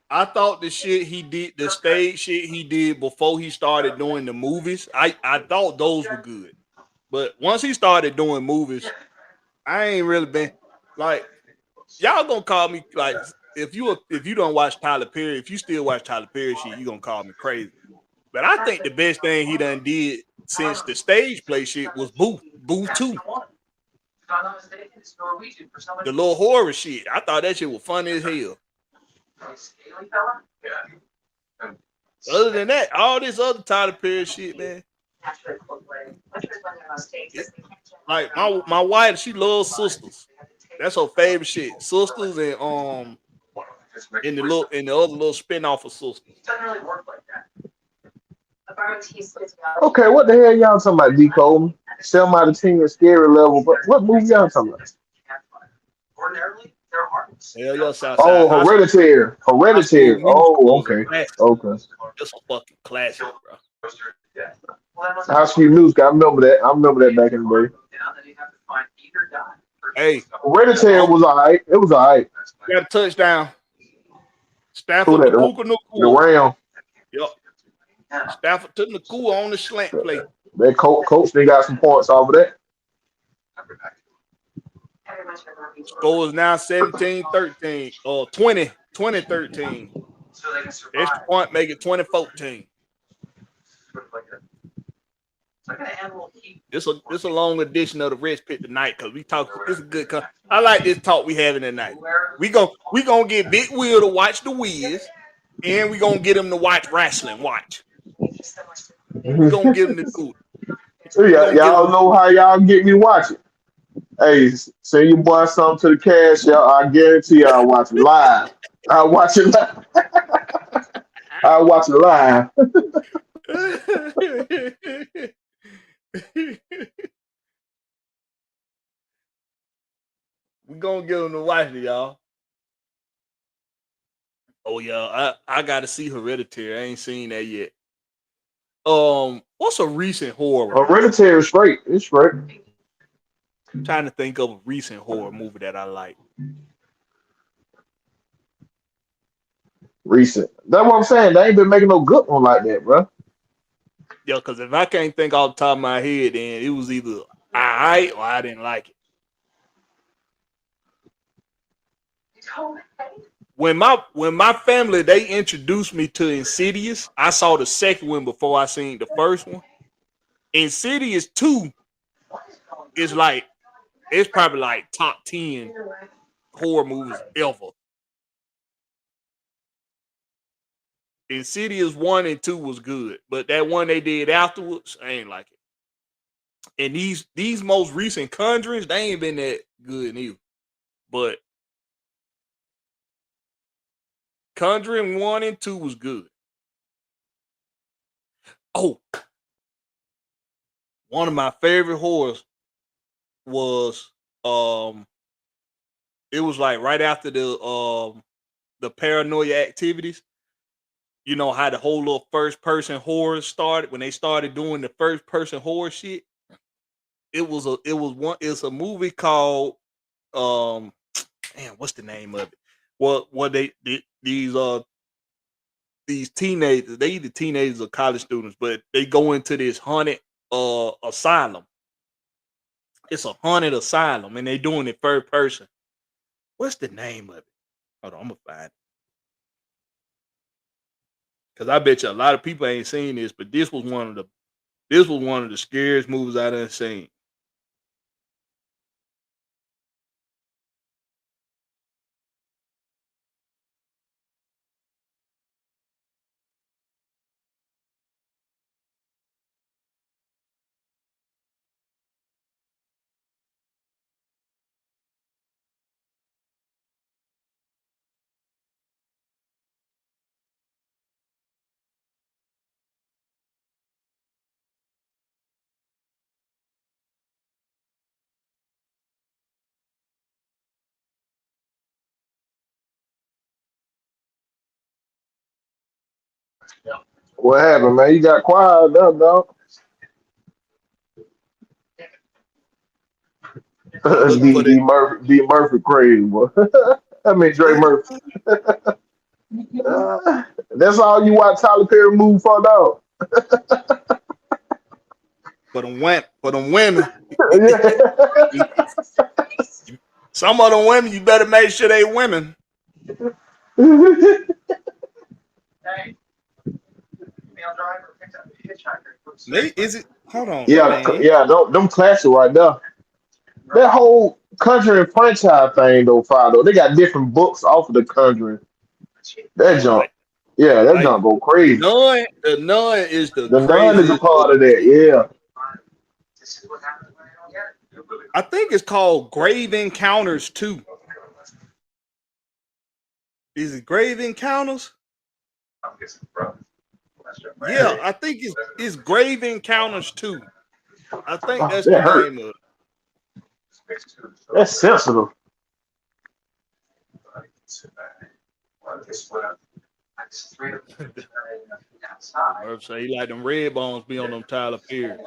I thought the shit he did, the stage shit he did before he started doing the movies, I thought those were good. But once he started doing movies, I ain't really been like, y'all gonna call me like, if you don't watch Tyler Perry, if you still watch Tyler Perry shit, you gonna call me crazy. But I think the best thing he done did since the stage play shit was Boo 2. The little horror shit. I thought that shit was funny as hell. Other than that, all this other Tyler Perry shit, man. Like my wife, she loves Sisters. That's her favorite shit. Sisters and in the other little spinoff of Sisters. Okay, what the hell y'all talking about, D. Cole? 7 out of 10 scary level, but what movie y'all talking about? Hell yeah, Southside. Oh, Hereditary. Oh, okay. Okay. It's a fucking classic, bro. Yeah. Well, that High School Music. I remember that. I remember that back in the day. down, then you have to find either die. Hey, Hereditary oh, was alright. It was alright. got a touchdown. Who Stafford that? to Kuka The Nakua. Ram. Yep. Stafford to Nakua on the slant play. That coach they got some points off of that. Score is now 17-13 or 20-13. So they can survive. Extra point, make it 20-14. Sort of like a, it's like an animal heat. It's a long edition of the Rich Pit tonight because we talk. It's a good. I like this talk we having tonight. We gonna get Big Will to watch the Wiz, and we gonna get him to watch wrestling. Watch. We gonna get him to do it. Yeah, y'all know how y'all get me watching. Hey, send your boy something to the cash, y'all. I guarantee I'll watch it live. I'll watch it live. I'll watch it live. We gonna get him to watch it, y'all. Oh yeah, I gotta see Hereditary. I ain't seen that yet. What's a recent horror? Hereditary is straight. It's straight. I'm trying to think of a recent horror movie that I like. Recent. That's what I'm saying. They ain't been making no good one like that, bro. Yeah, because if I can't think off the top of my head, then it was either I or I didn't like it. When my family they introduced me to Insidious, I saw the second one before I seen the first one. Insidious 2 is like it's probably like top 10 horror movies ever. Insidious 1 and 2 was good, but that one they did afterwards, I ain't like it. And these most recent Conjurings, they ain't been that good neither. But Conjuring 1 and 2 was good. Oh, one of my favorite horrors was it was like right after the Paranoia Activities. You know how the whole little first person horror started when they started doing the first person horror shit. It's a movie called what's the name of it? Well, these teenagers, they either teenagers or college students, but they go into this haunted asylum. It's a haunted asylum, and they doing it third person. What's the name of it? Hold on, I'm gonna find it. Cause I bet you a lot of people ain't seen this, but this was one of the scariest movies I done seen. What happened, man? You got quiet up, dog. I'm looking for the D Murphy crazy, boy. I mean Dre Murphy. That's all you watch Tyler Perry move for, dog. for them women. Some of them women, you better make sure they women. Is it? Hold on. Yeah, them classic right there. That whole Conjuring franchise thing, though, Fido, they got different books off of the Conjuring. That jump, that jump go crazy. The Nun is the Nun is a craziest part of book. that, yeah. I think it's called Grave Encounters 2. Is it Grave Encounters? Yeah, I think it's Grave Encounters 2. I think that's the name of it. That's sensitive. Murph say he like them red bones be on them Tyler Perry.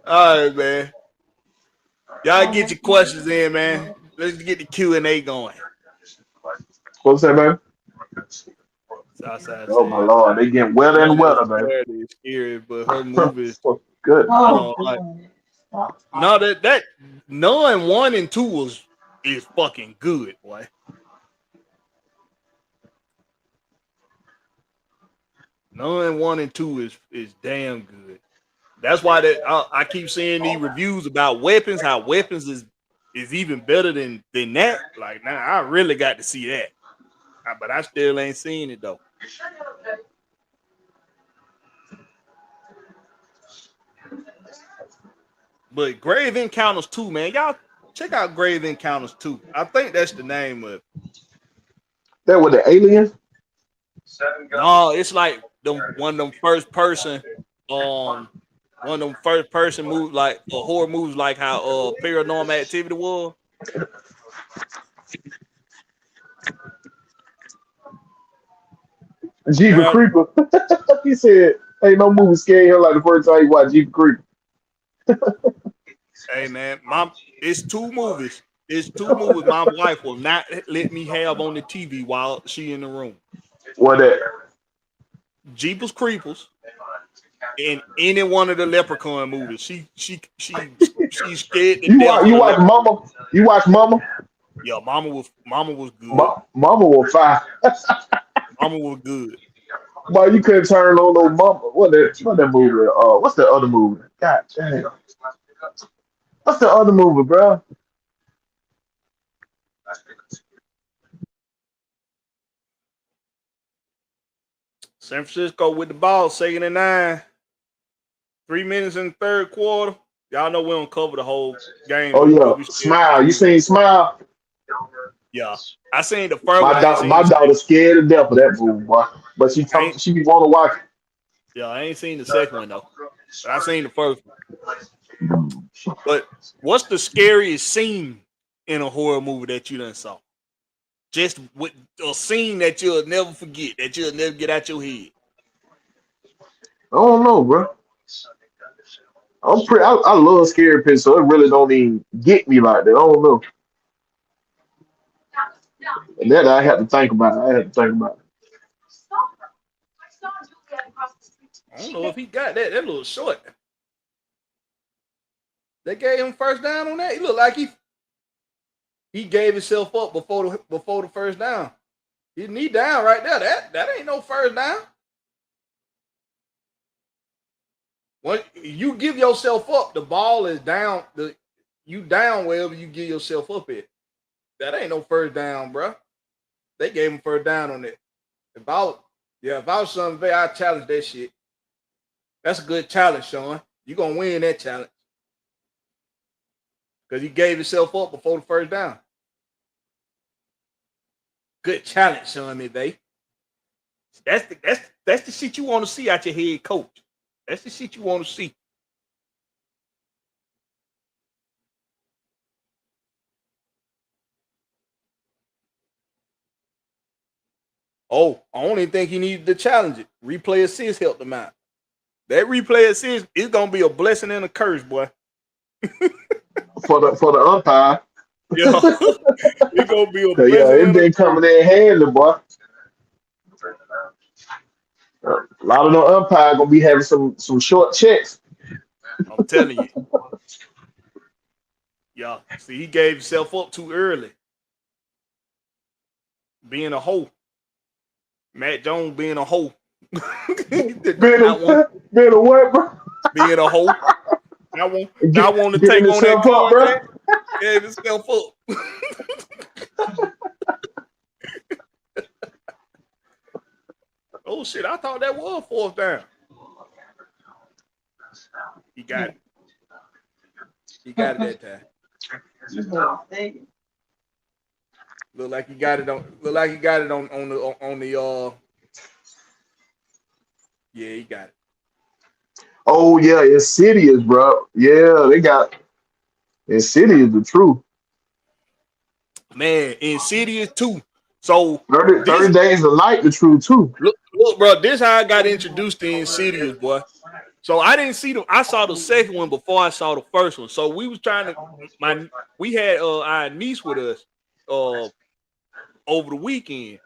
All right, man. Y'all get your questions in, man. Let's get the Q&A going. What's that, man? Southside Oh my said, Lord, they getting wetter and wetter, man. is scary, but her movies. Good. I don't like. No, that Nun 1 and 2 is fucking good, boy. Nun 1 and 2 is damn good. That's why I keep seeing these reviews about weapons. How weapons is even better than that. Like, now I really got to see that, but I still ain't seen it though. But Grave Encounters 2, man, y'all check out Grave Encounters 2. I think that's the name of it. That with the alien? No, it's like one of them first person movies, like horror movies, like how Paranormal Activity was. Jeepers Creeper. He said, "Ain't no movie scared him like the first time he watched Jeepers Creeper." Hey man, it's two movies. It's two movies my wife will not let me have on the TV while she in the room. What that? Jeepers Creepers and any one of the Leprechaun movies. She's scared to death. You watch Mama? You watch Mama? Yeah, Mama was good. Mama was fine. Mama was good. But you couldn't turn on no Mama. What that movie? What's the other movie? God damn. What's the other movie, bro? San Francisco with the ball, 2nd and 9. 3 minutes in the third quarter. Y'all know we don't cover the whole game. Oh yeah, Smile. You seen Smile? Yeah, I seen the first one. My daughter's scared to death of that movie, boy. But she be want to watch it. Yeah, I ain't seen the second one though. But I seen the first one. But what's the scariest scene in a horror movie that you done saw? Just with a scene that you'll never forget, that you'll never get out your head. I don't know, bro. I love scary pictures, so it really don't even get me like that. I don't know. And then I had to think about it. I don't know if he got that. That little short. They gave him first down on that. He looked like he gave himself up before the first down. His knee down right there. That ain't no first down. When you give yourself up, the ball is down. You down wherever you give yourself up at. That ain't no first down, bro. They gave him first down on it. If I was something, I'd challenge that shit. That's a good challenge, Sean. You're gonna win that challenge. Because he gave himself up before the first down. Good challenge, Sean McVay. That's the shit you want to see out your head coach. That's the shit you want to see. Oh, I don't even think he needed to challenge it. Replay assist helped him out. That replay assist is gonna be a blessing and a curse, boy. for the umpire. Yeah, it's gonna be a blessing. Yeah, it been coming in handy, boy. A lot of the umpire gonna be having some short checks. I'm telling you. Yeah, see, he gave himself up too early. Being a hoe. Matt Jones being a hoe. being a what, bro? Being a hoe. I want to take on that contract. Gave himself up. Oh shit! I thought that was fourth down. He got it. He got it that time. Look like he got it on. Look like he got it on the. Yeah, he got it. Oh yeah, Insidious, bro. Yeah, they got Insidious, the truth. Man, Insidious 2. So 30 Days of Night, the true too. look, bro, this how I got introduced to Insidious, boy. So I didn't see them. I saw the second one before I saw the first one. So we was trying to we had our niece with us over the weekend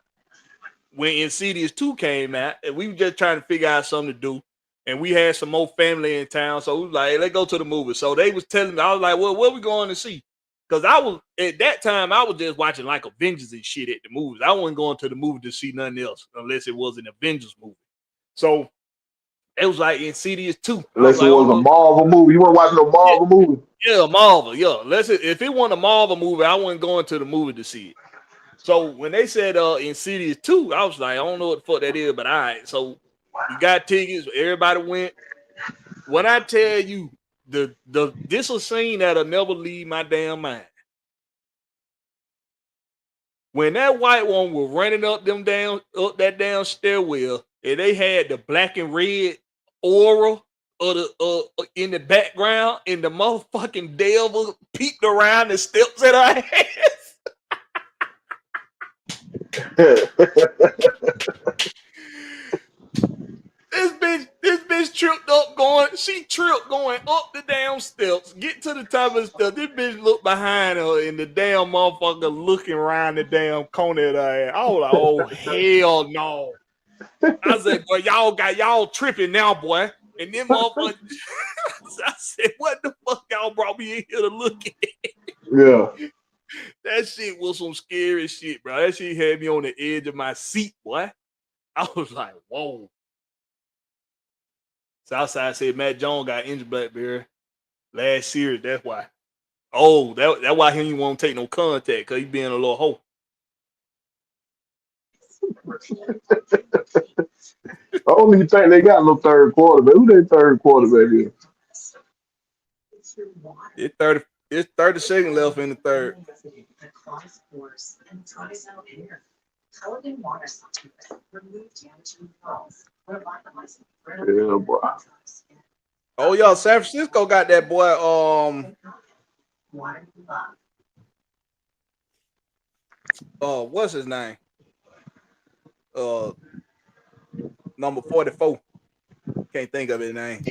when Insidious 2 came out, and we were just trying to figure out something to do. And we had some more family in town, so we was like, hey, let's go to the movie. So they was telling me, I was like, well, what are we going to see? Because I was at that time, I was just watching like Avengers and shit at the movies. I wasn't going to the movie to see nothing else unless it was an Avengers movie. So it was like Insidious 2. Unless it was a Marvel movie. You weren't watching a Marvel movie? Yeah, Marvel. Yeah. If it wasn't a Marvel movie, I wasn't going to the movie to see it. So when they said Insidious 2, I was like, I don't know what the fuck that is, but all right. So we got tickets. Everybody went. When I tell you, this a scene that'll never leave my damn mind. When that white one was running up that damn stairwell, and they had the black and red aura of the in the background, and the motherfucking devil peeked around the steps at her ass. This bitch tripped up going up the damn steps, get to the top of the steps. This bitch looked behind her and the damn motherfucker looking around the damn corner of her ass. I was like, oh hell no. I said, boy, y'all tripping now, boy. And then motherfucker I said, what the fuck y'all brought me in here to look at? Yeah. That shit was some scary shit, bro. That shit had me on the edge of my seat, boy. I was like, whoa. Southside said Matt Jones got injured Blakberry last year. That's why. Oh, that's why he didn't want to take no contact, because he being a little hoe. I don't even think they got no third quarterback. Who their third quarterback is? It's 30 seconds left in the third. Yeah, boy. Oh, yo, San Francisco got that boy. What's his name? Number 44. Can't think of his name.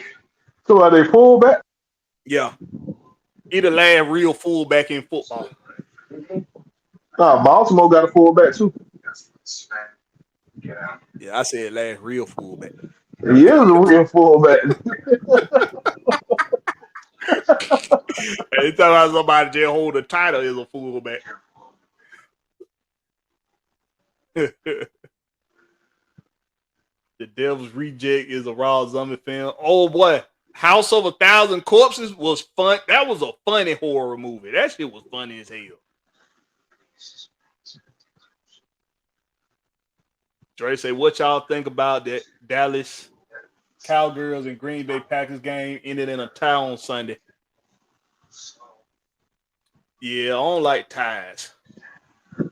So are they fullback? Yeah. He the last real fullback in football. Nah, Baltimore got a fullback too. Yeah, I said last real fullback. He is a real fullback. Anytime I somebody just hold a title as a fullback. The Devil's Reject is a Raw Zombie film. Oh boy, House of 1,000 Corpses was fun. That was a funny horror movie. That shit was funny as hell. Dre say, what y'all think about that Dallas Cowgirls and Green Bay Packers game ended in a tie on Sunday? Yeah, I don't like ties. If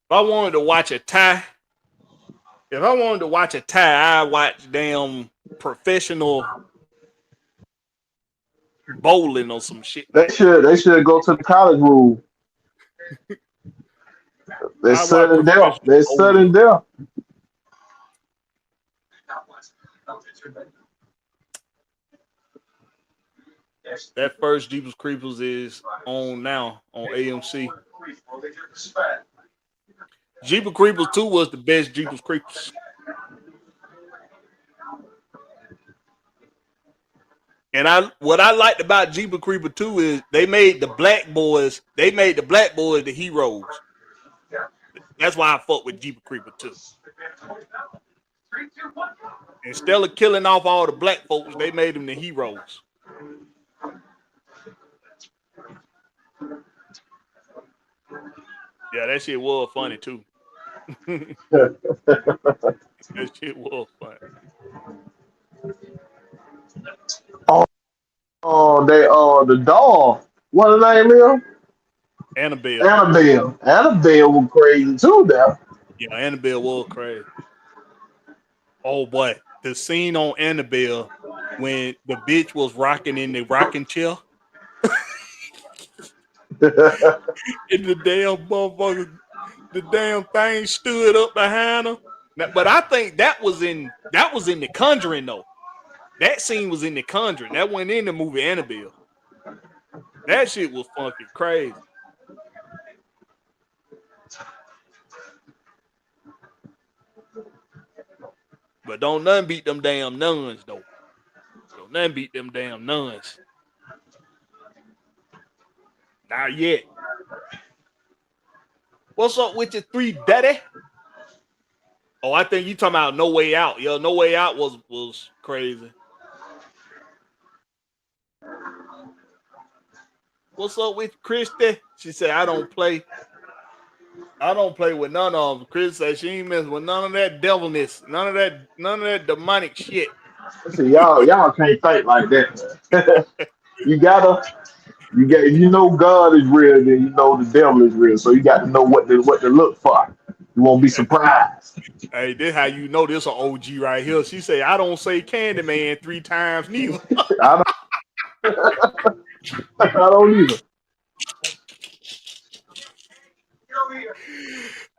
I wanted to watch a tie, I'd watch damn professional bowling or some shit. They should go to the college rule. They're sudden death. They're sudden death. That first Jeepers Creepers is on now on AMC. Jeepers Creepers 2 was the best Jeepers Creepers. And what I liked about Jeepers Creepers 2 is they made the black boys the heroes. That's why I fuck with Jeepers Creepers 2. Instead of killing off all the black folks, they made them the heroes. Yeah, that shit was funny too. That shit was funny. The doll. What the name is? Annabelle. Annabelle was crazy too now. Yeah, Annabelle was crazy. Oh boy, the scene on Annabelle when the bitch was rocking in the rocking chair. And the damn motherfucker, the damn thing stood up behind him. But I think that was in The Conjuring though. That scene was in The Conjuring. That went in the movie Annabelle. That shit was fucking crazy. But don't nothing beat them damn nuns though. Don't nothing beat them damn nuns. Not yet. What's up with your 3 daddy? Oh, I think you talking about No Way Out. Yo, No Way Out was crazy. What's up with Christy? She said, I don't play with none of them. Chris said she ain't messing with none of that devilness, none of that demonic shit. See, y'all can't think like that. If you know God is real, then you know the devil is real. So you got to know what to look for. You won't be surprised. Hey, this how you know this an OG right here. She say, I don't say Candyman 3 times neither. I don't either.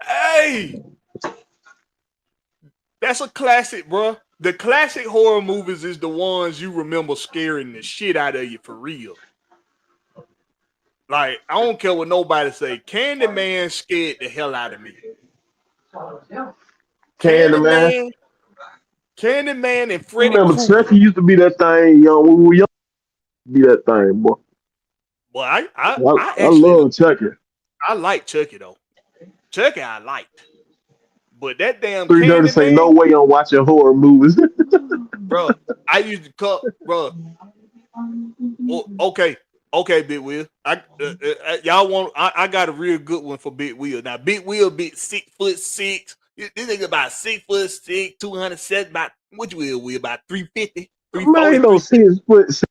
Hey, that's a classic, bro. The classic horror movies is the ones you remember scaring the shit out of you for real. Like, I don't care what nobody say. Candyman scared the hell out of me. Candyman and Freddy Remember, Krueger. Chucky used to be that thing, young. When we were young, be that thing, boy. Well, I love Chucky. I like Chucky though. Chucky I liked, but that damn Three Dirty say no way I'm watching horror movies, bro. I used to cut, bro. Well, okay, Big Will. Y'all want? I got a real good one for Big Will. Now, Big Will, 6'6". This nigga about 6'6", 207. About what you will about 350, 340. Man, ain't no 6 foot 6.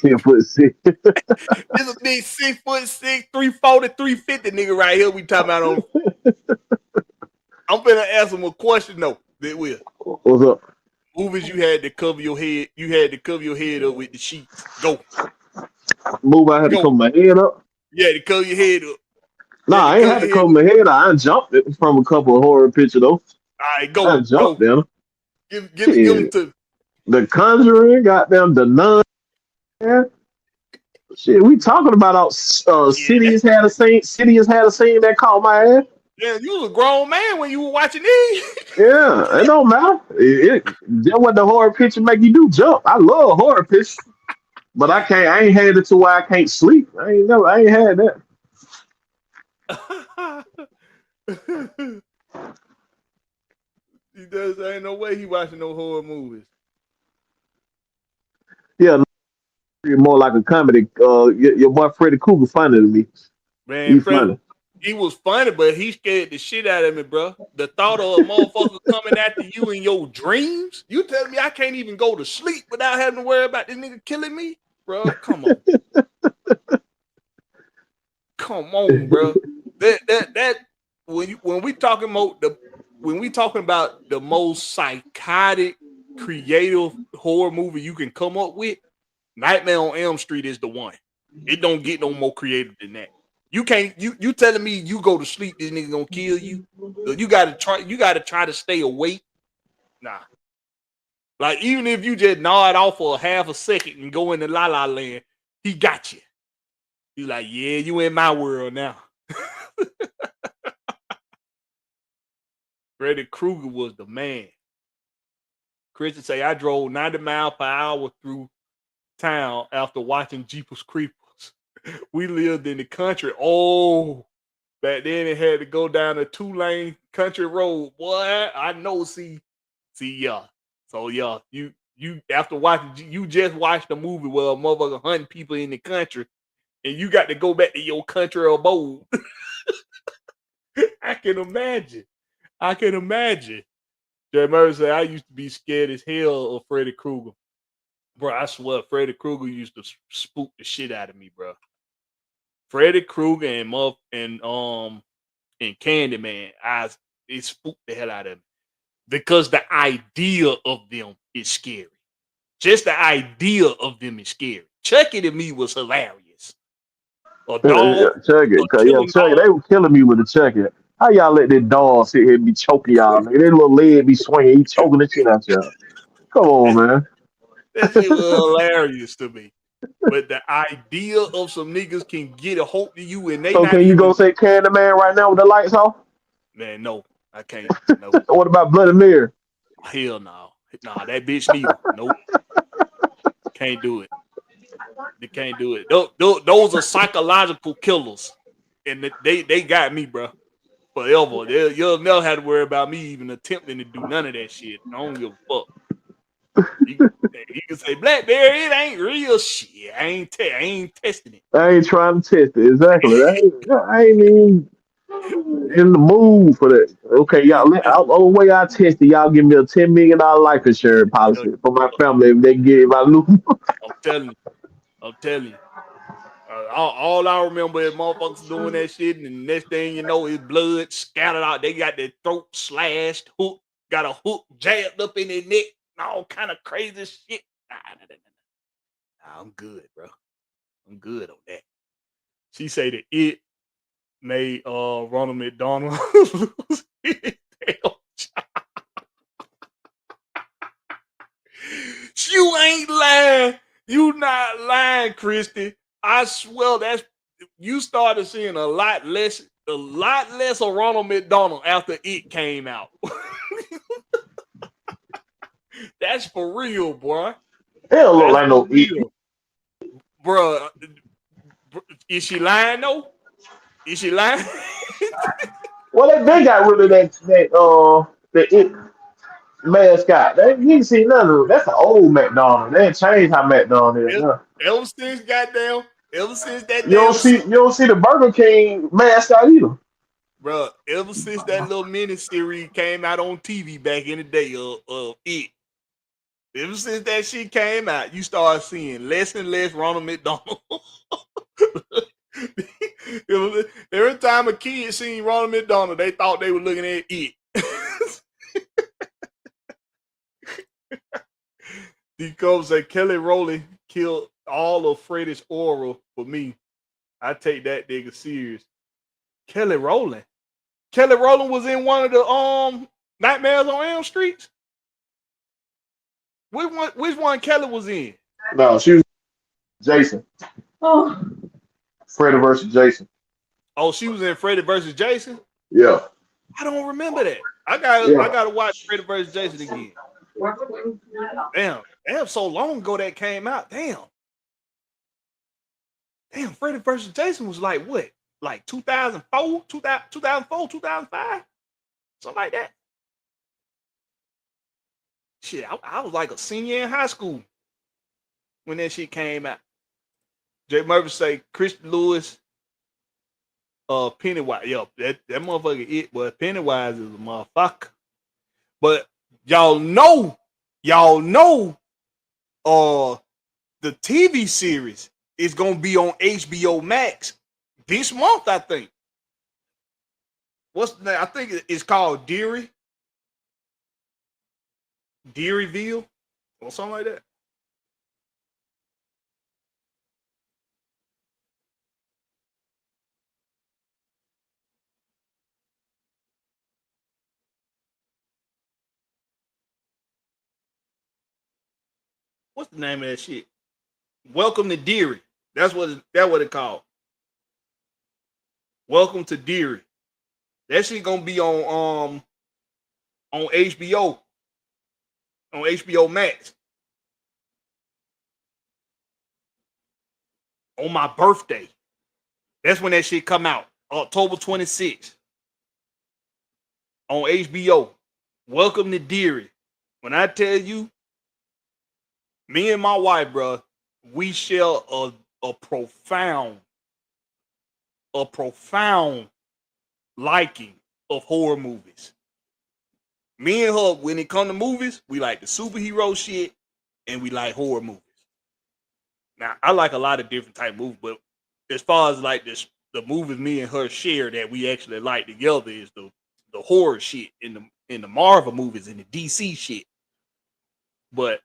10 foot 6. This a big 6'6", 340, 350 nigga right here. We talking about on. I'm finna ask him a question though. Big Will. What's up? Movies you had to cover your head. You had to cover your head up with the sheets. Go. Move. I had to cover my head up. Yeah, to cover your head up. Nah, I ain't had to cover my head up. I jumped it from a couple of horror pictures though. All right, go. I jumped them. Give them to The Conjuring. Goddamn the Nun. Yeah. Shit, we talking about Cities had a scene. Cities had a scene that caught my ass. Yeah, you was a grown man when you were watching these. Yeah, it don't matter. That what the horror picture make you do, jump. I love horror pictures, but I ain't had it to where I can't sleep. I ain't had that. He does. Ain't no way he watching no horror movies. Yeah, more like a comedy. Your boy Freddy Krueger funny to me. Man, he's funny. He was funny, but he scared the shit out of me, bro. The thought of a motherfucker coming after you in your dreams. You telling me I can't even go to sleep without having to worry about this nigga killing me, bro? Come on, come on, bro. That when we talking about the most psychotic, creative horror movie you can come up with, Nightmare on Elm Street is the one. It don't get no more creative than that. You can't. You telling me you go to sleep, this nigga gonna kill you? You gotta try to stay awake. Nah. Like even if you just nod off for a half a second and go into La La Land, he got you. He's like, yeah, you in my world now. Freddy Krueger was the man. Christian say I drove 90 miles per hour through town after watching Jeepers Creepers. We lived in the country. Oh, back then it had to go down a 2-lane country road. Boy, I know. See, yeah. So yeah, you after watching, you just watched a movie where a motherfucker hunting people in the country, and you got to go back to your country abode. I can imagine. Jay Murray said I used to be scared as hell of Freddy Krueger. Bro, I swear Freddy Krueger used to spook the shit out of me, bro. Freddy Krueger and Candyman, it spooked the hell out of me. Because the idea of them is scary. Just the idea of them is scary. Chucky to me was hilarious. A dog, Check a it. Yeah, killer check it. dog. They were killing me with the check it. How y'all let that dog sit here and be choking y'all? Nigga? That little leg be swinging. He choking the shit out y'all. Come on, man. That shit was hilarious to me. But the idea of some niggas can get a hold of you and they So not can you go even, say Candyman right now with the lights off? man, no, I can't. No, What about Bloody Mary? hell no. Nah, that bitch neither. Nope, can't do it. They can't do it. Those are psychological killers. And they got me, bro. Forever. You'll never have to worry about me even attempting to do none of that shit. I don't give a fuck. You can say Blackberry, it ain't real shit. I ain't testing it. I ain't trying to test it. Exactly. I ain't even in the mood for that. Okay, You y'all. ain't testing The only way I test it, y'all give me a $10 million life insurance it. policy for my family if they get if I lose. I'm telling you. I'm telling you. All I remember is motherfuckers doing that shit, and the next thing you know, is blood scattered out. They got their throat slashed, hook, got a hook jabbed up in their neck, and all kind of crazy shit. Nah, I'm good, bro. I'm good on that. She say that it made Ronald McDonald lose his damn job. You ain't lying. You not lying, Christy. I swear that's you started seeing a lot less of Ronald McDonald after it came out. That's for real, boy. They don't look That's like for no eat. real, bro. Is she lying though? Is she lying? Well, they got rid of the it mascot. They you can see none of it. That's an old McDonald. They ain't changed how McDonald is. Huh? ever since goddamn, ever since that You don't damn, see the Burger King mascot either. bro. Ever since that little mini series came out on TV back in the day of it. Ever since that shit came out, you start seeing less and less Ronald McDonald. Every time a kid seen Ronald McDonald, they thought they were looking at it. Because say Kelly Rowley killed all of Freddie's aura for me. I take that nigga serious. Kelly Rowland. Kelly Rowland was in one of the Nightmares on Elm Street. Which one Kelly was in? No, she was Jason. Oh, Freddy versus Jason. Oh, she was in Freddy versus Jason? Yeah. I don't remember that. I Yeah. gotta watch Freddy versus Jason again. Damn, so long ago that came out. Damn, Freddy versus Jason was like what? Like 2004, 2004, 2005? Something like that. Shit, I was like a senior in high school when that shit came out. Jay Murphy say Christian Lewis, Pennywise. Yo, that motherfucker it, but Pennywise is a motherfucker. But y'all know, the TV series is gonna be on HBO Max this month, I think. What's the name? I think it's called Dearyville, or something like that. What's the name of that shit? Welcome to Deary. That's what it called. Welcome to Deary. That shit gonna be on HBO, on HBO Max. On my birthday. That's when that shit come out. October 26th. On HBO. Welcome to Deary. When I tell you, me and my wife, bro, we share a profound liking of horror movies. Me and her, when it come to movies, we like the superhero shit and we like horror movies. Now, I like a lot of different type of movies, but as far as like this, the movies me and her share that we actually like together is the horror shit in the Marvel movies and the DC shit. But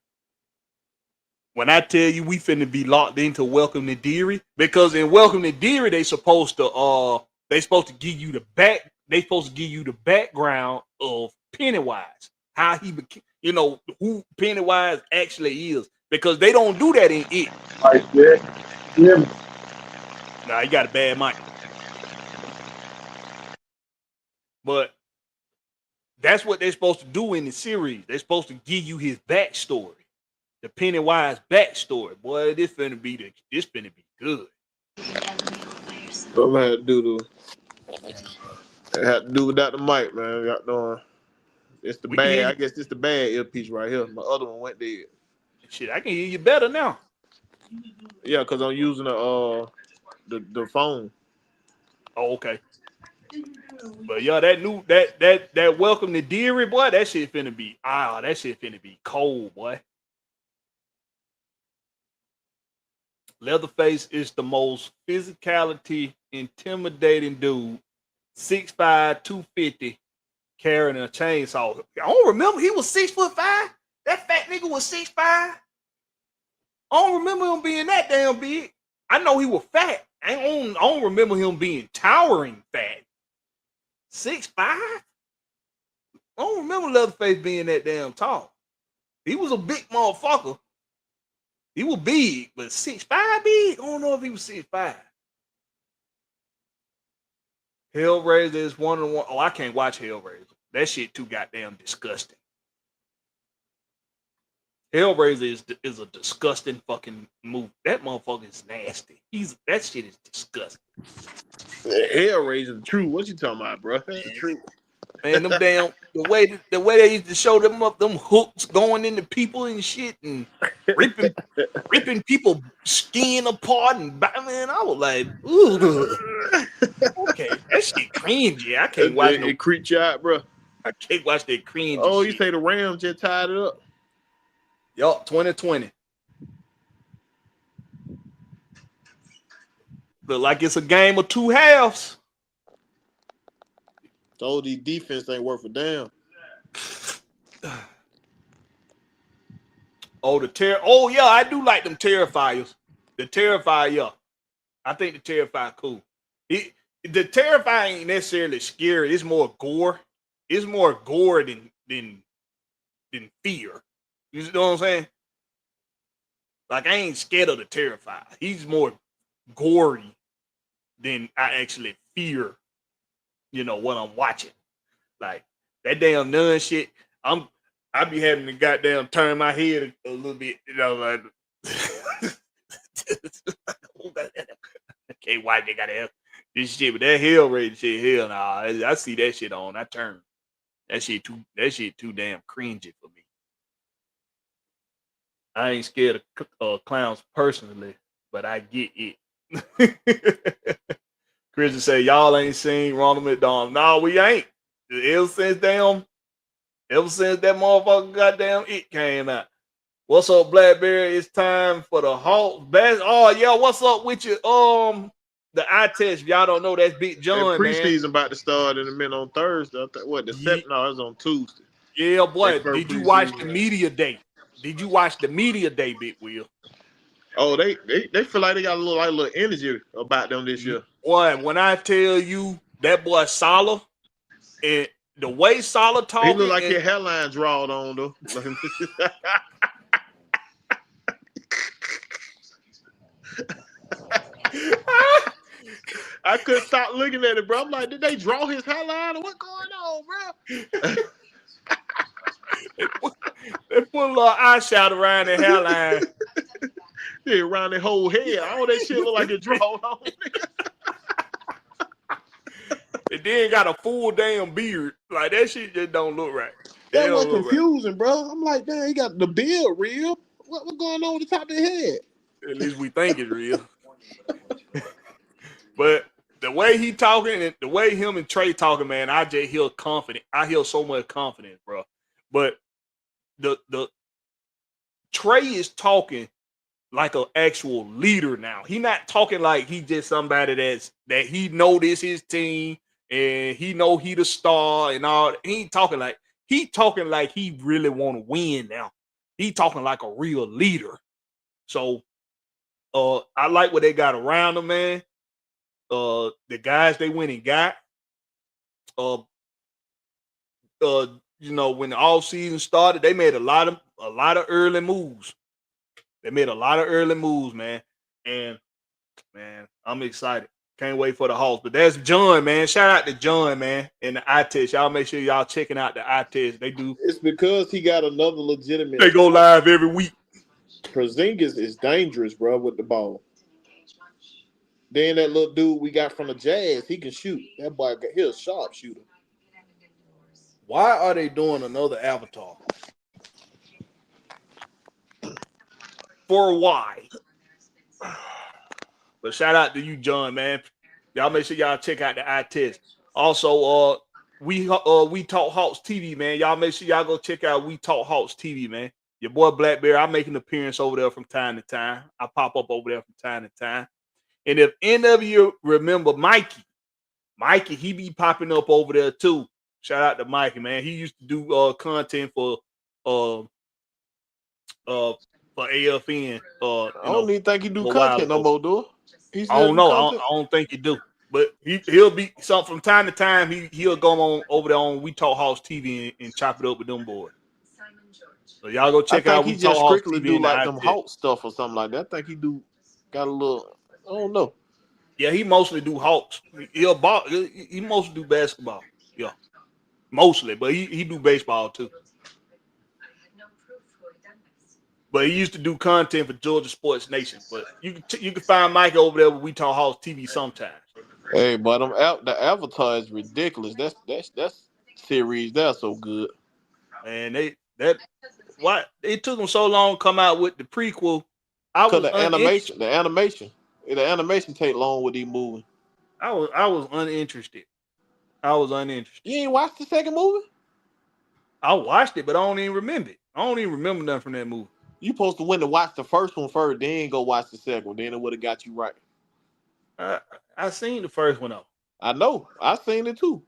When I tell you we finna be locked into Welcome to Deary, because in Welcome to Deary they supposed to give you the background of Pennywise, how he became, who Pennywise actually is, because they don't do that in it. Like that. Yeah. Nah, you got a bad mic. But that's what they're supposed to do in the series. They're supposed to give you his backstory, the Pennywise backstory. Boy, this finna be good. What I had to do without the mic, man. It's the bad. I guess this the bad earpiece right here. My other one went dead. Shit, I can hear you better now. Yeah, because I'm using the phone. Oh, okay. But yeah, that Welcome to Deary, boy, that shit finna be cold, boy. Leatherface is the most physicality intimidating dude. 6'5", 250, carrying a chainsaw. I don't remember he was 6'5". That fat nigga was 6'5". I don't remember him being that damn big. I know he was fat. I don't remember him being towering fat. 6'5"? I don't remember Leatherface being that damn tall. He was a big motherfucker. He was big, but 6'5" big? I don't know if he was 6'5". Hellraiser is one of the one. Oh, I can't watch Hellraiser. That shit too goddamn disgusting. Hellraiser is a disgusting fucking movie. That motherfucker is nasty. That shit is disgusting. Hellraiser, the truth. What you talking about, bro? That's the truth. Man, them damn the way they used to show them up, them hooks going into people and shit, and ripping people skin apart, and man, I was like, ooh, okay, that shit cringy. I can't watch it creeps you out, bro. I can't watch that cringy. Oh, shit. You say the Rams just tied it up? Yup, 2020. Look like it's a game of two halves. Told these defense ain't worth a damn. Oh yeah, I do like them Terrifiers. The Terrifier, yeah. I think the Terrifier cool. The Terrifier ain't necessarily scary. It's more gore. It's more gore than fear. You know what I'm saying? Like, I ain't scared of the Terrifier. He's more gory than I actually fear, what I'm watching. Like, that damn nun shit, I be having to goddamn turn my head a little bit, like I can't watch it, gotta help this shit, but that Hellraiser shit, hell nah. I see that shit on, I turn. That shit too damn cringy for me. I ain't scared of clowns personally, but I get it. Christian say, y'all ain't seen Ronald McDonald. No, we ain't. Ever since that motherfucker goddamn it came out. What's up, Blakberry? It's time for the Hawks best. Oh yeah, what's up with you? The eye test. If y'all don't know, that's Big John. Preseason about to start in a minute on Thursday. What the second? No, it's on Tuesday. Yeah, boy. Did you watch the media day? Did you watch the media day, Big Will? Oh, they feel like they got a little energy about them this year. Boy, when I tell you that boy Salah, and the way Salah talking, he look like his hairline drawed on though. I couldn't stop looking at it, bro. I'm like, did they draw his hairline or what going on, bro? They put a little eyeshadow around their hairline. Yeah, around their whole head. All that shit look like it drawn on. It then got a full damn beard. Like, that shit just don't look right. That was confusing, right, bro. I'm like, damn, he got the beard real. What's going on with the top of their head? At least we think it's real. But the way he talking and the way him and Trey talking, man, I just hear confident. I hear so much confidence, bro. But the Trey is talking like an actual leader now. He not talking like he just somebody that he know this his team and he know he the star and all. He talking like he really want to win now. He talking like a real leader. So I like what they got around them, man. The guys they went and got. You know, when the off season started, they made a lot of early moves. They made a lot of early moves, man. And man, I'm excited. Can't wait for the Hawks. But that's John, man. Shout out to John, man, and the eye test. Y'all make sure y'all checking out the eye test. They do. It's because he got another legitimate. They go live every week. Porzingis is dangerous, bro, with the ball. Then that little dude we got from the Jazz, he can shoot. That boy, he's a sharp shooter. Why are they doing another avatar? For why? But shout out to you, John, man. Y'all make sure y'all check out the eye test. Also, we Talk Hawks TV, man. Y'all make sure y'all go check out We Talk Hawks TV, man. Your boy Blakberry, I make an appearance over there from time to time. I pop up over there from time to time. And if any of you remember Mikey, he be popping up over there too. Shout out to Mikey, man. He used to do content for AFN. I don't even think he do content no more, do he? I don't know. I don't think he do. But he'll be something from time to time. He'll go on over there on We Talk Hawks TV and chop it up with them boys. So y'all go check out. He just strictly do like them Hawks stuff or something like that. I think he got a little. I don't know. Yeah, he mostly do Hawks. He mostly do basketball. Yeah, mostly, but he do baseball too. But he used to do content for Georgia Sports Nation. But you can find Mike over there with We Talk Hawks TV sometimes. Hey, but the Avatar is ridiculous. That's series. They're so good. And it took them so long to come out with the prequel. The animation take long with these movies. I was uninterested. You ain't watched the second movie? I watched it, but I don't even remember it. I don't even remember nothing from that movie. You supposed to win to watch the first one first, then go watch the second one. Then it would have got you right. I seen the first one though. I know. I seen it too.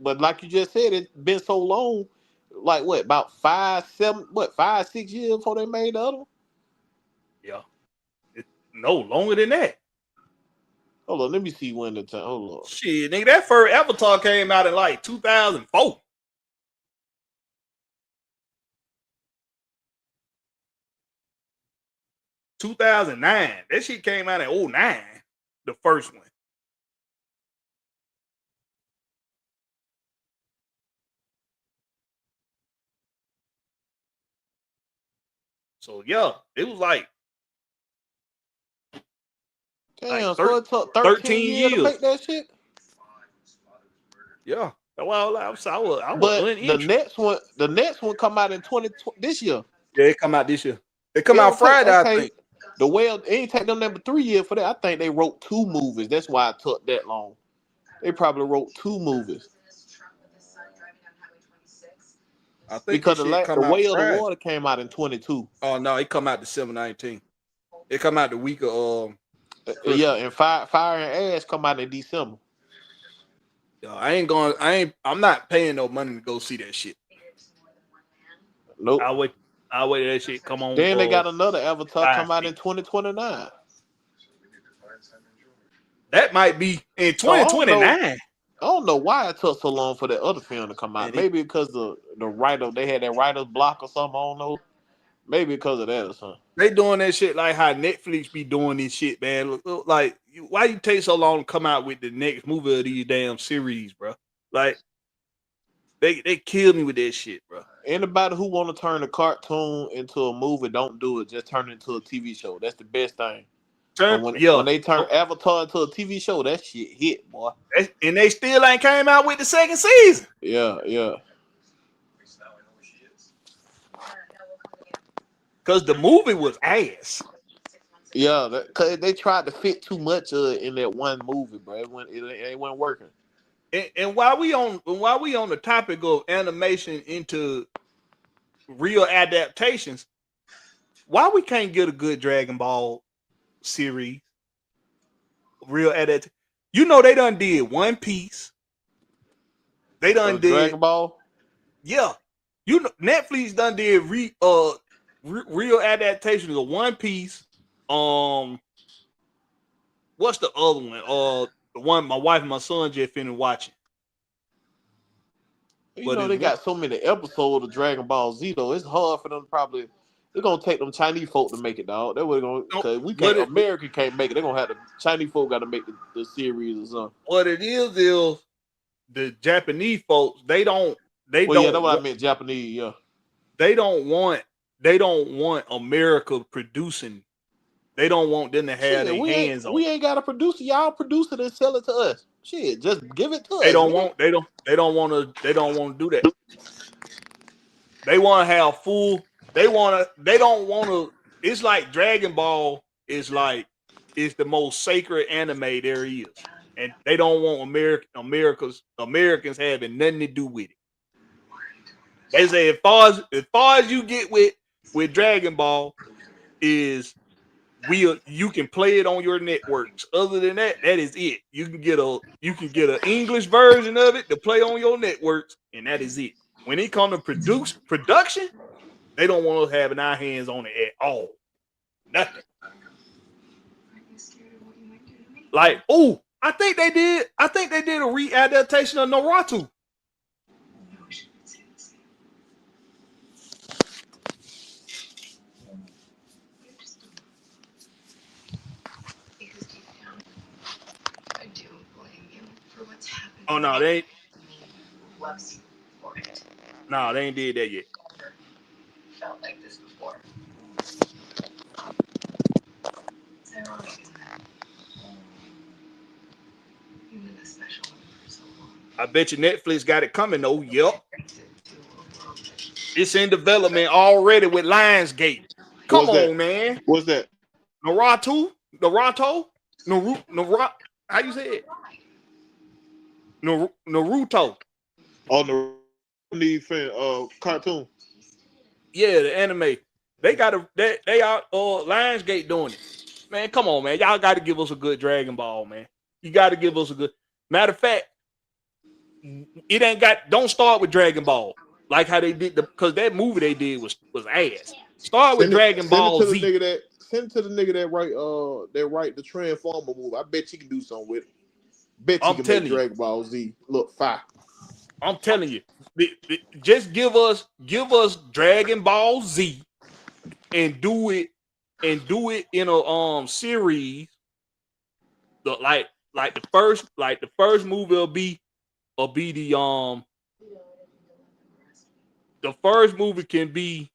But like you just said, it's been so long. Like what? About 5, 6 years before they made the other one? Yeah. No, longer than that. Hold on, let me see when the time. Hold on. Shit, nigga, that first Avatar came out in like 2004. 2009. That shit came out in 2009. The first one. So yeah, it was like. Damn, so it took 13 years to make that shit? Yeah. Well, I was but the next one come out in 2020 this year. Yeah, it come out this year. It come out Friday, I think. It ain't take them number 3 years for that. I think they wrote 2 movies. That's why it took that long. They probably wrote 2 movies. I think because the Way of the Water came out in 22. Oh no, it come out December 19. It come out the week of and Fire and Ash come out in December. Yo, I'm not paying no money to go see that shit. Nope. I'll wait till that shit come on. Then they got another Avatar come out in 2029. That might be in 2029. I don't know why it took so long for that other film to come out. Maybe because the writer, they had that writer's block or something. I don't know. Maybe because of that or something. They doing that shit like how Netflix be doing this shit, man. Look, like, why you take so long to come out with the next movie of these damn series, bro? Like, they killed me with that shit, bro. Anybody who want to turn a cartoon into a movie, don't do it. Just turn it into a TV show. That's the best thing. When they turn Avatar into a TV show, that shit hit, boy. And they still ain't came out with the second season. Yeah. Because the movie was ass. Yeah, because they tried to fit too much in that one movie, bro. It wasn't working. And while we on the topic of animation into real adaptations, why we can't get a good Dragon Ball series? Real adaptation. You know they done did One Piece. They done did Dragon Ball. Yeah, you know Netflix done did real adaptations of One Piece, What's the other one? The one my wife and my son just finished watching. You know, they got so many episodes of Dragon Ball Z though. It's hard for them probably. They're gonna take them Chinese folk to make it, dog. They were gonna because we can't. America can't make it. They're gonna have the Chinese folk got to make the series or something. What it is the Japanese folks. They don't. Yeah, that's what I meant. Japanese, yeah. They don't want America producing. They don't want them to have their hands on. We ain't got to produce it. Y'all produce it and sell it to us. Shit, just give it to us. They don't want to do that. They want to have full. They don't want to. It's like Dragon Ball is the most sacred anime there is, and they don't want Americans having nothing to do with it. They say as far as you get with Dragon Ball is you can play it on your networks. Other than that, that is it. You can get an English version of it to play on your networks, and that is it. When it comes to production, they don't want us having our hands on it at all. Nothing. Like, I think they did a readaptation of Naruto. Oh no, they ain't did that yet. Felt like this before. It's ironic, isn't it? You've been a special one for so long. I bet you Netflix got it coming though. Yep. It's in development already with Lionsgate. Come on, man. What's that? Naruto. How you say it? Naruto. On the cartoon. Yeah, the anime. They are Lionsgate doing it. Man, come on, man. Y'all got to give us a good Dragon Ball, man. You got to give us a good. Matter of fact, it ain't got. Don't start with Dragon Ball like how they did because that movie they did was ass. Start with Dragon Ball Z. Send it to the nigga that write the Transformer movie. I bet you can do something with it. Bet you can make Dragon Ball Z look fire. I'm telling you, just give us Dragon Ball Z and do it in a series. Like the first movie will be the first movie can be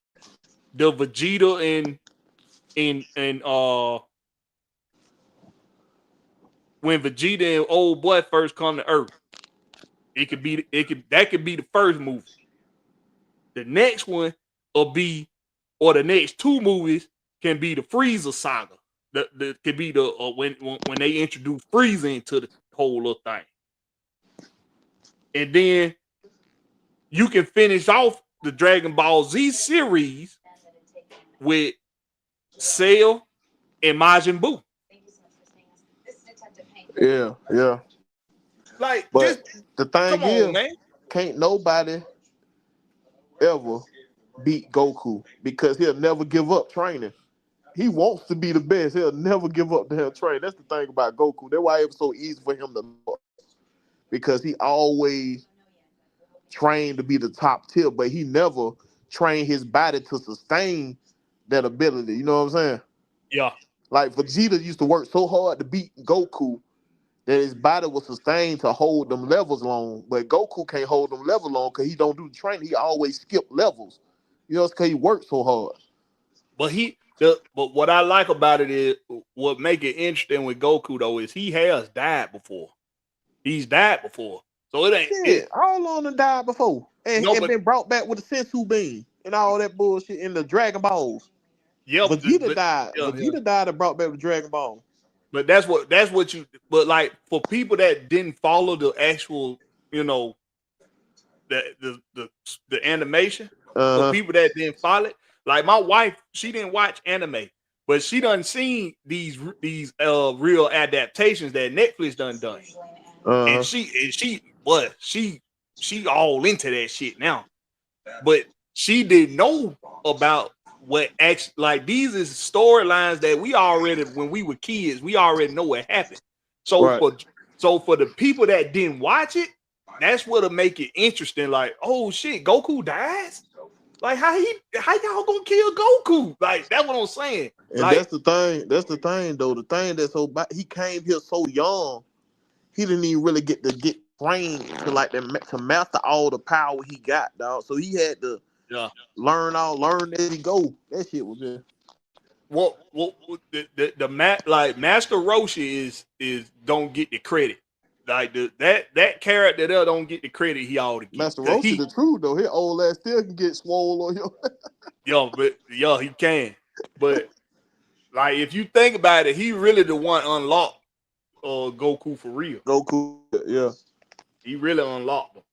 the Vegeta and when Vegeta and old boy first come to Earth. That could be the first movie. The next one will be, or the next two movies can be the Frieza saga. The could be the when they introduce Frieza into the whole little thing, and then you can finish off the Dragon Ball Z series with Cell and Majin Buu. Yeah. Like, but the thing is, man, can't nobody ever beat Goku because he'll never give up training. He wants to be the best. He'll never give up the hell training. That's the thing about Goku. That's why it was so easy for him to lose, because he always trained to be the top tier, but he never trained his body to sustain that ability. You know what I'm saying? Yeah. Like Vegeta used to work so hard to beat Goku that his body was sustained to hold them levels long, but Goku can't hold them levels long because he don't do the training. He always skip levels. You know, it's because he works so hard. But what I like about it is what make it interesting with Goku though is he has died before. He's died before, so it ain't. All on and died before, and been brought back with the Sensu beam and all that bullshit in the Dragon Balls. Yeah, Vegeta died. Vegeta died and brought back the Dragon Ball. But that's what you. But like for people that didn't follow the actual, you know, the animation, for people that didn't follow it, like my wife, she didn't watch anime, but she done seen these real adaptations that Netflix done, and she all into that shit now, but she didn't know about what actually like these is storylines that we already when we were kids, we already know what happened. So Right. for the people that didn't watch it, that's what'll make it interesting. Like, oh shit, Goku dies? Like how y'all gonna kill Goku? Like that's what I'm saying. And like that's the thing. That's the thing, though. The thing that's so bad, he came here so young. He didn't even really get trained to master all the power he got, dog. So he had to learn as he go. That shit was just. What Master Roshi is don't get the credit. Like that character there don't get the credit he ought to get. Master Roshi, the truth though, his old ass still can get swole on him. He can. But like if you think about it, he really the one unlocked Goku for real. Goku, yeah. He really unlocked him.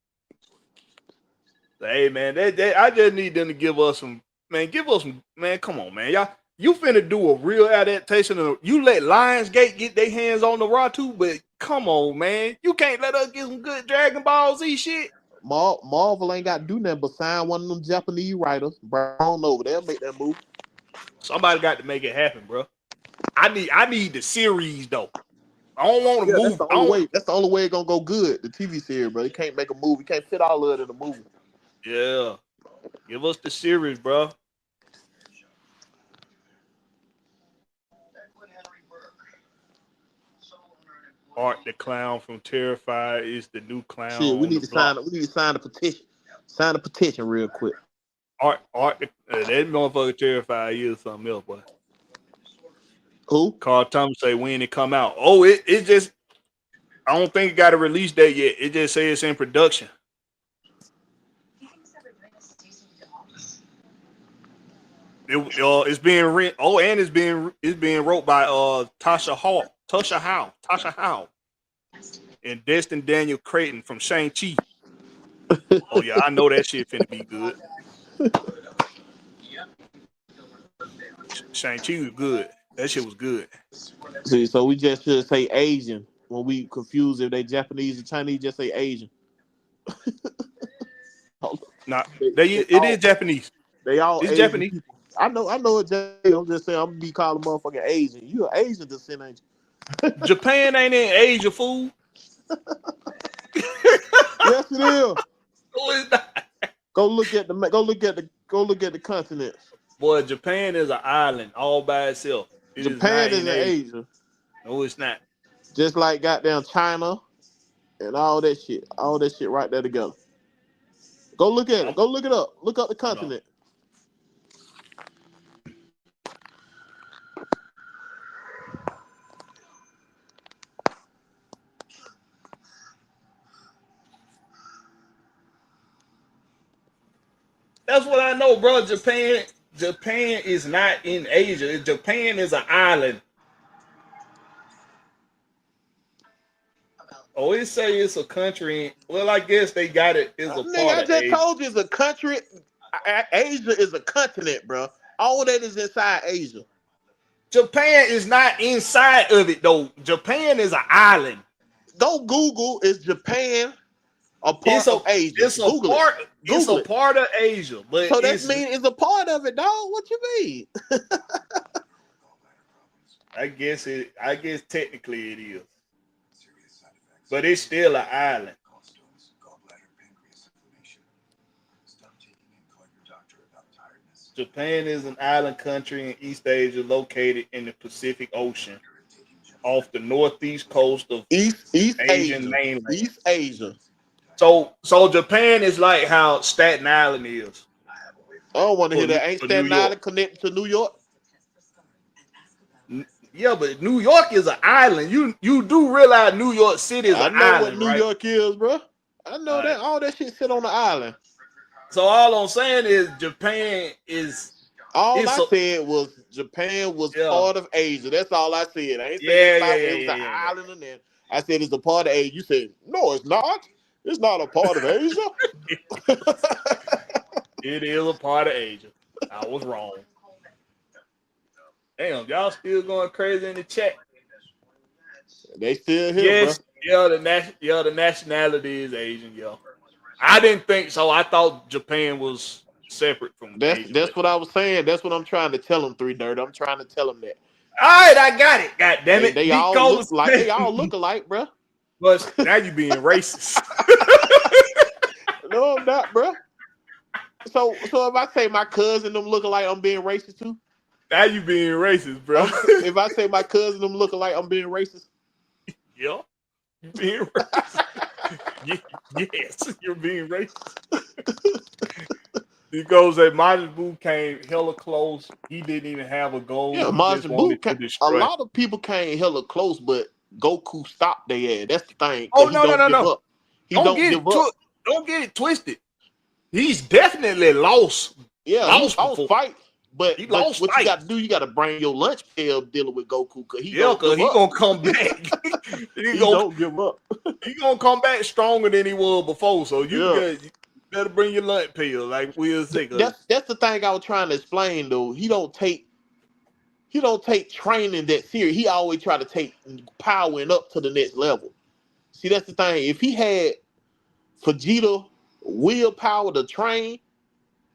So, hey man, I just need them to give us some man. Come on, man, y'all. You finna do a real adaptation of you let Lionsgate get their hands on the Ratu, but come on, man. You can't let us get some good Dragon Ball Z shit. Marvel ain't got to do nothing but sign one of them Japanese writers. Brown over there, make that move. Somebody got to make it happen, bro. I need the series though. I don't want to move. That's the only way it's gonna go good. The TV series, bro. You can't make a movie. You can't fit all of it in a movie. Yeah. Give us the series, bro. Art the Clown from Terrified is the new clown. Shit, we need to sign a petition. Sign a petition real quick. Art that motherfucker Terrified is something else, boy. Who? Carl Thomas say when it come out. Oh, it just I don't think it got a release date yet. It just say it's in production. It's being written. Oh, and it's being wrote by Tasha Howe, and Destin Daniel Creighton from Shang-Chi. Oh yeah, I know that shit finna be good. Shang-Chi was good. That shit was good. See, so we just should say Asian when we confuse if they Japanese or Chinese. Just say Asian. Nah, it is Japanese. They all it's Asian Japanese. People. I know it's Japanese. I'm just saying I'm gonna be calling motherfucking Asian. You an Asian descent, ain't you? Japan ain't in Asia, fool. Yes, it is. No, it's not. Go look at the continents. Boy, Japan is an island all by itself. Japan is in Asia. No, it's not. Just like goddamn China and all that shit. All that shit right there together. Go look at it. Go look it up. Look up the continent. That's what I know, bro. Japan is not in Asia. Japan is an island. Oh, it say it's a country. Well, I guess they got it. It's a part of Asia. I just told you it's a country. Asia is a continent, bro. All that is inside Asia. Japan is not inside of it, though. Japan is an island. Go Google, is Japan a part of Asia? It's a part of Asia. But so that means it's a part of it, dog. What you mean? I guess technically it is. But it's still an island. Japan is an island country in East Asia located in the Pacific Ocean off the northeast coast of East Asian mainland. East Asia. So Japan is like how Staten Island is. I don't want to hear that. Ain't Staten Island connected to New York? Yeah, but New York is an island. You do realize New York City is an island, I know what New right? York is, bro. I know that all that shit sit on the island. So all I'm saying is Japan is. I said was Japan was part of Asia. That's all I said. I ain't saying it was an island and then I said it's a part of Asia. You said no, it's not. It's not a part of Asia. It is a part of Asia. I was wrong. Damn, y'all still going crazy in the chat. They still here, yes, bro. The nationality is Asian, yo. I didn't think so. I thought Japan was separate from That's Asian. that's what I was saying. That's what I'm trying to tell him, 3 Dirt. I'm trying to tell him that. All right, I got it. God damn it. They all look like bro. But now you being racist. No, I'm not, bro. So if I say my cousin them looking like I'm being racist too? Now you being racist, bro. If I say my cousin them looking like I'm being racist? Yeah. You being racist. Yes, you're being racist. Because that Majin Buu came hella close. He didn't even have a goal. Yeah, Majin Buu came. A lot of people came hella close, but Goku stopped their ass. That's the thing. Oh, no. He don't give up. Don't get it twisted. He's definitely lost. Yeah, he lost fight. But he lost what fight. You got to do, you got to bring your lunch pail dealing with Goku. Because he going to come back. he don't give up. He going to come back stronger than he was before. So you better bring your lunch pail, like we'll say. That's the thing I was trying to explain, though. He don't take training that serious. He always try to take powering up to the next level. See, that's the thing. If he had Vegeta willpower to train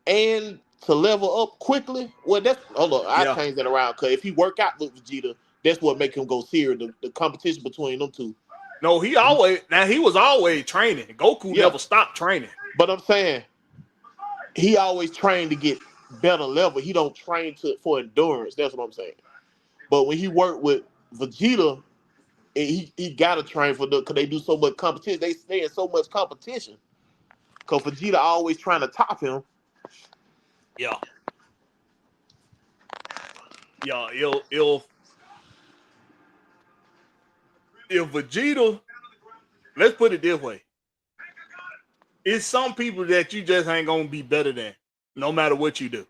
and to level up quickly, well, I change that around. Because if he work out with Vegeta, that's what make him go serious. The competition between them two. No, he was always training. Goku never stopped training. But I'm saying he always trained to get better level. He don't train for endurance. That's what I'm saying. But when he worked with Vegeta, he got to train because they do so much competition. They stay in so much competition. Because Vegeta always trying to top him. Yeah. If Vegeta, let's put it this way. It's some people that you just ain't gonna be better than, no matter what you do.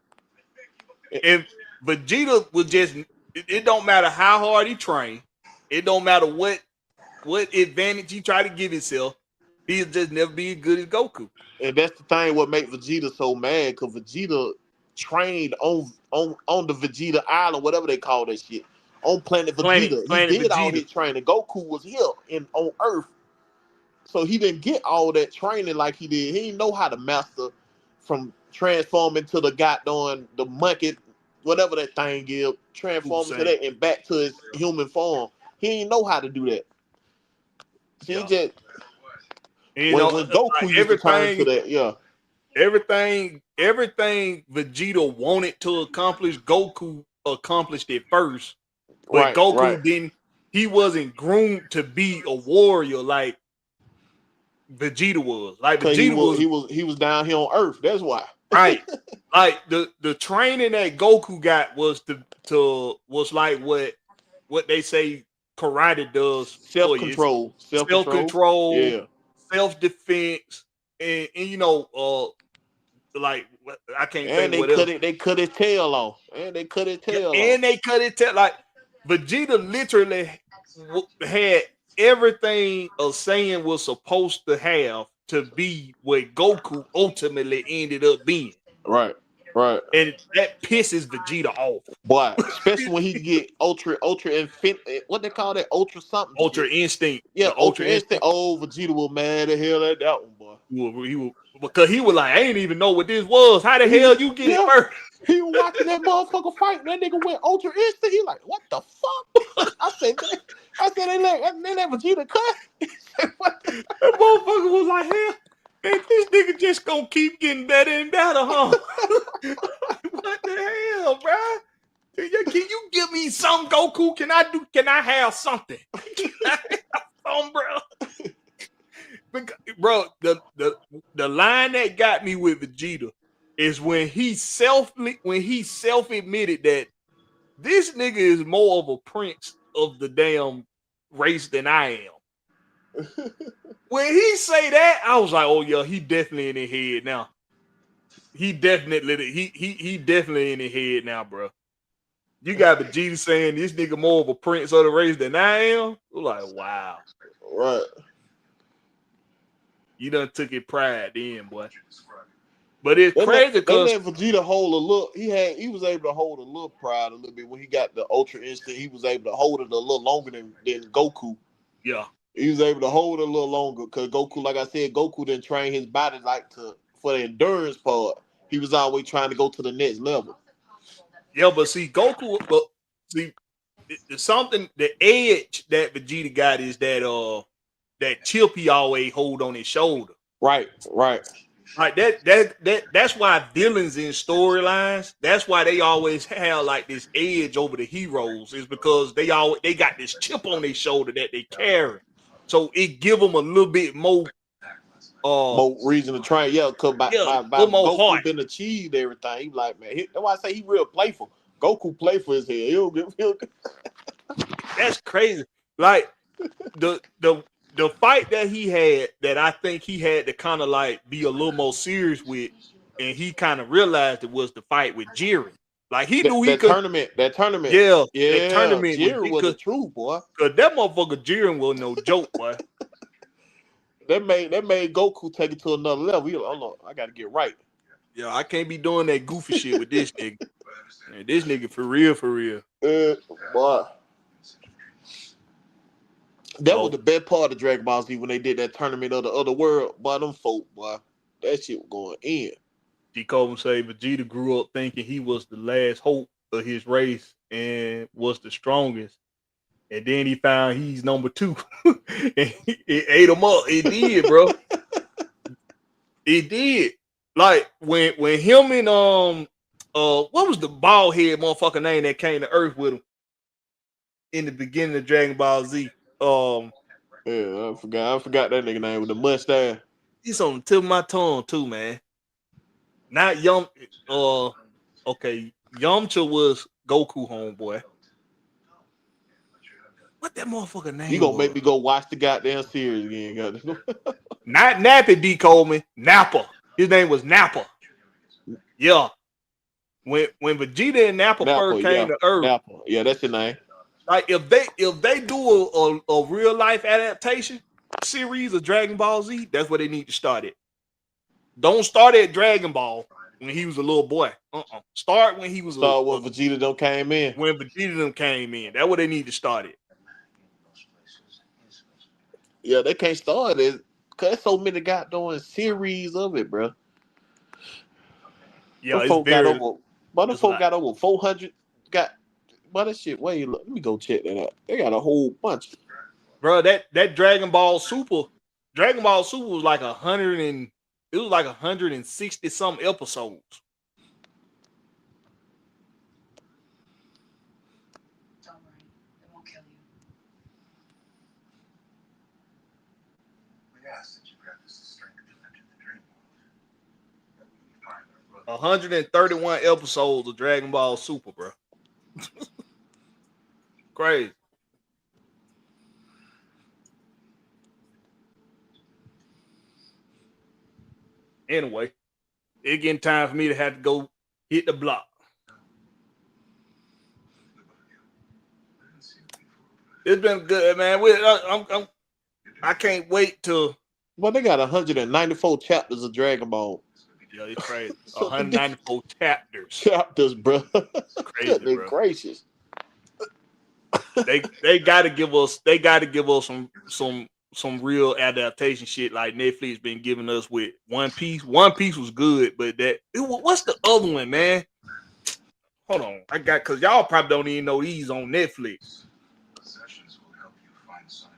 If Vegeta was it don't matter how hard he train, it don't matter what advantage he try to give himself, he'll just never be as good as Goku. And that's the thing what make Vegeta so mad, because Vegeta trained on the Vegeta Island, whatever they call that shit, on planet Vegeta. He did all his training. Goku was here on Earth. So he didn't get all that training like he did. He didn't know how to master from transforming to the monkey, whatever that thing is, transforming to that and back to his human form. He didn't know how to do that. So he just when Goku used to turn to that, everything Vegeta wanted to accomplish, Goku accomplished it first. But Goku didn't. He wasn't groomed to be a warrior like Vegeta was. Like Vegeta he was down here on Earth. That's why. Right. Like the training that Goku got was was like what they say karate does. Self-control. Self-defense, and like I can't think they what cut else. They cut his tail off. And they cut his tail off. And they cut his tail. Like Vegeta literally had everything a Saiyan was supposed to have to be what Goku ultimately ended up being. Right. And that pisses Vegeta off. Boy, especially when he get ultra infinite, what they call that, ultra something? Ultra instinct. Yeah, ultra instinct. Oh, Vegeta was mad the hell at that one, boy. Because he was like, I ain't even know what this was. How the hell you get it first? He was watching that motherfucker fight. That nigga went ultra instinct. He like, what the fuck? I said, they let Vegeta cut. That motherfucker was like, hell, man, this nigga just gonna keep getting better and better, huh? What the hell, bro? Can you give me some, Goku? Can I have something? Can I have some, bro? Bro, the line that got me with Vegeta is when he self-admitted that this nigga is more of a prince of the damn race than I am. When he say that, I was like, oh yeah, he definitely in his head now. He definitely in his head now, bro. You got Vegeta saying this nigga more of a prince of the race than I am. I'm like, wow. Right. You done took it pride then, boy. But it's crazy because they let Vegeta hold a little. He was able to hold a little pride a little bit when he got the Ultra Instinct. He was able to hold it a little longer than Goku. Yeah, he was able to hold it a little longer because Goku, like I said, Goku didn't train his body for the endurance part. He was always trying to go to the next level. Yeah, but see, Goku, but see, it's something, the edge that Vegeta got is that chip he always hold on his shoulder. Right. Like that's why villains in storylines, that's why they always have like this edge over the heroes, is because they got this chip on their shoulder that they carry. So it give them a little bit more More reason to train. Yeah, because by a little more Goku heart. been achieved everything. He like, man, that's why I say he real playful. Goku playful as hell. He'll That's crazy. Like the fight that he had, that I think he had to kind of like be a little more serious with, and he kind of realized it, was the fight with Jiren. Like he knew he that could. tournament. Yeah, that Yeah. tournament Jiren was because the truth, boy. that motherfucker Jiren was no joke, boy. That made Goku take it to another level. He like, hold on, I gotta get right. Yeah, I can't be doing that goofy shit with this nigga. Man, this nigga for real. Boy. That So, was the best part of Dragon Ball Z when they did that tournament of the other world. Boy, them folk, boy, that shit was going in. G. Colvin say Vegeta grew up thinking he was the last hope of his race and was the strongest. And then he found he's number 2. And it ate him up. It did, bro. It did. Like when him and what was the bald head motherfucker name that came to Earth with him in the beginning of Dragon Ball Z? Yeah, I forgot that nigga name with the mustache. He's on the tip of my tongue too, man. Not Yum. Okay, Yamcha was Goku homeboy. What that motherfucker name? You gonna make me go watch the goddamn series again? Not Nappy D. Coleman. Nappa. His name was Nappa. Yeah. When Vegeta and Nappa first came to Earth. Nappa. Yeah, that's your name. Like if they do a real life adaptation series of Dragon Ball Z, that's where they need to start it. Don't start at Dragon Ball when he was a little boy. Start when he was when Vegeta done came in. When Vegeta done came in. That's where they need to start it. Yeah, they can't start it because there's so many goddamn series of it, bro. Yeah, it's very. Got over 400. But that shit, wait, look, let me go check that out. They got a whole bunch. Bro, that Dragon Ball Super was like 160 some episodes. Don't worry, it won't kill you. We asked that you practice the strength to enter the dream world. 131 episodes of Dragon Ball Super, bro. Crazy. Anyway, it's getting time for me to have to go hit the block. It's been good, man. I can't wait to. Well, they got 194 chapters of Dragon Ball. Yeah, it's crazy. 194 chapters. Chapters, bro. Crazy, They're bro. gracious. They gotta give us some real adaptation shit like Netflix been giving us with One Piece. One Piece was good, but what's the other one, man? Hold on, because y'all probably don't even know these on Netflix. Possessions will help you find Simon.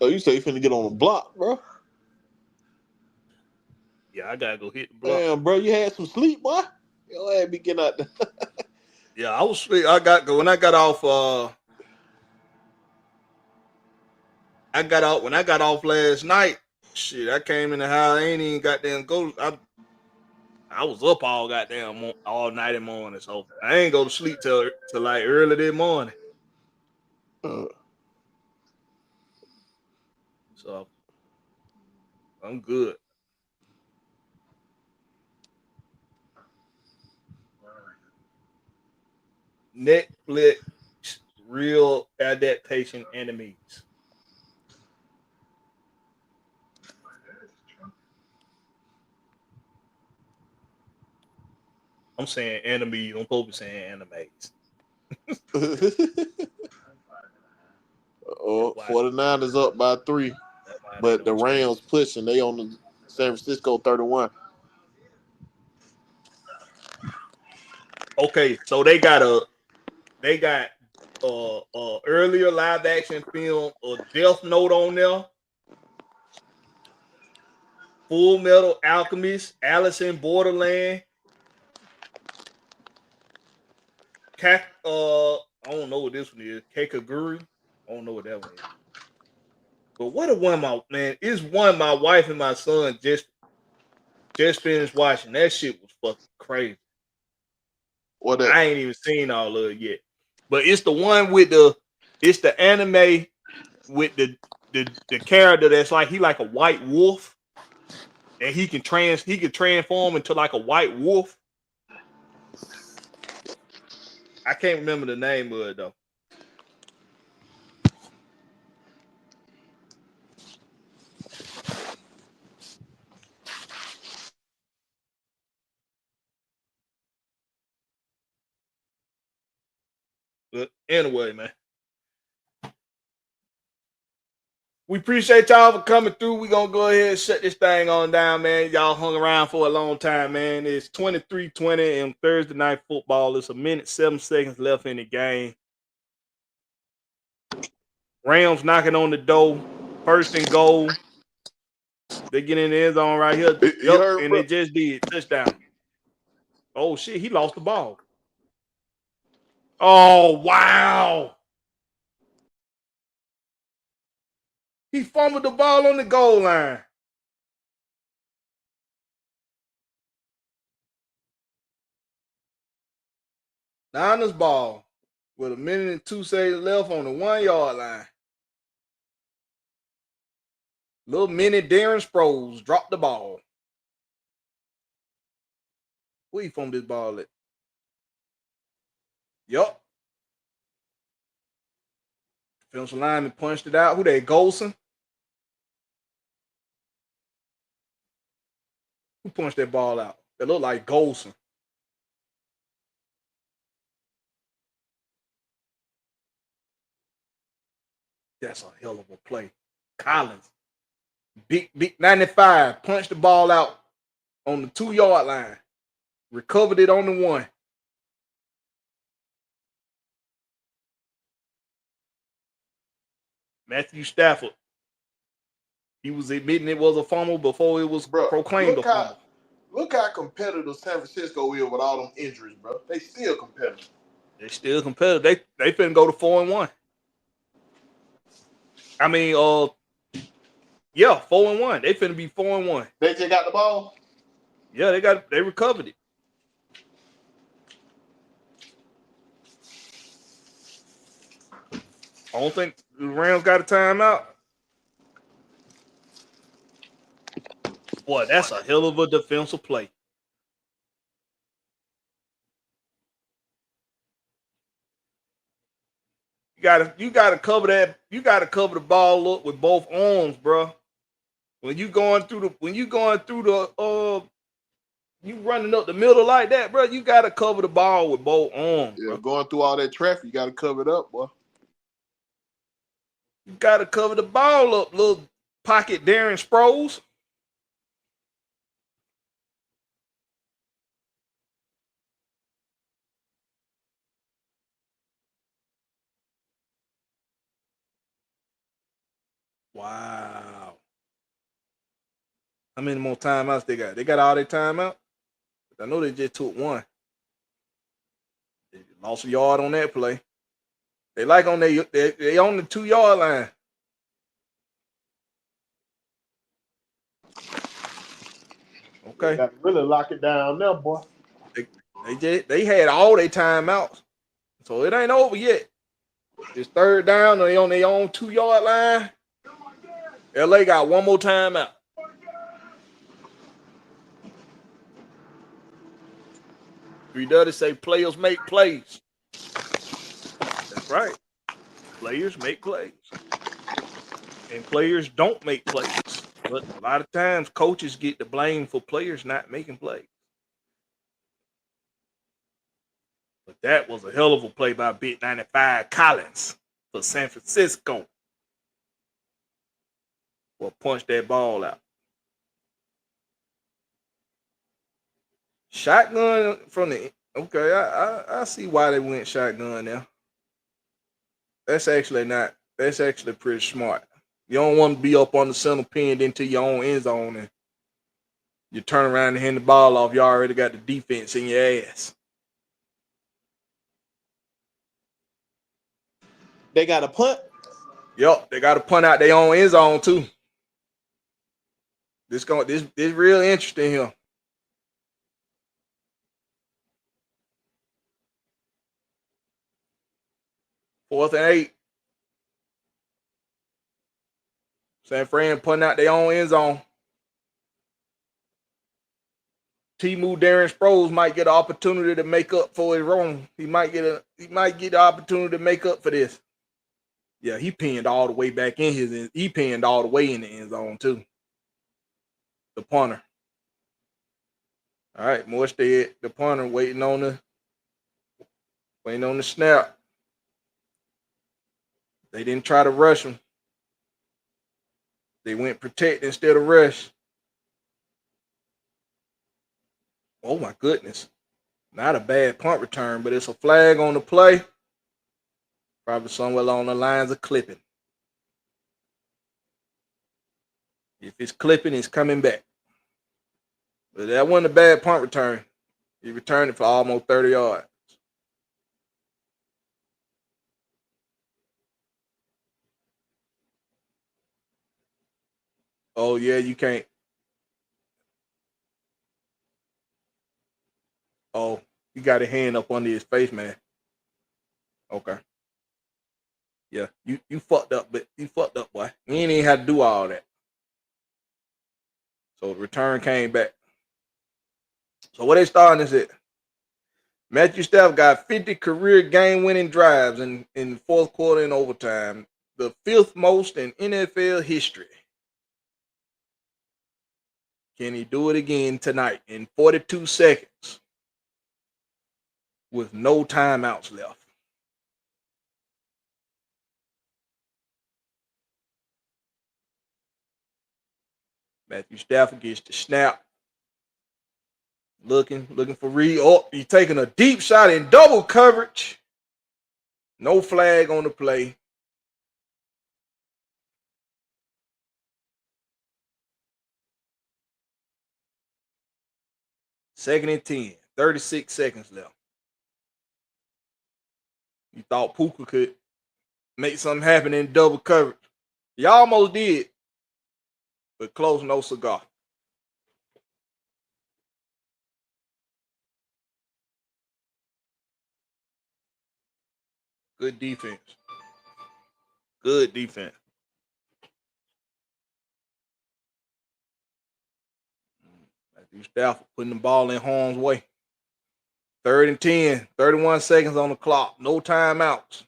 Oh, you say you finna get on the block, bro? Yeah, I gotta go hit the block. Damn, bro, you had some sleep, boy. Yo, had me get out there. Yeah, I was sleep. When I got off last night. Shit, I came in the house. I ain't even goddamn go. I was up all goddamn all night and morning, so I ain't go to sleep till like early this morning. So I'm good. Netflix real adaptation enemies. I'm saying enemies. I'm supposed to be saying animes. Oh, 49ers up by 3. But the Rams pushing. They on the San Francisco 31. Okay, so they got earlier live action film, a Death Note on there. Full Metal Alchemist, Alice in Borderland. I don't know what this one is. Kakaguri. I don't know what that one is. But what a one it's one my wife and my son just finished watching. That shit was fucking crazy. What I ain't even seen all of it yet. But it's the one with the anime with the character that's like he like a white wolf. And he can transform into like a white wolf. I can't remember the name of it though. But anyway, man. We appreciate y'all for coming through. We're going to go ahead and shut this thing on down, man. Y'all hung around for a long time, man. It's 23-20 in Thursday night football. It's 1:07 left in the game. Rams knocking on the door. First and goal. They get in the end zone right here. Yep, and they just did. Touchdown. Oh, shit. He lost the ball. Oh, wow. He fumbled the ball on the goal line. Niners ball with 1:02 seconds left on the 1 yard line. Little mini Darren Sproles dropped the ball. Where he fumbled this ball at? Yup. Defensive lineman punched it out. Who they? Golson? Who punched that ball out? It looked like Golson. That's a hell of a play. Collins. Big 95. Punched the ball out on the 2 yard line. Recovered it on the 1. Matthew Stafford. He was admitting it was a fumble before it was proclaimed a fumble. Look how competitive San Francisco is with all them injuries, bro. They still competitive. They're still competitive. They finna go to 4-1. I mean, 4-1. They finna be 4-1. They just got the ball? Yeah, they recovered it. I don't think the Rams got a timeout. Boy, that's a hell of a defensive play. You gotta cover that. You gotta cover the ball up with both arms, bro. When you running up the middle like that, bro, you gotta cover the ball with both arms. Yeah, bro. Going through all that traffic, you gotta cover it up, boy. You gotta cover the ball up, little pocket Darren Sproles. Wow. How many more timeouts they got? They got all their timeout? I know they just took one. They lost a yard on that play. They on the 2 yard line. Okay. They got to really lock it down now, boy. They had all their timeouts. So it ain't over yet. It's third down, and they on their own 2 yard line. LA got one more timeout. Dudley say players make plays. That's right. Players make plays. And players don't make plays. But a lot of times coaches get the blame for players not making plays. That was a hell of a play by Bit 95 Collins for San Francisco. Well, punch that ball out. Shotgun from the okay. I see why they went shotgun now. That's actually pretty smart. You don't want to be up on the center pinned into your own end zone and you turn around and hand the ball off. You already got the defense in your ass. They got a punt. Yup, they got to punt out their own end zone too. This real interesting here. Fourth and 8. San Fran punting out their own end zone. T-Moo Darren Sproles might get an opportunity to make up for his wrong. He might get the opportunity to make up for this. Yeah, he pinned all the way back in he pinned all the way in the end zone too. The punter. All right, Morstead, the punter, waiting on the snap. They didn't try to rush him. They went protect instead of rush. Oh my goodness. Not a bad punt return, but it's a flag on the play. Probably somewhere along the lines of clipping. If it's clipping, it's coming back. But that wasn't a bad punt return. He returned it for almost 30 yards. Oh, yeah, you can't. Oh, he got a hand up under his face, man. Okay. Yeah, you fucked up, but you fucked up, boy. You ain't even had to do all that. So the return came back. So what they starting is it? Matthew Stafford got 50 career game-winning drives in the fourth quarter and overtime, the 5th most in NFL history. Can he do it again tonight in 42 seconds with no timeouts left? Matthew Stafford gets the snap. Looking for Reed. Oh, he's taking a deep shot in double coverage. No flag on the play. Second and 10. 36 seconds left. You thought Puka could make something happen in double coverage. He almost did, but close, no cigar. Good defense. Good defense. Matthew Stafford putting the ball in harm's way. 3rd and 10. 31 seconds on the clock. No timeouts.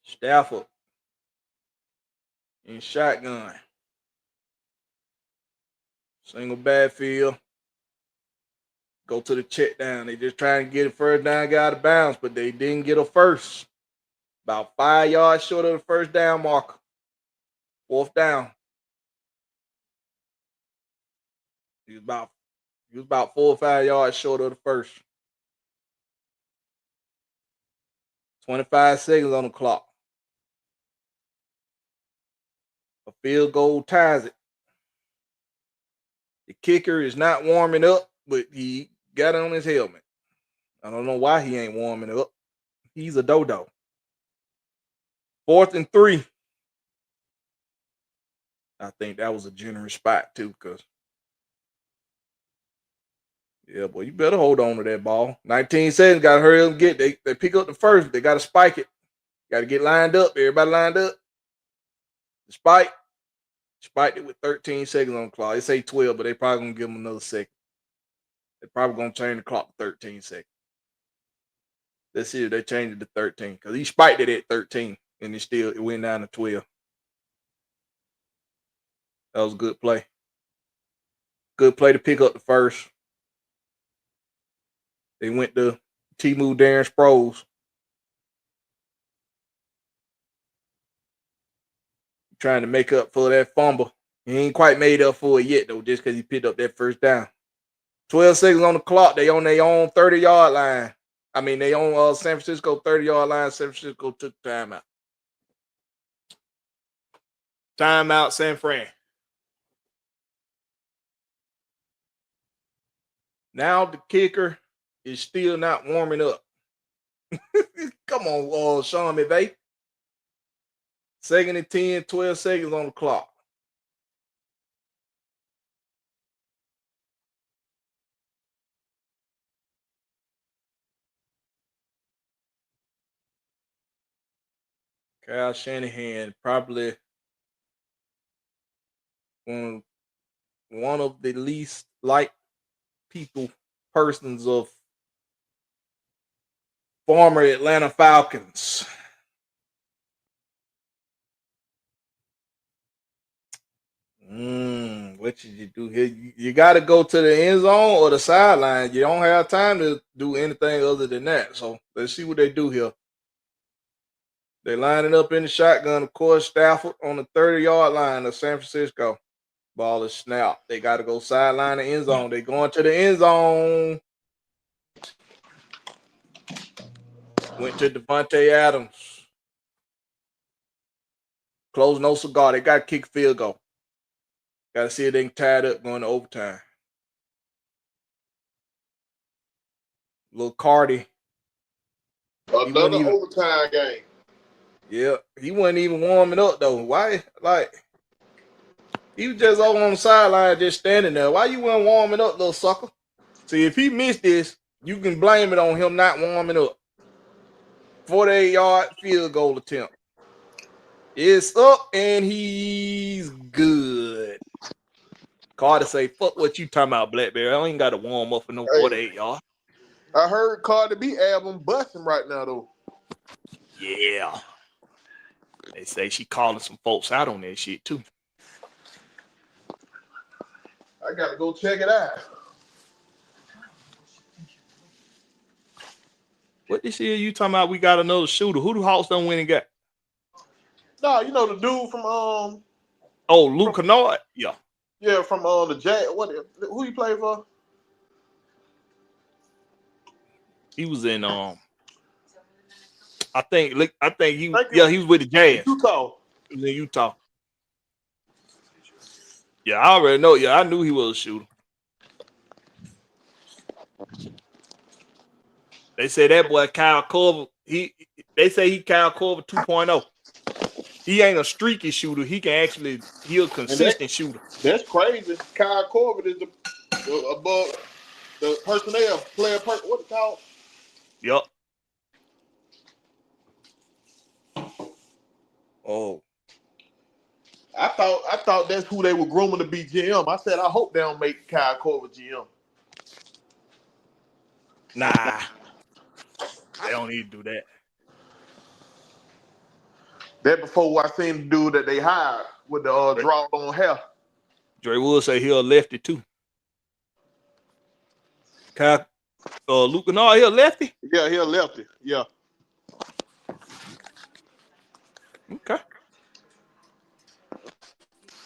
Stafford in shotgun. Single backfield. Go to the check down. They just trying to get a first down, get out of bounds, but they didn't get a first. About 5 yards short of the first down marker. 4th down. He was about 4 or 5 yards short of the first. 25 seconds on the clock. A field goal ties it. The kicker is not warming up, but he got it on his helmet. I don't know why he ain't warming up. He's a dodo. 4th and 3. I think that was a generous spot too, because yeah, boy, you better hold on to that ball. 19 seconds, gotta hurry up and get. They pick up the first, they gotta spike it. Gotta get lined up. Everybody lined up. The spike. Spiked it with 13 seconds on the clock. They say 12, but they probably gonna give him another second. They're probably gonna change the clock to 13 seconds. Let's see if they change it to 13. Because he spiked it at 13 and it went down to 12. That was a good play. Good play to pick up the first. They went to T-Move Darren Sproles. Trying to make up for that fumble. He ain't quite made up for it yet, though, just because he picked up that first down. 12 seconds on the clock. They on their own 30-yard line. I mean, they on San Francisco 30-yard line. San Francisco took timeout. Timeout, San Fran. Now the kicker is still not warming up. Come on, Sean McVay. 2nd and 10, 12 seconds on the clock. Kyle Shanahan, probably one of the least liked persons of former Atlanta Falcons. What should you do here? You got to go to the end zone or the sideline. You don't have time to do anything other than that. So let's see what they do here. They're lining up in the shotgun. Of course, Stafford on the 30-yard line of San Francisco. Ball is snapped. They got to go sideline and end zone. They going to the end zone. Went to Devontae Adams. Close no cigar. They got to kick field goal. Got to see if they can tie it up going to overtime. Little Cardi. Another overtime game. Yeah, he wasn't even warming up, though. Why? Like, he was just over on the sideline just standing there. Why you weren't warming up, little sucker? See, if he missed this, you can blame it on him not warming up. 48-yard field goal attempt. It's up, and he's good. Carter say, fuck what you talking about, Blakberry. I ain't got to warm up for no 48 yards. I heard Carter B album busting right now, though. Yeah. They say she calling some folks out on that shit, too. I got to go check it out. What this year you talking about? We got another shooter. Who the Hawks done win and got? No, you know the dude from Oh, Luke Kennard? Yeah. Yeah, from the Jazz. Who he played for? He was in I think he was with the Jazz. Utah. He was in Utah. Yeah, I already know. Yeah, I knew he was a shooter. They say that boy Kyle Korver, they say he Kyle Korver 2.0. He ain't a streaky shooter. He a consistent shooter. That's crazy. Kyle Korver is above the personnel player. What it called? Yep. Oh. I thought that's who they were grooming to be GM. I said I hope they don't make Kyle Korver GM. Nah. They don't need to do that. That before I seen the dude that they hired with the draw on hair. Dre Wood say he a lefty too. Luke Kennard, he a lefty? Yeah, he a lefty. Yeah. Okay.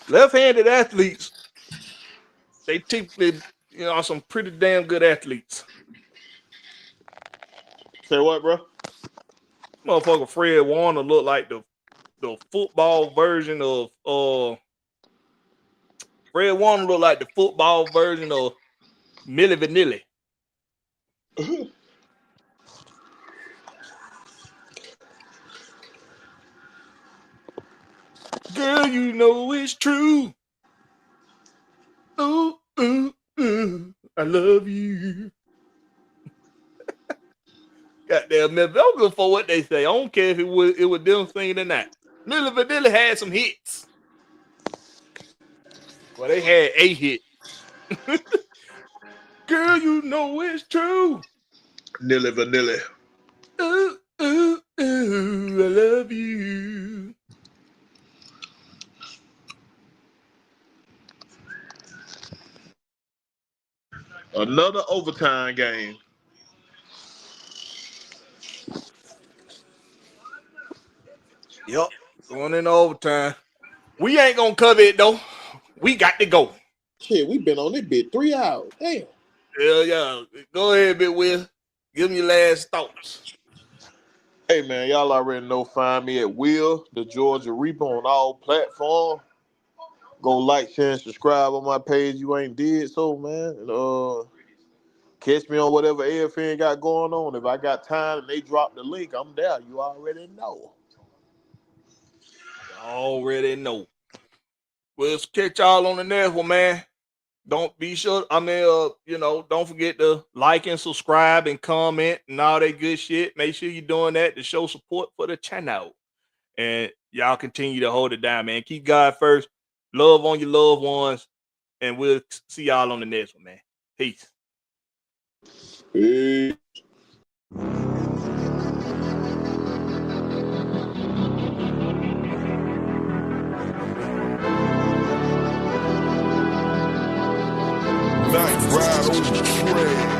Left-handed athletes, they typically, are some pretty damn good athletes. Say what, bro? Motherfucker Fred Warner look like the football version of Fred Warner look like the football version of Milli Vanilli. Girl, you know it's true. Ooh, ooh, ooh, I love you. Goddamn, man, don't go for what they say. I don't care if it was them singing or not. Milli Vanilli had some hits. Well, they had a hit. Girl, you know it's true. Milli Vanilli. Ooh, ooh, ooh, I love you. Another overtime game. Yep, going in overtime. We ain't gonna cover it though. We got to go. Shit, we been on this bit 3 hours. Damn. Yeah. Go ahead, Big Will. Give me your last thoughts. Hey man, y'all already know. Find me at Will the Georgia Reaper on all platforms. Go like, share, and subscribe on my page. You ain't did so, man. And catch me on whatever AFN got going on. If I got time and they drop the link, I'm there. You already know. Already know. We'll catch y'all on the next one, man. Don't be sure. Don't forget to like and subscribe and comment and all that good shit. Make sure you're doing that to show support for the channel. And y'all continue to hold it down, man. Keep God first. Love on your loved ones. And we'll see y'all on the next one, man. Peace. Peace. Night ride on the train.